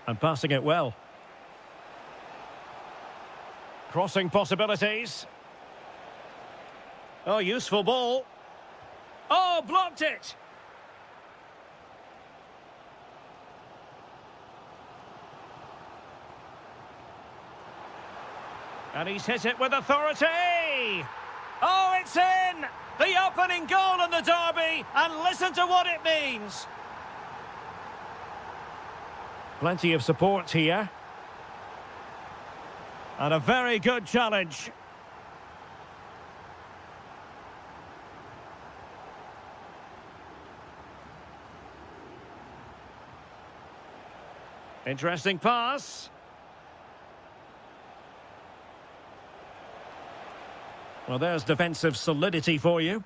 And passing it well. Crossing possibilities. Oh, useful ball. Oh, blocked it. And he's hit it with authority. Oh, it's in! The opening goal in the derby, and listen to what it means. Plenty of support here. And a very good challenge. Interesting pass. Well, there's defensive solidity for you.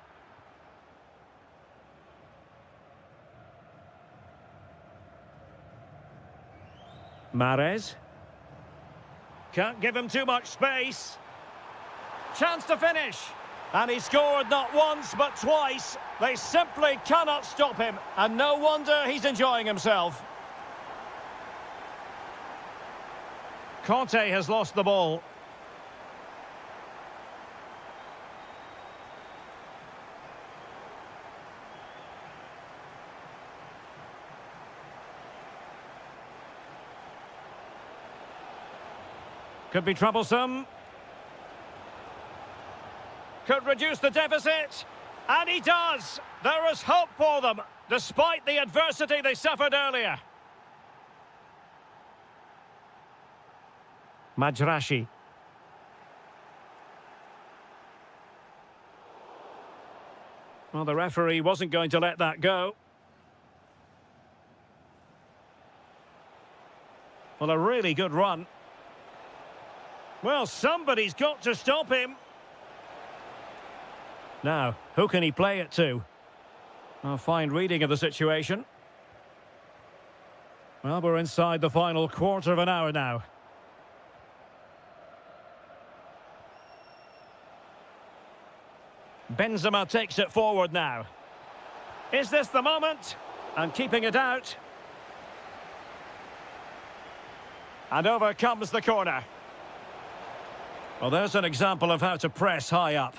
Mahrez. Can't give him too much space. Chance to finish. And he scored not once, but twice. They simply cannot stop him. And no wonder he's enjoying himself. Conte has lost the ball. Could be troublesome. Could reduce the deficit. And he does. There is hope for them, despite the adversity they suffered earlier. Majrashi. Well, the referee wasn't going to let that go. Well, a really good run. Well, somebody's got to stop him. Now, who can he play it to? A fine reading of the situation. Well, we're inside the final quarter of an hour now. Benzema takes it forward now. Is this the moment? And keeping it out. And over comes the corner. Well, there's an example of how to press high up.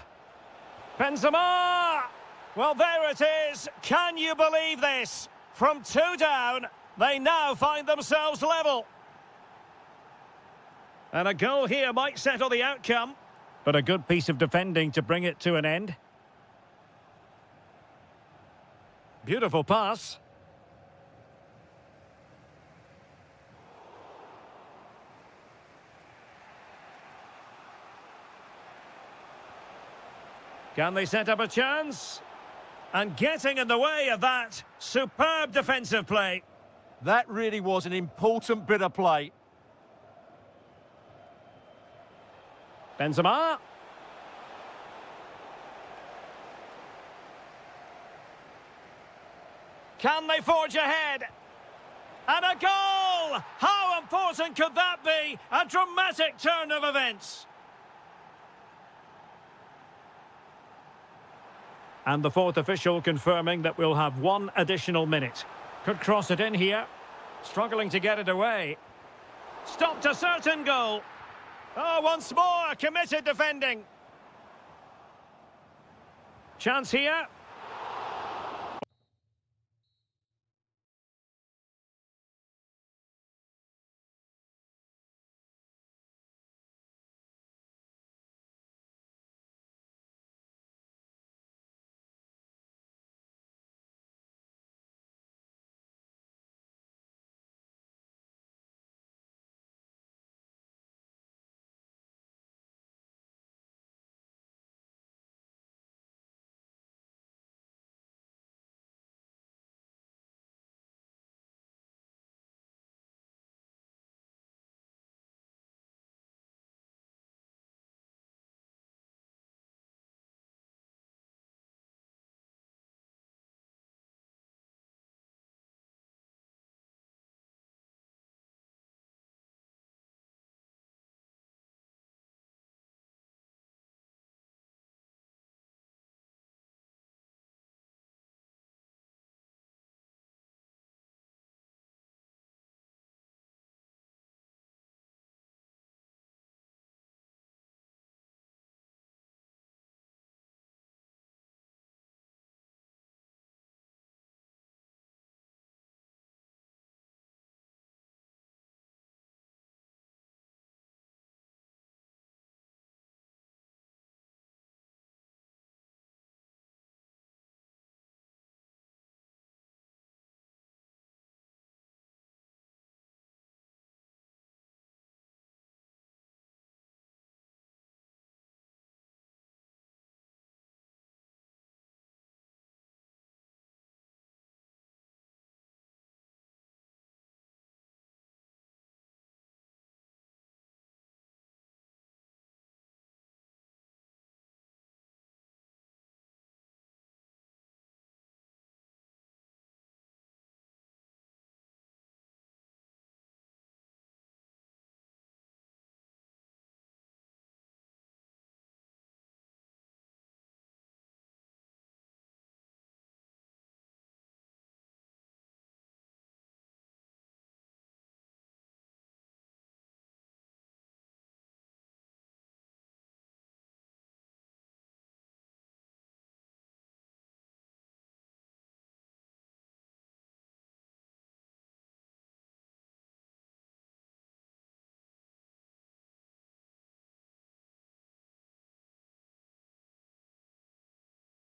Benzema! Well, there it is. Can you believe this? From 2 down, they now find themselves level. And a goal here might settle the outcome, but a good piece of defending to bring it to an end. Beautiful pass. Can they set up a chance? And getting in the way of that, superb defensive play. That really was an important bit of play. Benzema. Can they forge ahead? And a goal! How important could that be? A dramatic turn of events. And the fourth official confirming that we'll have 1 additional minute. Could cross it in here. Struggling to get it away. Stopped a certain goal. Oh, once more, committed defending. Chance here.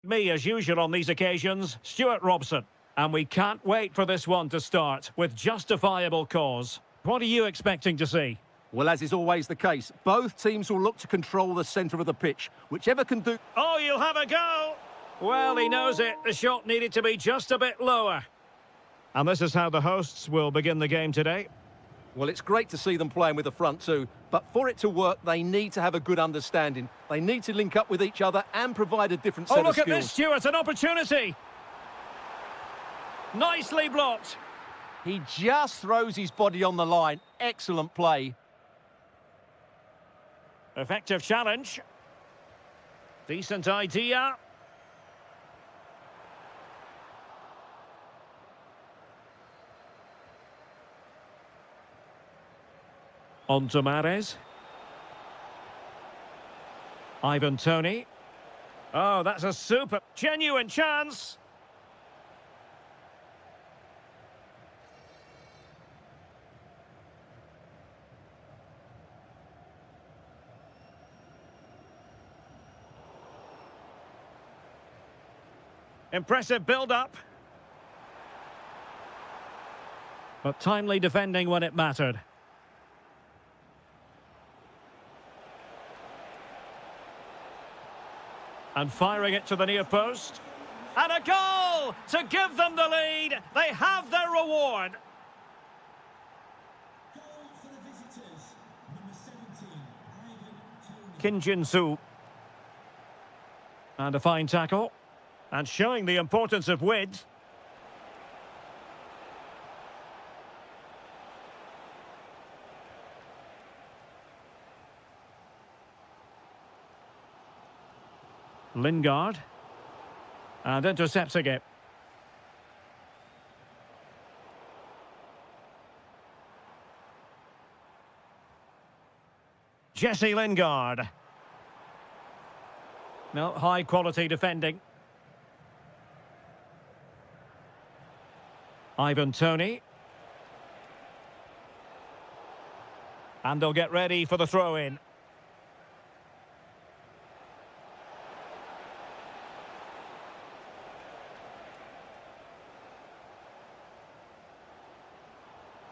me as usual on these occasions, Stuart Robson. And we can't wait for this one to start with justifiable cause. What are you expecting to see? Well, as is always the case, both teams will look to control the centre of the pitch. Whichever can do... Oh, you'll have a go! Well, he knows it. The shot needed to be just a bit lower. And this is how the hosts will begin the game today. Well, it's great to see them playing with the front two, but for it to work, they need to have a good understanding. They need to link up with each other and provide a different set of skills. Oh, look at this, Stuart, an opportunity! Nicely blocked. He just throws his body on the line. Excellent play. Effective challenge. Decent idea. On to Mahrez. Ivan Toney. Oh, that's a super... Genuine chance. Impressive build-up. But timely defending when it mattered. And firing it to the near post. And a goal to give them the lead. They have their reward. Kim Jin-soo. And a fine tackle. And showing the importance of width. Lingard. And intercepting it. Jesse Lingard. No, high quality defending. Ivan Toney. And they'll get ready for the throw-in.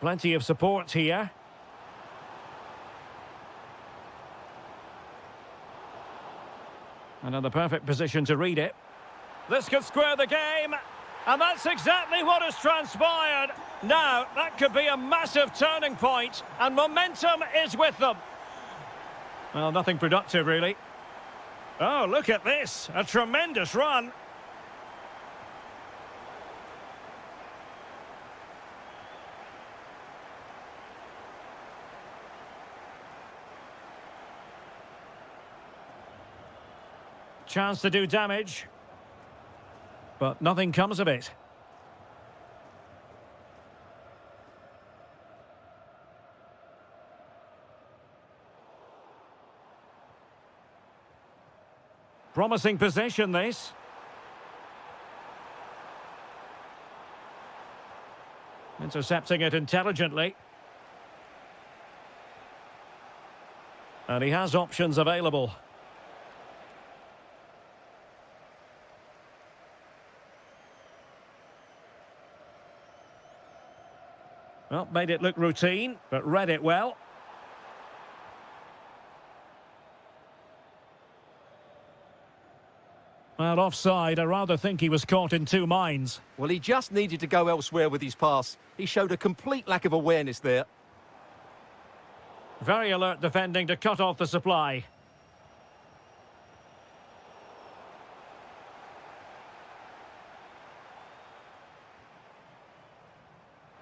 Plenty of support here. Another perfect position to read it. This could square the game. And that's exactly what has transpired. Now, that could be a massive turning point, and momentum is with them. Well, nothing productive, really. Oh, look at this. A tremendous run. Chance to do damage. But nothing comes of it. Promising possession, this. Intercepting it intelligently. And he has options available. Well, made it look routine, but read it well. Well, offside, I rather think he was caught in two minds. Well, he just needed to go elsewhere with his pass. He showed a complete lack of awareness there. Very alert defending to cut off the supply.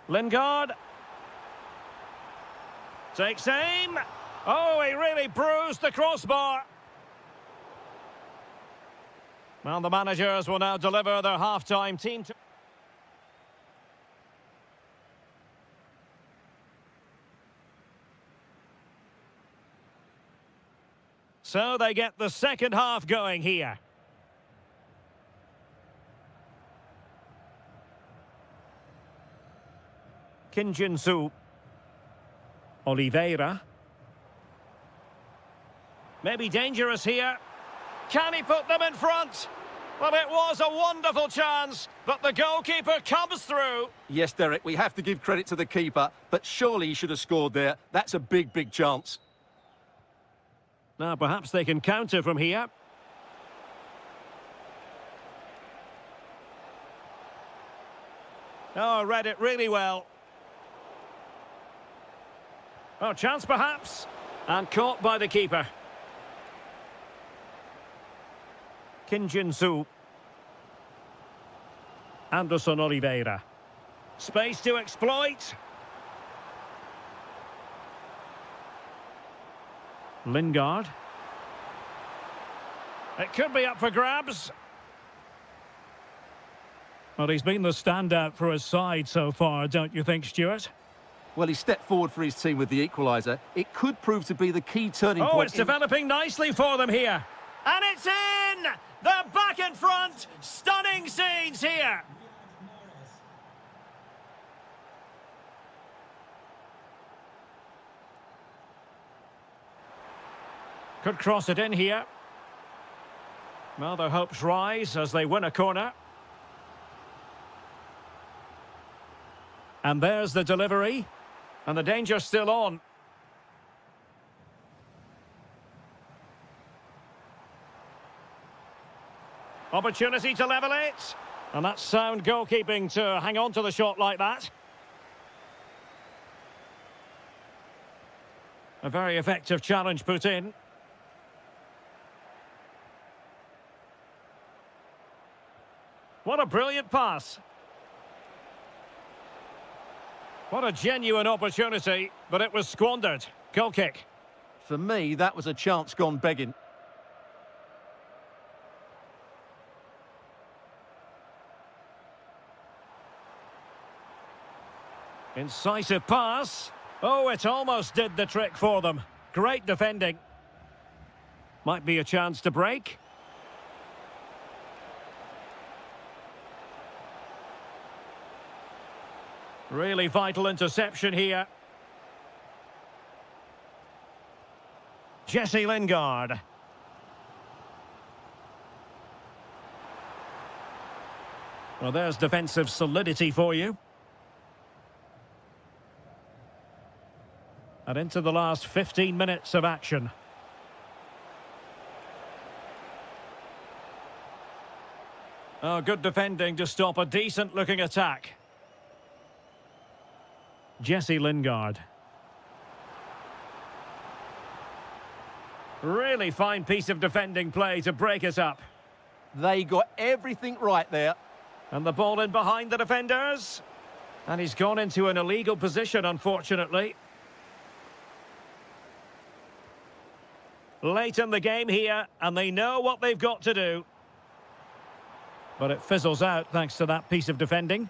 Lingard. Takes aim. Oh, he really bruised the crossbar. Well, the managers will now deliver their half-time team to... So they get the second half going here. Kim Jin-soo. Oliveira. Maybe dangerous here. Can he put them in front? Well, it was a wonderful chance, but the goalkeeper comes through. Yes, Derek, we have to give credit to the keeper, but surely he should have scored there. That's a big, big chance. Now, perhaps they can counter from here. Oh, read it really well. Oh, chance perhaps. And caught by the keeper. Kim Jin-soo. Anderson Oliveira. Space to exploit. Lingard. It could be up for grabs. Well, he's been the standout for his side so far, don't you think, Stuart? Well, he stepped forward for his team with the equaliser. It could prove to be the key turning point. Oh, it's developing nicely for them here. And it's in! They're back in front! Stunning scenes here! Could cross it in here. Well, their hopes rise as they win a corner. And there's the delivery. And the danger's still on. Opportunity to level it. And that's sound goalkeeping to hang on to the shot like that. A very effective challenge put in. What a brilliant pass. What a genuine opportunity, but it was squandered. Goal kick. For me, that was a chance gone begging. Incisive pass. Oh, it almost did the trick for them. Great defending. Might be a chance to break. Really vital interception here. Jesse Lingard. Well, there's defensive solidity for you. And into the last 15 minutes of action. Oh, good defending to stop a decent-looking attack. Jesse Lingard. Really fine piece of defending play to break us up. They got everything right there. And the ball in behind the defenders. And he's gone into an illegal position, unfortunately. Late in the game here, and they know what they've got to do. But it fizzles out thanks to that piece of defending.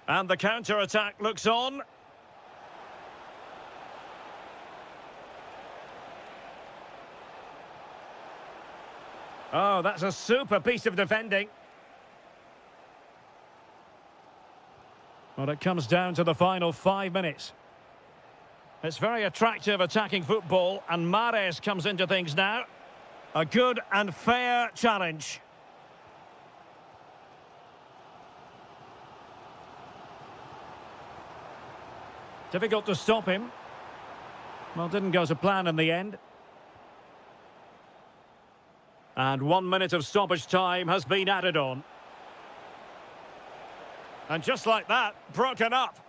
And the counter-attack looks on. Oh, that's a super piece of defending. Well, it comes down to the final 5 minutes. It's very attractive attacking football, and Mahrez comes into things now. A good and fair challenge. Difficult to stop him. Well, didn't go to plan in the end. And 1 minute of stoppage time has been added on. And just like that, broken up.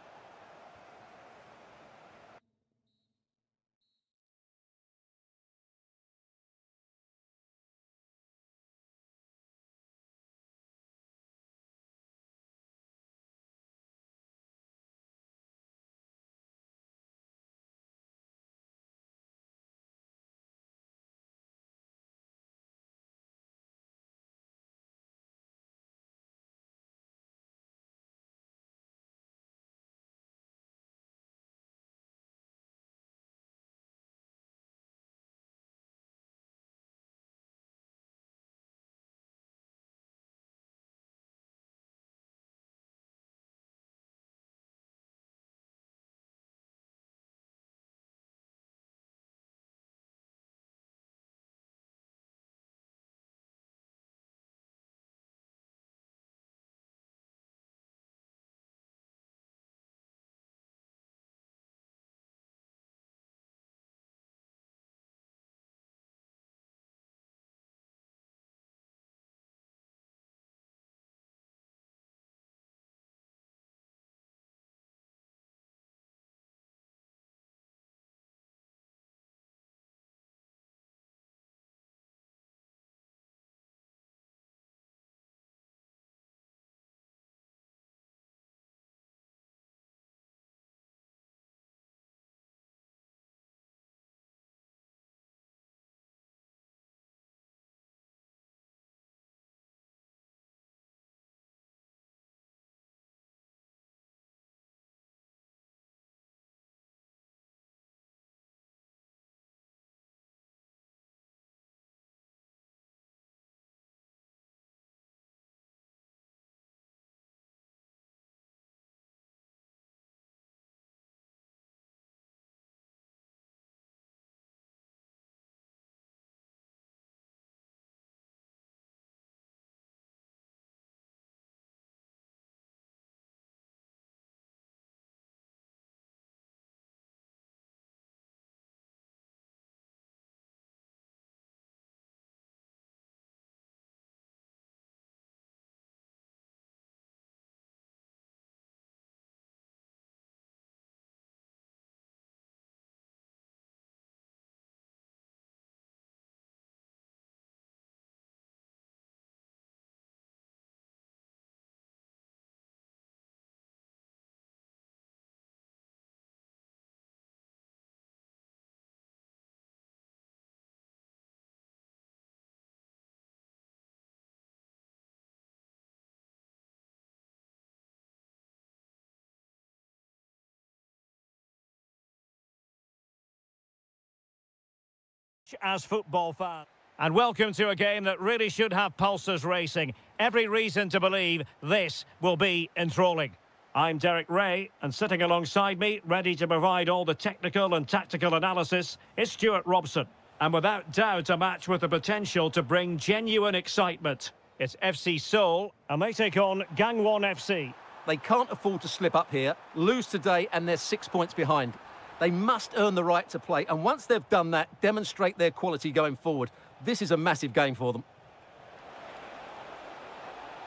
much as football fans. And welcome to a game that really should have pulses racing. Every reason to believe this will be enthralling. I'm Derek Ray, and sitting alongside me, ready to provide all the technical and tactical analysis, is Stuart Robson. And without doubt, a match with the potential to bring genuine excitement. It's FC Seoul, and they take on Gangwon FC. They can't afford to slip up here, lose today, and they're 6 points behind. They must earn the right to play, and once they've done that, demonstrate their quality going forward. This is a massive game for them.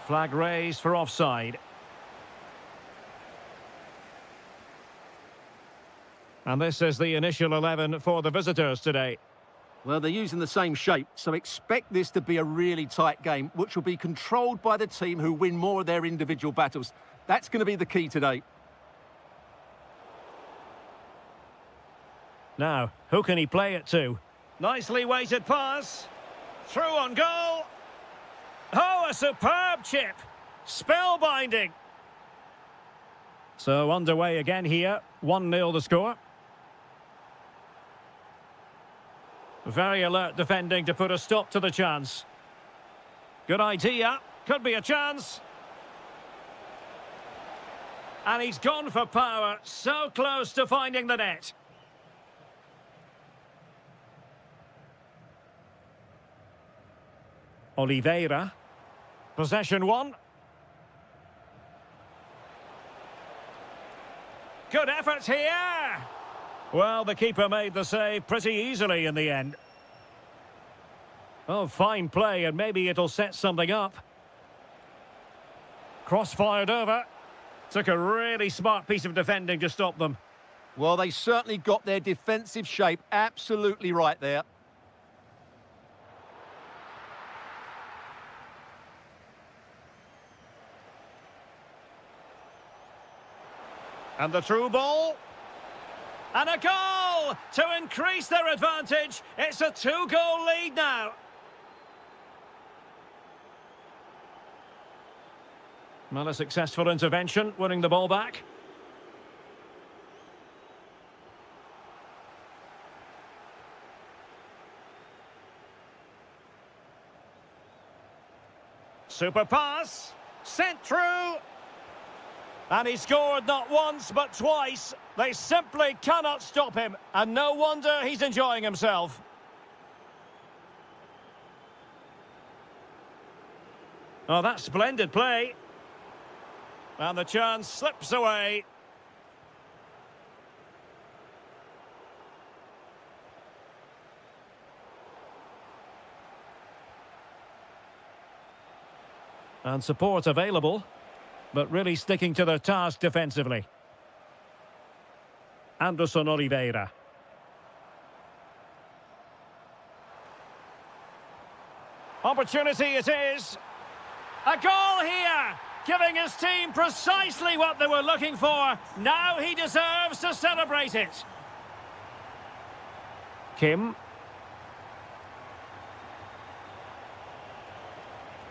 Flag raised for offside. And this is the initial 11 for the visitors today. Well, they're using the same shape, so expect this to be a really tight game, which will be controlled by the team who win more of their individual battles. That's going to be the key today. Now, who can he play it to? Nicely weighted pass. Through on goal. Oh, a superb chip. Spellbinding. So underway again here. 1-0 the score. Very alert defending to put a stop to the chance. Good idea. Could be a chance. And he's gone for power. So close to finding the net. Oliveira. Possession one. Good effort here. Well, the keeper made the save pretty easily in the end. Oh, fine play, and maybe it'll set something up. Cross-fired over. Took a really smart piece of defending to stop them. Well, they certainly got their defensive shape absolutely right there. And the through ball. And a goal to increase their advantage. It's a 2-goal lead now. Well, a successful intervention, winning the ball back. Super pass. Sent through. And he scored not once, but twice. They simply cannot stop him. And no wonder he's enjoying himself. Oh, that's splendid play. And the chance slips away. And support available, but really sticking to their task defensively. Anderson Oliveira. Opportunity it is. A goal here, giving his team precisely what they were looking for. Now he deserves to celebrate it. Kim.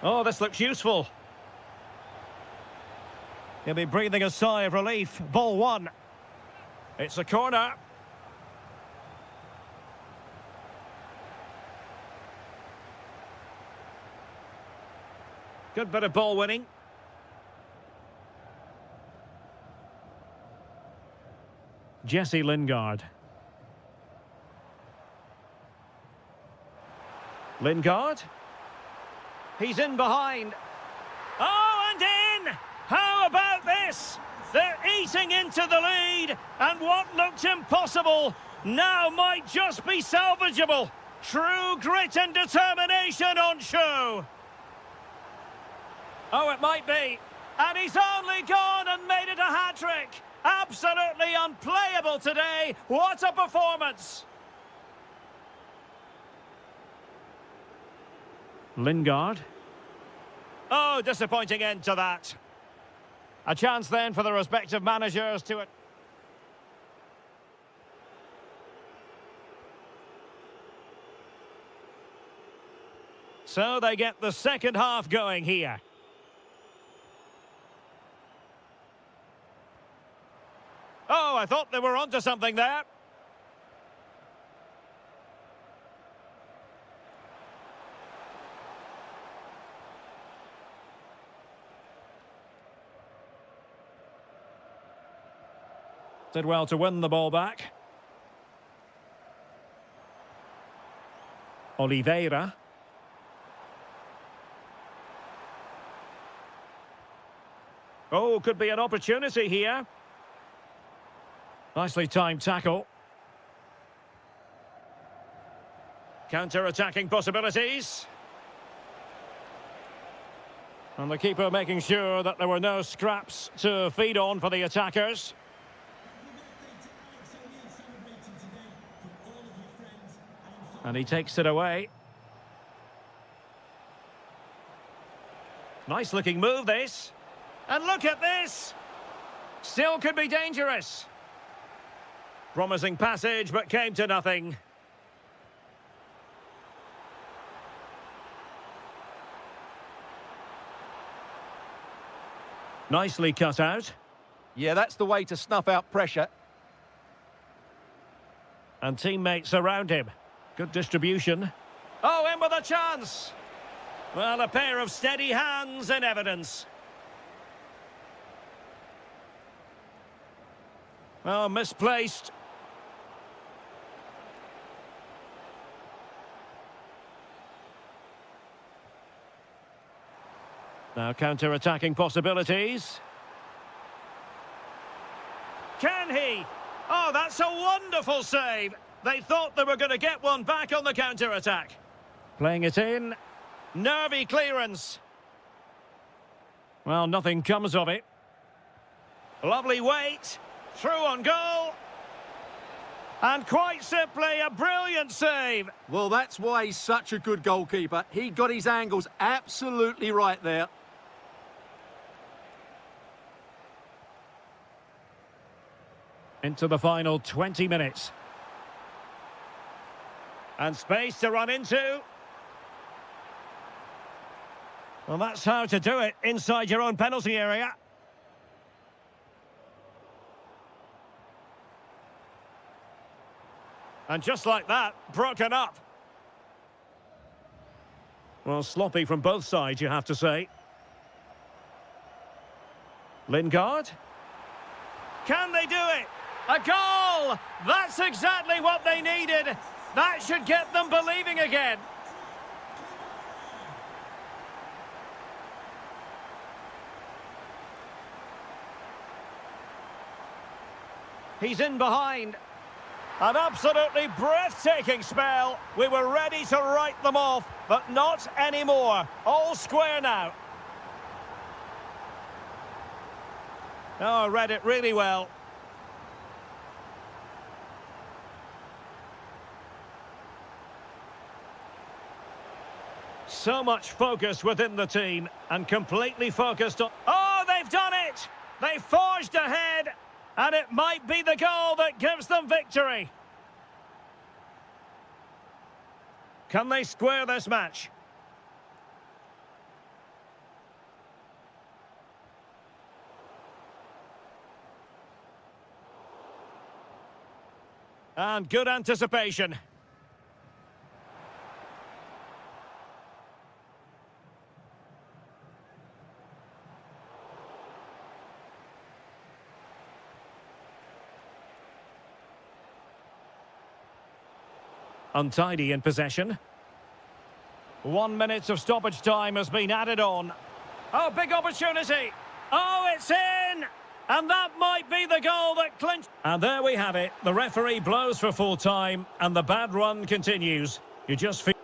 Oh, this looks useful. He'll be breathing a sigh of relief. Ball one. It's a corner. Good bit of ball winning. Jesse Lingard. Lingard. He's in behind. Oh, and in! How about this? They're eating into the lead, and what looked impossible now might just be salvageable. True grit and determination on show. Oh, it might be. And he's only gone and made it a hat-trick. Absolutely unplayable today. What a performance. Lingard. Oh, disappointing end to that. A chance then for the respective managers to it. So they get the second half going here. Oh, I thought they were onto something there. Did well to win the ball back. Oliveira. Oh, could be an opportunity here. Nicely timed tackle. Counter-attacking possibilities. And the keeper making sure that there were no scraps to feed on for the attackers. And he takes it away. Nice looking move, this. And look at this! Still could be dangerous. Promising passage, but came to nothing. Nicely cut out. Yeah, that's the way to snuff out pressure. And teammates around him. Good distribution. Oh, in with a chance! Well, a pair of steady hands in evidence. Oh, misplaced. Now counter-attacking possibilities. Can he? Oh, that's a wonderful save. They thought they were going to get one back on the counter-attack. Playing it in. Nervy clearance. Well, nothing comes of it. Lovely weight. Through on goal. And quite simply, a brilliant save. Well, that's why he's such a good goalkeeper. He got his angles absolutely right there. Into the final 20 minutes. And space to run into. Well, that's how to do it inside your own penalty area. And just like that, broken up. Well, sloppy from both sides, you have to say. Lingard. Can they do it? A goal! That's exactly what they needed. That should get them believing again. He's in behind. An absolutely breathtaking spell. We were ready to write them off, but not anymore. All square now. Oh, I read it really well. So much focus within the team and completely focused on... Oh, they've done it! They forged ahead, and it might be the goal that gives them victory. Can they square this match? And good anticipation. Untidy in possession. 1 minute of stoppage time has been added on. Oh, big opportunity. Oh, it's in! And that might be the goal that clinched. And there we have it. The referee blows for full time and the bad run continues. You just feel...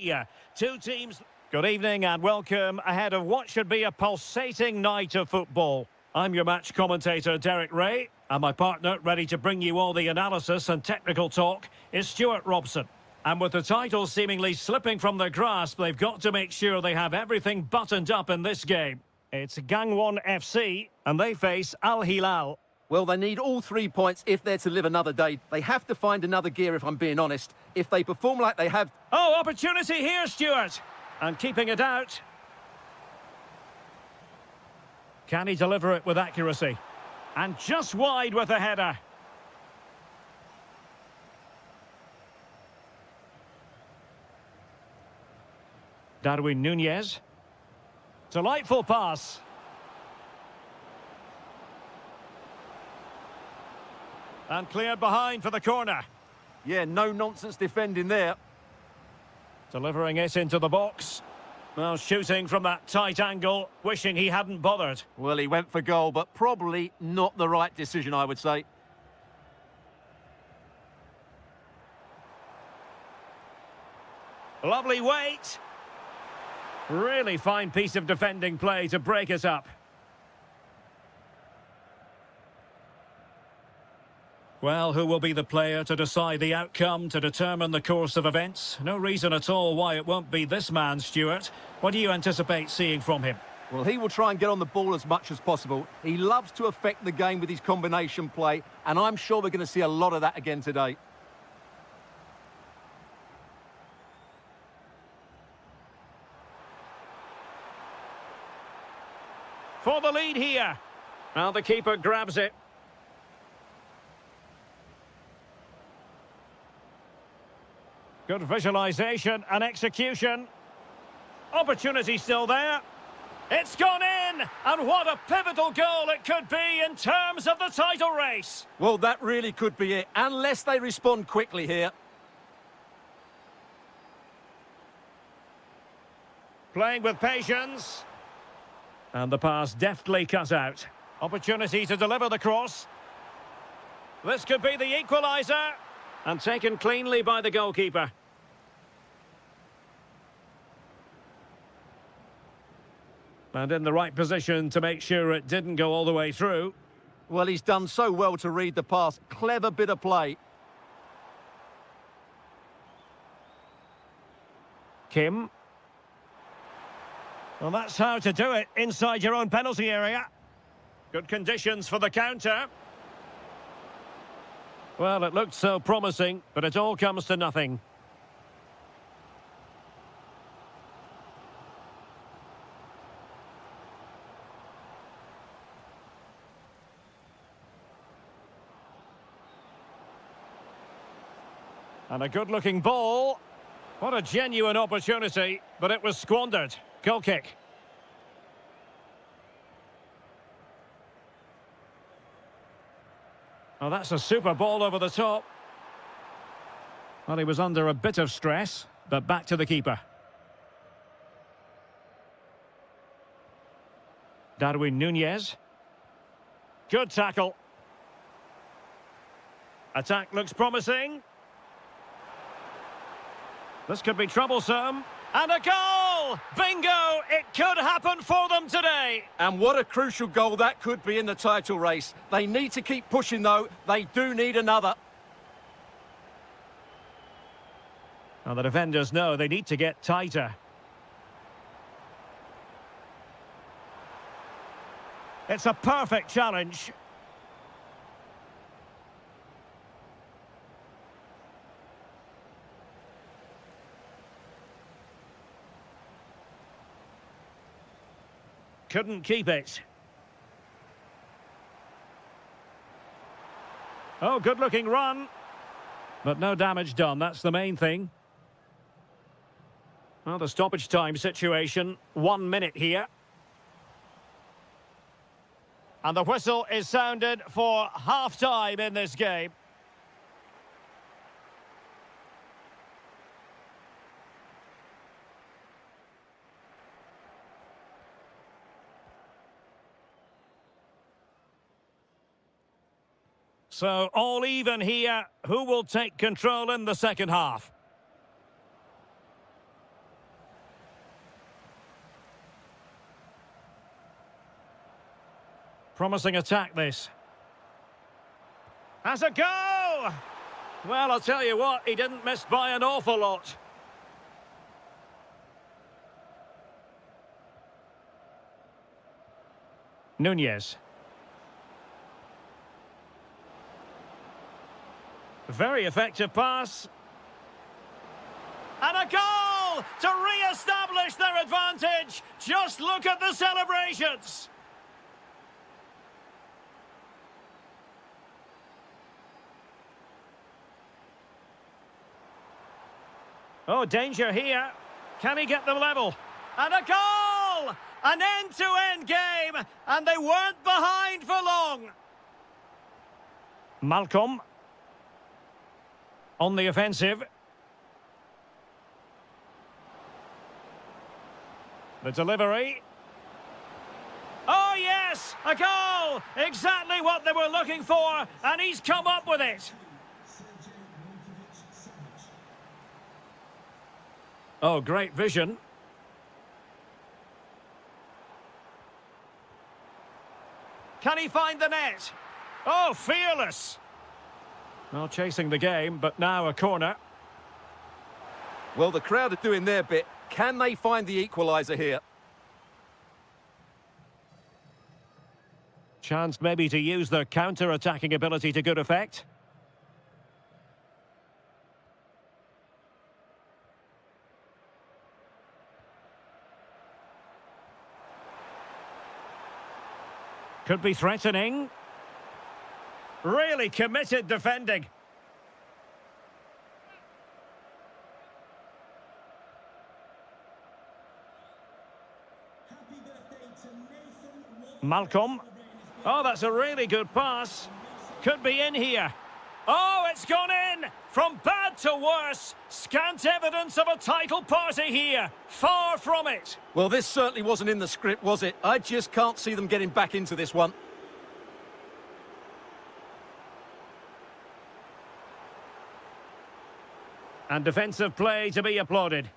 Yeah, two teams. Good evening and welcome ahead of what should be a pulsating night of football. I'm your match commentator, Derek Ray, and my partner, ready to bring you all the analysis and technical talk, is Stuart Robson. And with the title seemingly slipping from their grasp, they've got to make sure they have everything buttoned up in this game. It's Gangwon FC, and they face Al Hilal. Well, they need all 3 points if they're to live another day. They have to find another gear, if I'm being honest. If they perform like they have... Oh, opportunity here, Stuart! And keeping it out. Can he deliver it with accuracy? And just wide with a header. Darwin Nunez. Delightful pass. And cleared behind for the corner. Yeah, no-nonsense defending there. Delivering it into the box. Well, shooting from that tight angle, wishing he hadn't bothered. Well, he went for goal, but probably not the right decision, I would say. Lovely weight. Really fine piece of defending play to break us up. Well, who will be the player to decide the outcome, to determine the course of events? No reason at all why it won't be this man, Stuart. What do you anticipate seeing from him? Well, he will try and get on the ball as much as possible. He loves to affect the game with his combination play, and I'm sure we're going to see a lot of that again today. For the lead here. Now the keeper grabs it. Good visualisation and execution. Opportunity still there. It's gone in! And what a pivotal goal it could be in terms of the title race. Well, that really could be it, unless they respond quickly here. Playing with patience. And the pass deftly cut out. Opportunity to deliver the cross. This could be the equaliser. And taken cleanly by the goalkeeper. And in the right position to make sure it didn't go all the way through. Well, he's done so well to read the pass. Clever bit of play. Kim. Well, that's how to do it inside your own penalty area. Good conditions for the counter. Well, it looked so promising, but it all comes to nothing. And a good-looking ball. What a genuine opportunity, but it was squandered. Goal kick. Oh, that's a super ball over the top. Well, he was under a bit of stress, but back to the keeper. Darwin Nunez. Good tackle. Attack looks promising. This could be troublesome. And a goal! Bingo! It could happen for them today. And what a crucial goal that could be in the title race. They need to keep pushing, though. They do need another. Now, the defenders know they need to get tighter. It's a perfect challenge. Couldn't keep it. Oh, good-looking run. But no damage done, that's the main thing. Well, the stoppage time situation, 1 minute here. And the whistle is sounded for half-time in this game. So, all even here. Who will take control in the second half? Promising attack, this. Has a go! Well, I'll tell you what, he didn't miss by an awful lot. Nunez. Very effective pass. And a goal to re-establish their advantage. Just look at the celebrations. Oh, danger here. Can he get them level? And a goal! An end-to-end game, and they weren't behind for long. Malcolm. On the offensive. The delivery. Oh, yes! A goal! Exactly what they were looking for, and he's come up with it. Oh, great vision. Can he find the net? Oh, fearless. Well, chasing the game, but now a corner. Well, the crowd are doing their bit. Can they find the equaliser here? Chance maybe to use their counter-attacking ability to good effect. Could be threatening. Really committed defending. Malcolm. Oh, that's a really good pass. Could be in here. Oh, it's gone in! From bad to worse. Scant evidence of a title party here. Far from it. Well, this certainly wasn't in the script, was it? I just can't see them getting back into this one. And defensive play to be applauded.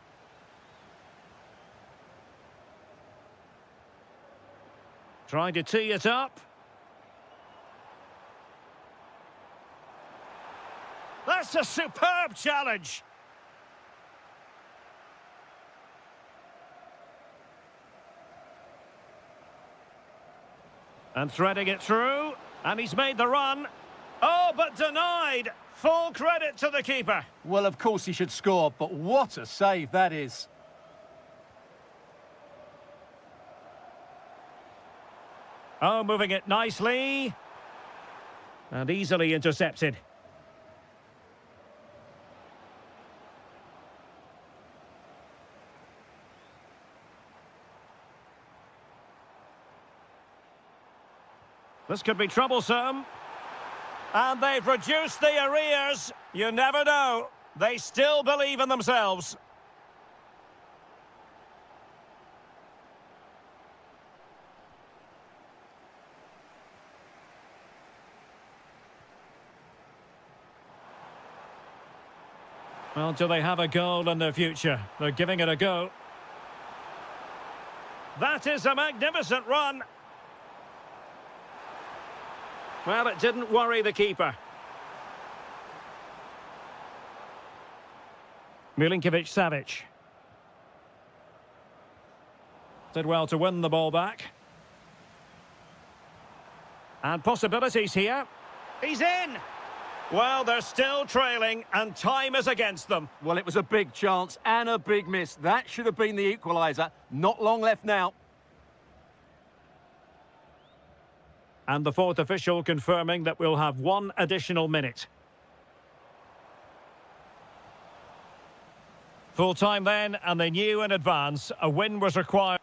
Trying to tee it up. That's a superb challenge. And threading it through. And he's made the run. Oh, but denied. Full credit to the keeper. Well, of course he should score, but what a save that is. Oh, moving it nicely. And easily intercepted. This could be troublesome. And they've reduced the arrears. You never know. They still believe in themselves. Well, do they have a goal in their future? They're giving it a go. That is a magnificent run. Well, it didn't worry the keeper. Milinkovic-Savic. Did well to win the ball back. And possibilities here. He's in! Well, they're still trailing, and time is against them. Well, it was a big chance and a big miss. That should have been the equaliser. Not long left now. And the fourth official confirming that we'll have one additional minute. Full time then, and they knew in advance a win was required.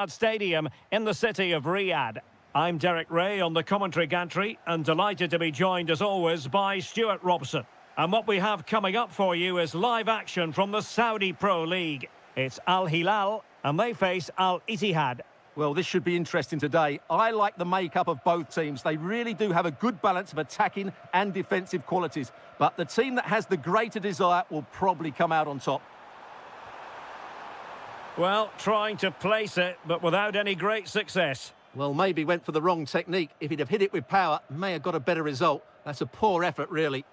Stadium in the city of Riyadh. I'm Derek Ray on the commentary gantry and delighted to be joined as always by Stuart Robson. And what we have coming up for you is live action from the Saudi Pro League. It's Al Hilal and they face Al Ittihad. Well, this should be interesting today. I like the makeup of both teams. They really do have a good balance of attacking and defensive qualities. But the team that has the greater desire will probably come out on top. Well, trying to place it, but without any great success. Well, maybe went for the wrong technique. If he'd have hit it with power, may have got a better result. That's a poor effort, really.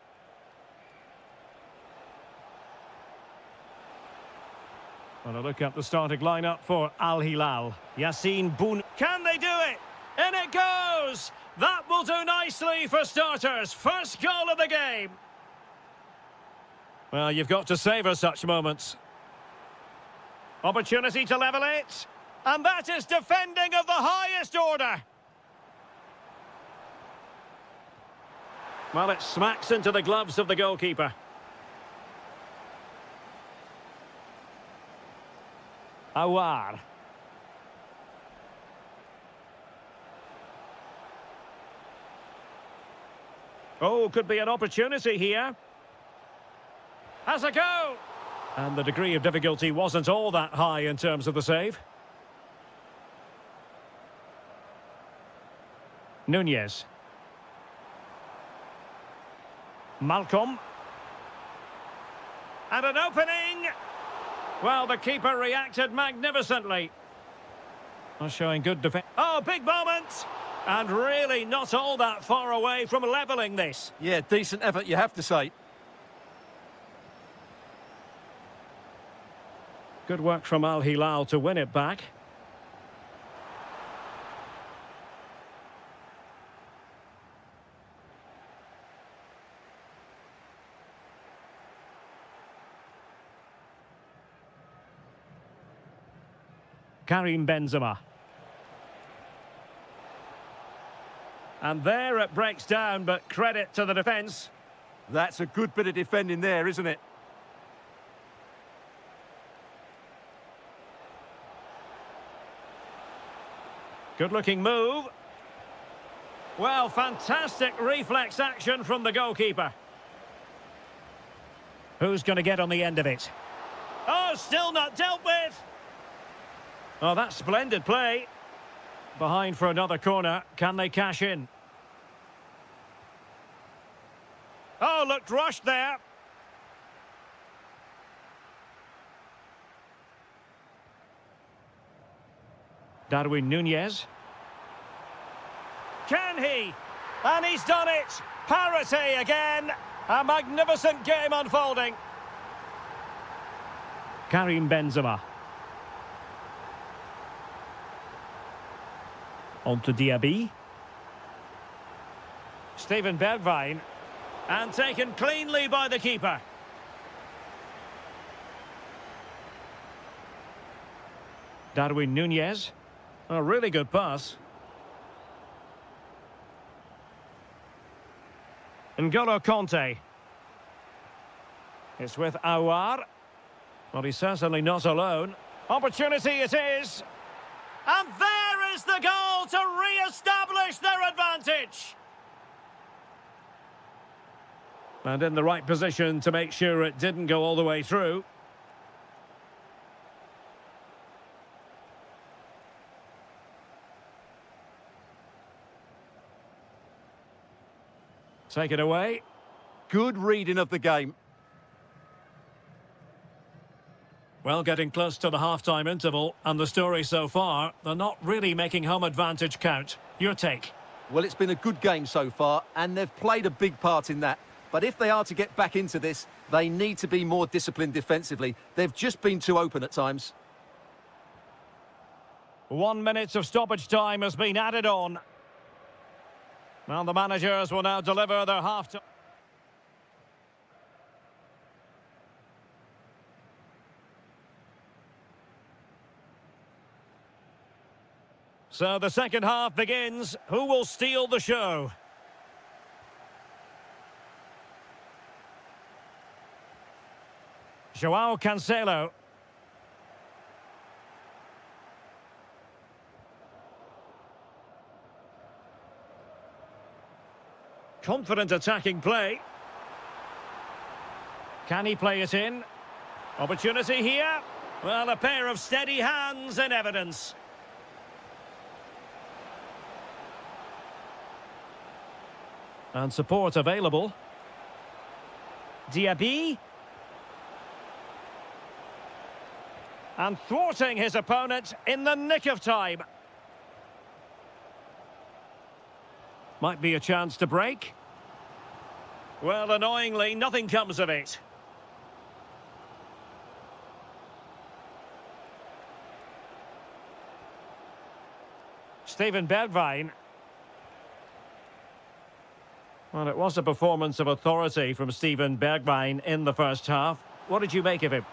Well, a look at the starting lineup for Al Hilal. Yassine Boun. Can they do it? In it goes! That will do nicely for starters. First goal of the game. Well, you've got to savour such moments. Opportunity to level it. And that is defending of the highest order. Well, it smacks into the gloves of the goalkeeper. Awar. Oh, could be an opportunity here. Has a go. And the degree of difficulty wasn't all that high in terms of the save. Nunez. Malcolm. And an opening. Well, the keeper reacted magnificently. Showing good defense. Oh, big moment. And really not all that far away from levelling this. Yeah, decent effort, you have to say. Good work from Al Hilal to win it back. Karim Benzema. And there it breaks down, but credit to the defence. That's a good bit of defending there, isn't it? Good-looking move. Well, fantastic reflex action from the goalkeeper. Who's going to get on the end of it? Oh, still not dealt with. Oh, that's splendid play. Behind for another corner. Can they cash in? Oh, looked rushed there. Darwin Nunez. Can he? And he's done it! Parity again! A magnificent game unfolding. Karim Benzema. On to Diaby. Steven Bergwijn. And taken cleanly by the keeper. Darwin Nunez. A really good pass. N'Golo Kanté. It's with Awar. Well, he's certainly not alone. Opportunity it is. And there is the goal to re-establish their advantage. And in the right position to make sure it didn't go all the way through. Take it away. Good reading of the game. Well, getting close to the half-time interval, and the story so far, they're not really making home advantage count. Your take? Well, it's been a good game so far, and they've played a big part in that. But if they are to get back into this, they need to be more disciplined defensively. They've just been too open at times. 1 minute of stoppage time has been added on. Well, the managers will now deliver their half-time. So the second half begins. Who will steal the show? João Cancelo. Confident attacking play. Can he play it in? Opportunity here. Well, a pair of steady hands in evidence. And support available. Diaby. And thwarting his opponent in the nick of time. Might be a chance to break. Well, annoyingly, nothing comes of it. Steven Bergwijn. Well, it was a performance of authority from Steven Bergwijn in the first half. What did you make of him?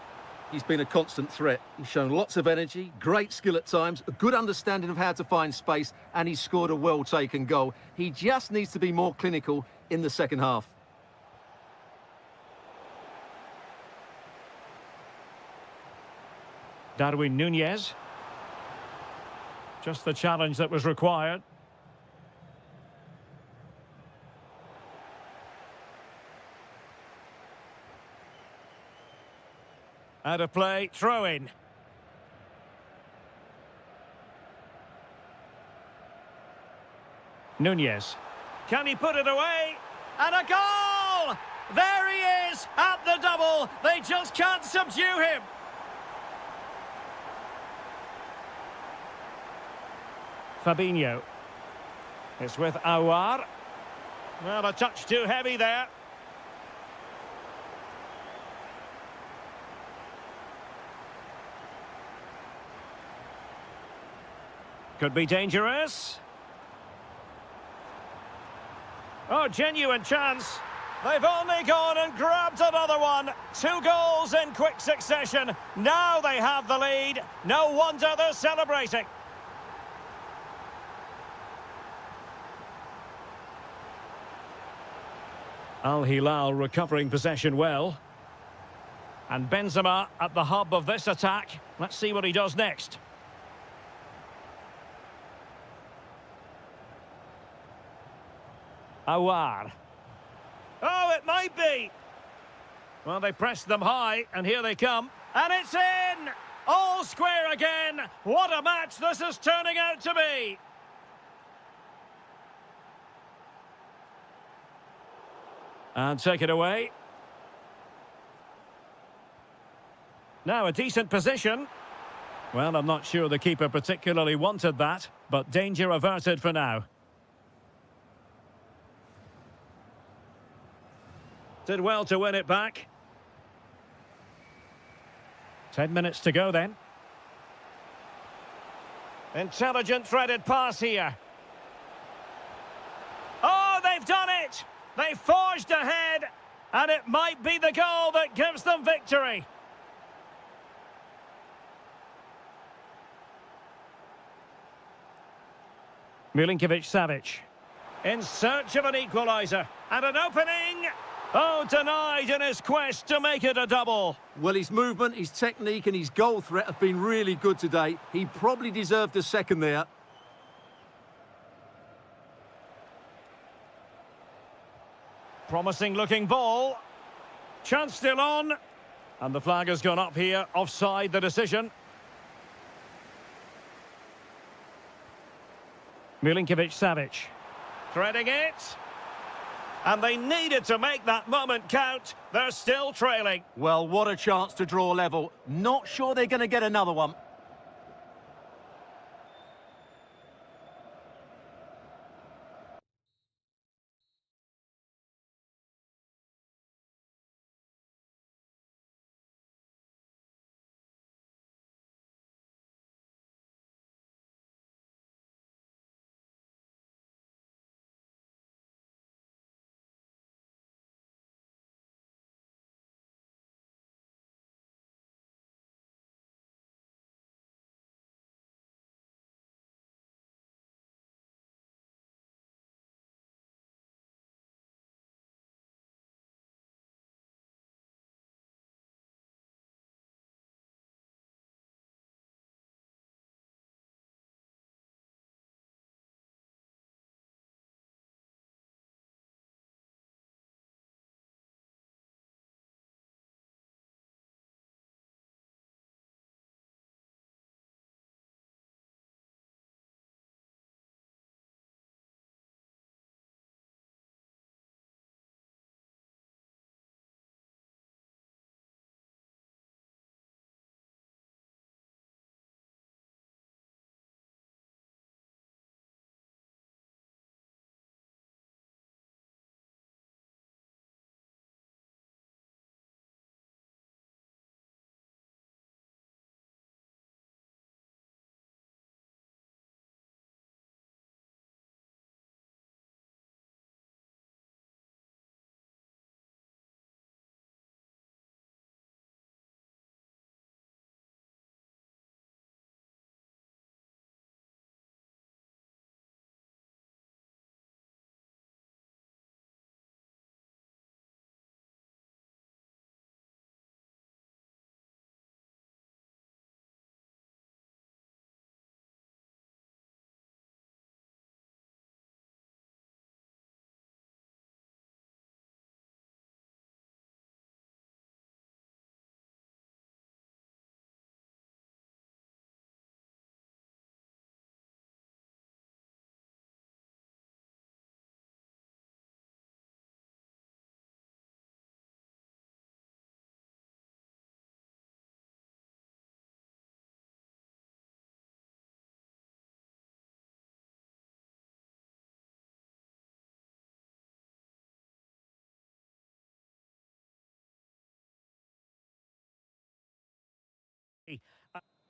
He's been a constant threat. He's shown lots of energy, great skill at times, a good understanding of how to find space, and he's scored a well-taken goal. He just needs to be more clinical in the second half. Darwin Núñez. Just the challenge that was required. Out of play, throw in. Núñez. Can he put it away? And a goal! There he is at the double. They just can't subdue him. Fabinho. It's with Aouar. Well, a touch too heavy there. Could be dangerous. Oh, genuine chance. They've only gone and grabbed another one. 2 goals in quick succession. Now they have the lead. No wonder they're celebrating. Al Hilal recovering possession well. And Benzema at the hub of this attack. Let's see what he does next. Aouar. Oh, it might be. Well, they pressed them high, and here they come. And it's in! All square again. What a match this is turning out to be. And take it away. Now a decent position. Well, I'm not sure the keeper particularly wanted that, but danger averted for now. Did well to win it back. 10 minutes to go then. Intelligent threaded pass here. Oh, they've done it! They forged ahead, and it might be the goal that gives them victory. Milinkovic-Savic in search of an equaliser, and an opening. Oh, denied in his quest to make it a double. Well, his movement, his technique and his goal threat have been really good today. He probably deserved a second there. Promising looking ball. Chance still on. And the flag has gone up here. Offside the decision. Milinkovic-Savic. Threading it. And they needed to make that moment count. They're still trailing. Well, what a chance to draw level. Not sure they're going to get another one.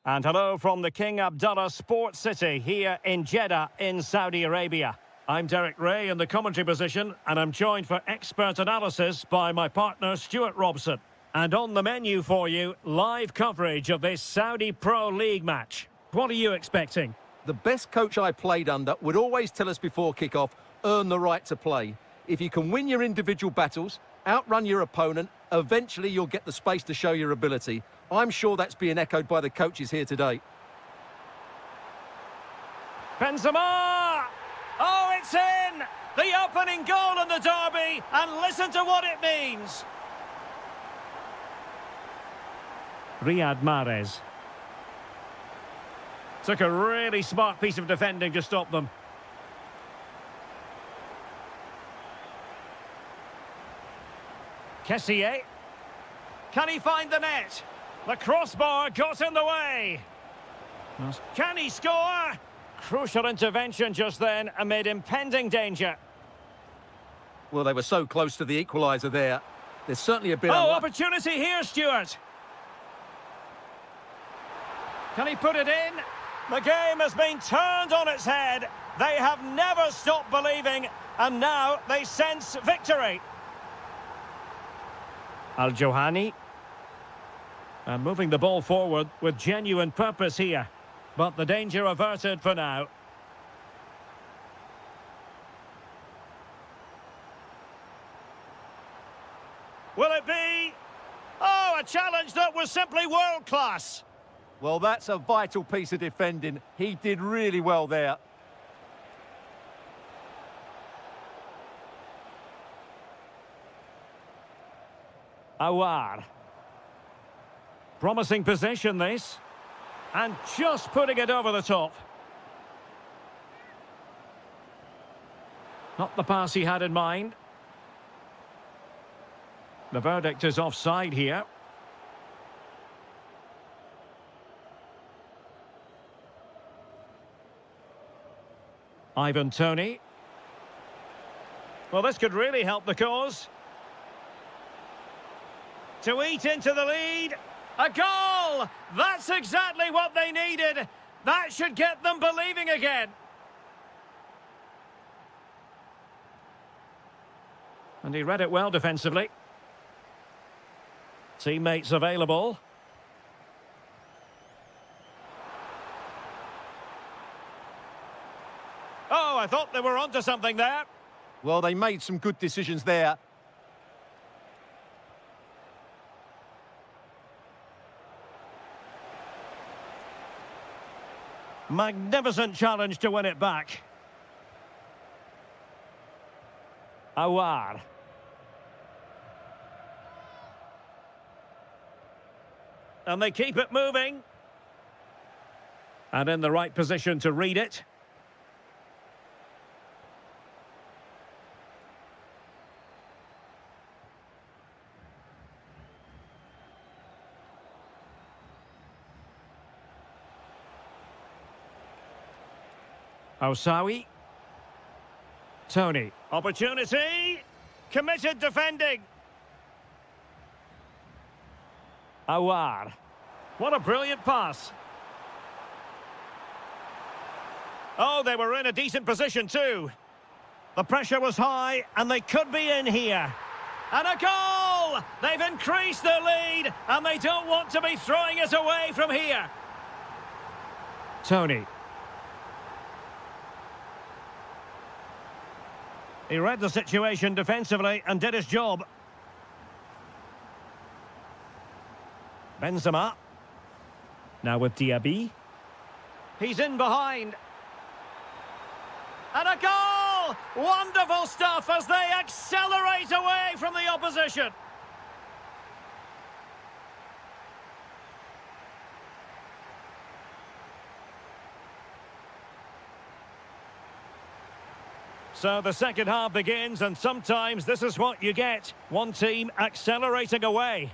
And hello from the King Abdullah Sports City here in Jeddah in Saudi Arabia. I'm Derek Ray in the commentary position, and I'm joined for expert analysis by my partner Stuart Robson. And on the menu for you, live coverage of this Saudi Pro League match. What are you expecting? The best coach I played under would always tell us before kick-off, earn the right to play. If you can win your individual battles, outrun your opponent, eventually you'll get the space to show your ability. I'm sure that's being echoed by the coaches here today. Benzema! Oh, it's in! The opening goal in the derby, and listen to what it means. Riyad Mahrez. Took a really smart piece of defending to stop them. Kessié. Can he find the net? The crossbar got in the way. Can he score? Crucial intervention just then amid impending danger. Well, they were so close to the equaliser there. There's certainly a bit of... Oh, opportunity here, Stuart. Can he put it in? The game has been turned on its head. They have never stopped believing, and now they sense victory. Al-Johani. And moving the ball forward with genuine purpose here. But the danger averted for now. Will it be? Oh, a challenge that was simply world-class. Well, that's a vital piece of defending. He did really well there. Awar. Promising possession, this. And just putting it over the top. Not the pass he had in mind. The verdict is offside here. Ivan Toney. Well, this could really help the cause. To eat into the lead. A goal! That's exactly what they needed. That should get them believing again. And he read it well defensively. Teammates available. Oh, I thought they were onto something there. Well, they made some good decisions there. Magnificent challenge to win it back. Awar. And they keep it moving. And in the right position to read it. Osawi. Toney. Opportunity. Committed defending. Awar. What a brilliant pass. Oh, they were in a decent position too. The pressure was high and they could be in here. And a goal! They've increased their lead and they don't want to be throwing it away from here. Toney. He read the situation defensively and did his job. Benzema. Now with Diaby. He's in behind. And a goal! Wonderful stuff as they accelerate away from the opposition. So the second half begins, and sometimes this is what you get. One team accelerating away.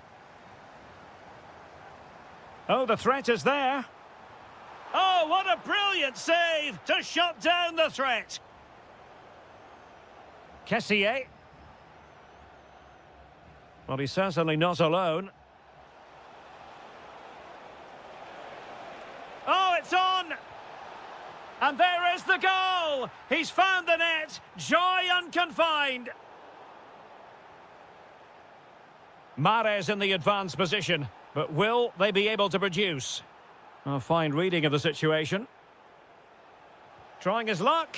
Oh, the threat is there. Oh, what a brilliant save to shut down the threat. Kessié. Well, he's certainly not alone. it's on! And there is the goal! He's found the net, joy unconfined! Mahrez in the advanced position, but will they be able to produce? A fine reading of the situation. Trying his luck.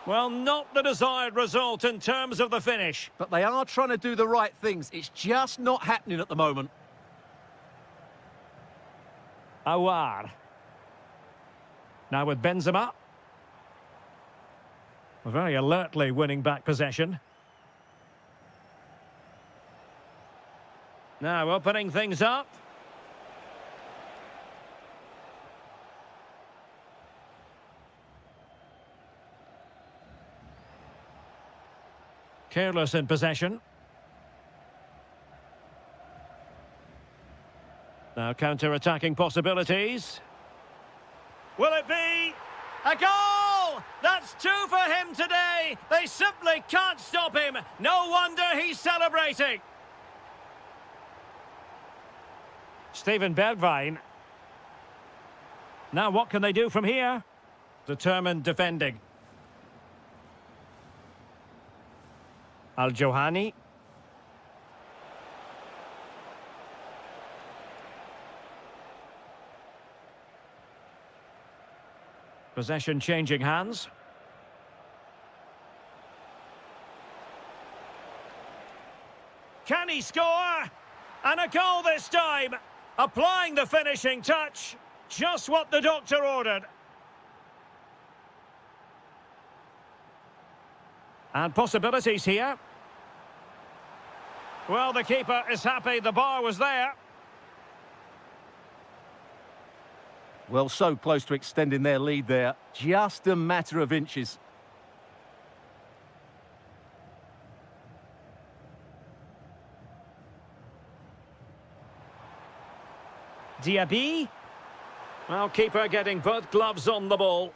Well, not the desired result in terms of the finish. But they are trying to do the right things. It's just not happening at the moment. Awar. Now with Benzema. Very alertly winning back possession. Now opening things up. Careless in possession. Now counter-attacking possibilities. Will it be a goal? That's two for him today. They simply can't stop him. No wonder he's celebrating. Steven Bergwijn. Now what can they do from here? Determined defending. Al-Johani. Possession changing hands. Can he score? And a goal this time. Applying the finishing touch. Just what the doctor ordered. And possibilities here. Well, the keeper is happy the bar was there. Well, so close to extending their lead there. Just a matter of inches. Diaby. Well, keeper getting both gloves on the ball.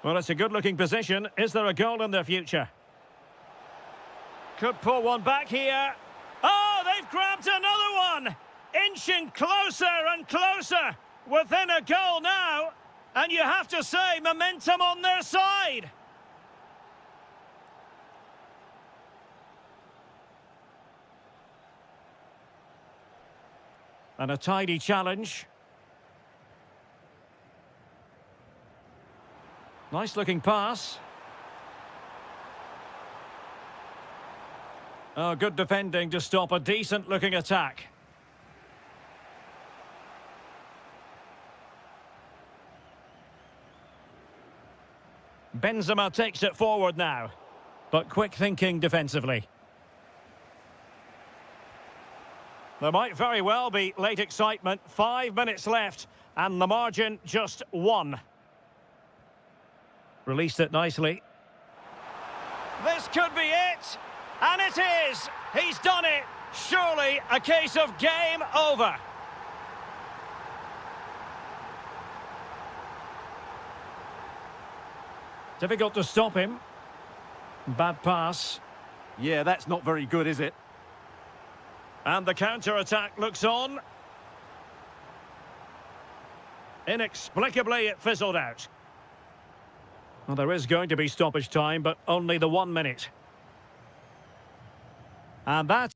Well, it's a good-looking position. Is there a goal in their future? Could pull one back here. Oh, they've grabbed another one! Inching closer and closer. Within a goal now. And you have to say, momentum on their side. And a tidy challenge. Nice looking pass. Oh, good defending to stop a decent looking attack. Benzema takes it forward now, but quick thinking defensively. There might very well be late excitement. 5 minutes left, and the margin just 1. Released it nicely. This could be it. And it is. He's done it. Surely a case of game over. Difficult to stop him. Bad pass. Yeah, that's not very good, is it? And the counter-attack looks on. Inexplicably, it fizzled out. Well, there is going to be stoppage time, but only the 1 minute. And that's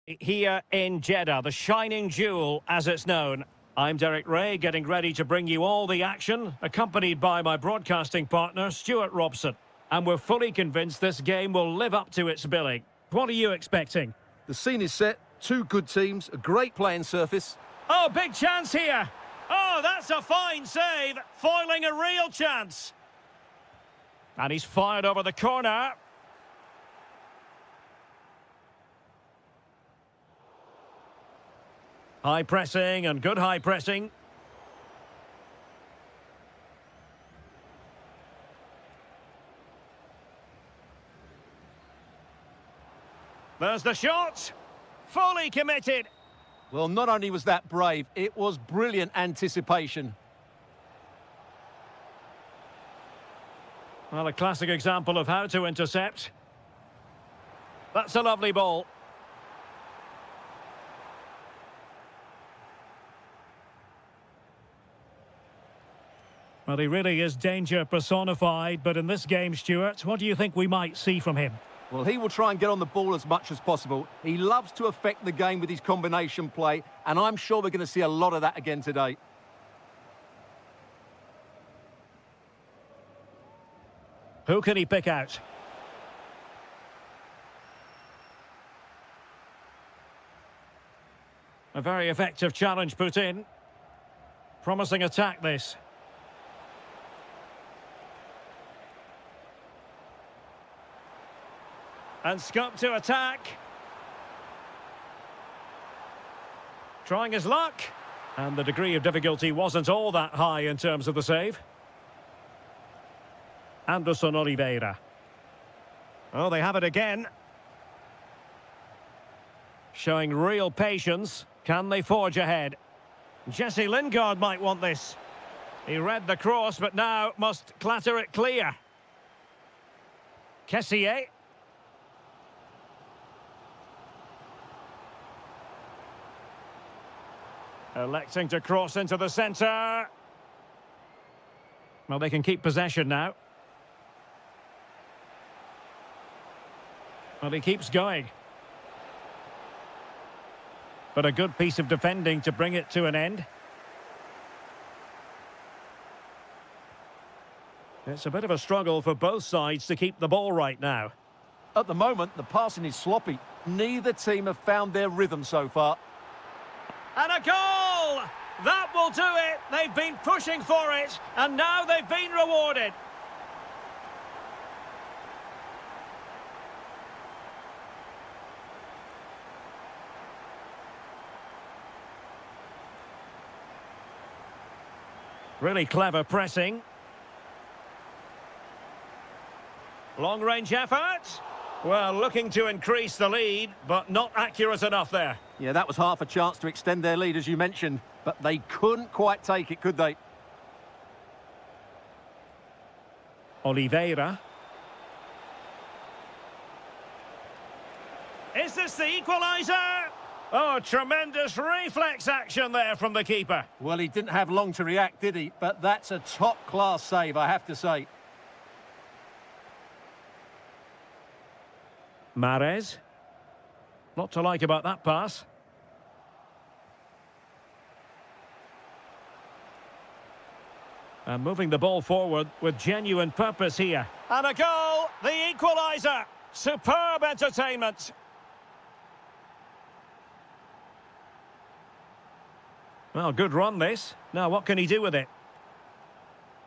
Here in Jeddah, the shining jewel as it's known. I'm Derek Ray, getting ready to bring you all the action, accompanied by my broadcasting partner, Stuart Robson. And we're fully convinced this game will live up to its billing. What are you expecting? The scene is set, two good teams, a great playing surface. Oh, big chance here. Oh, that's a fine save, foiling a real chance. And he's fired over the corner. High pressing and good high pressing. There's the shot. Fully committed. Well, not only was that brave, it was brilliant anticipation. Well, a classic example of how to intercept. That's a lovely ball. Well, he really is danger personified, but in this game, Stuart, what do you think we might see from him? Well, he will try and get on the ball as much as possible. He loves to affect the game with his combination play, and I'm sure we're going to see a lot of that again today. Who can he pick out? A very effective challenge put in. Promising attack, this. And scope to attack. Trying his luck. And the degree of difficulty wasn't all that high in terms of the save. Anderson Oliveira. Oh, they have it again. Showing real patience. Can they forge ahead? Jesse Lingard might want this. He read the cross, but now must clatter it clear. Kessié. Electing to cross into the centre. Well, they can keep possession now. Well, he keeps going. But a good piece of defending to bring it to an end. It's a bit of a struggle for both sides to keep the ball right now. At the moment, the passing is sloppy. Neither team have found their rhythm so far. And a goal! That will do it. They've been pushing for it, and now they've been rewarded. Really clever pressing. Long-range effort. Well, looking to increase the lead, but not accurate enough there. Yeah, that was half a chance to extend their lead, as you mentioned, but they couldn't quite take it, could they? Oliveira. Is this the equaliser? Oh, tremendous reflex action there from the keeper. Well, he didn't have long to react, did he? But that's a top-class save, I have to say. Mahrez. Lot to like about that pass. And moving the ball forward with genuine purpose here. And a goal! The equaliser! Superb entertainment! Well, good run this. Now, what can he do with it?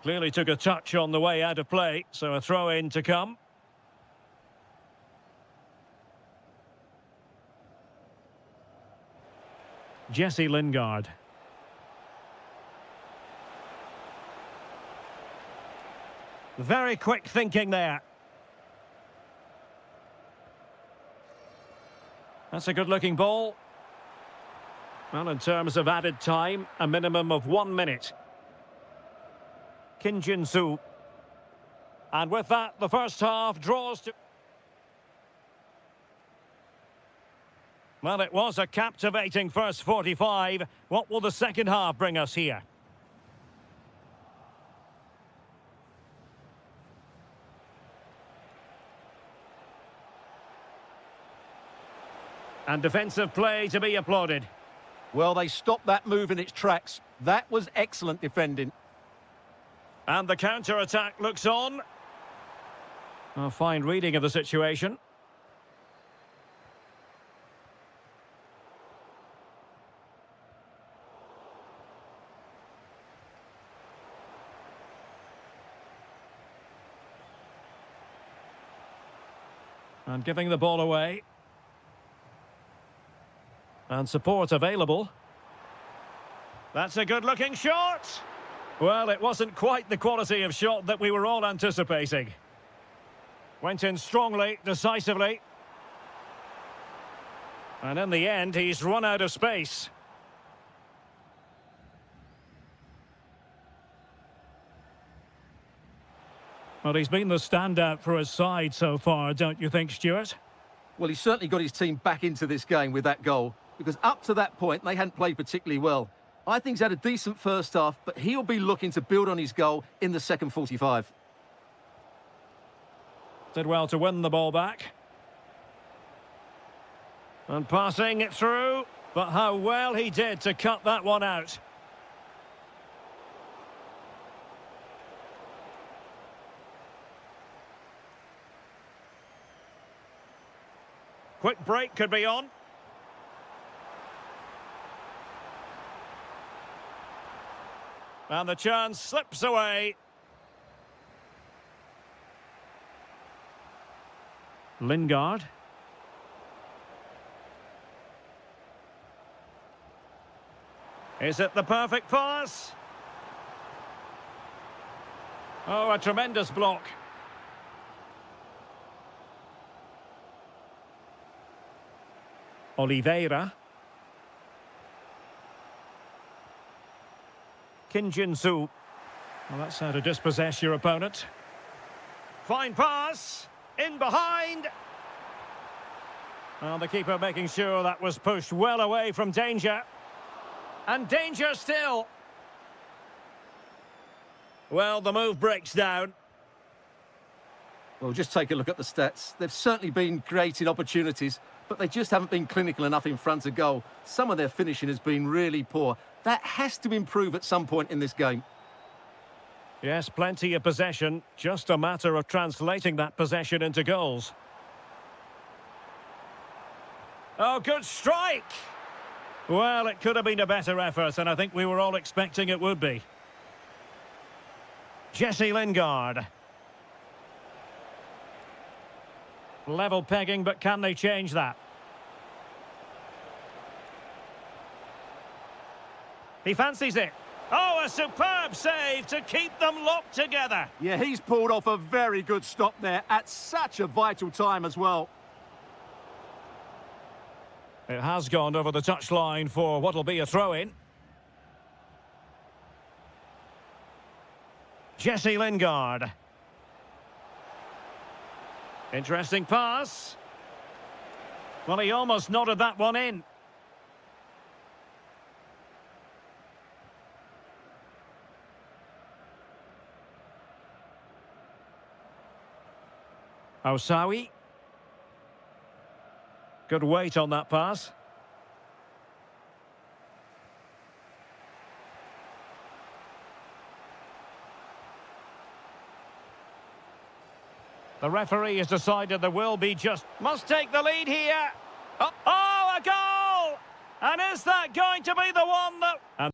Clearly took a touch on the way out of play, so a throw-in to come. Jesse Lingard. Very quick thinking there. That's a good-looking ball. Well, in terms of added time, a minimum of 1 minute. Kim Jin-soo. And with that, the first half draws to... Well, it was a captivating first 45. What will the second half bring us here? And defensive play to be applauded. Well, they stopped that move in its tracks. That was excellent defending. And the counter-attack looks on. A fine reading of the situation. And giving the ball away. And support available. That's a good-looking shot. Well, it wasn't quite the quality of shot that we were all anticipating. Went in strongly, decisively. And in the end, he's run out of space. Well, he's been the standout for his side so far, don't you think, Stuart? Well, he certainly got his team back into this game with that goal, because up to that point, they hadn't played particularly well. I think he's had a decent first half, but he'll be looking to build on his goal in the second 45. Did well to win the ball back. And passing it through, but how well he did to cut that one out. Quick break could be on. And the chance slips away. Lingard. Is it the perfect pass? Oh, a tremendous block. Oliveira. Kim Jin-soo. Well, that's how to dispossess your opponent. Fine pass. In behind. Well, the keeper making sure that was pushed well away from danger. And danger still. Well, the move breaks down. Well, just take a look at the stats. They've certainly been creating opportunities, but they just haven't been clinical enough in front of goal. Some of their finishing has been really poor. That has to improve at some point in this game. Yes, plenty of possession. Just a matter of translating that possession into goals. Oh, good strike! Well, it could have been a better effort, and I think we were all expecting it would be. Jesse Lingard. Level pegging, but can they change that? He fancies it. Oh, a superb save to keep them locked together. Yeah, he's pulled off a very good stop there at such a vital time as well. It has gone over the touchline for what'll be a throw-in. Jesse Lingard. Interesting pass. Well, he almost nodded that one in. Osawi. Good weight on that pass. The referee has decided there will be just... Must take the lead here. Oh, a goal! And is that going to be the one that... And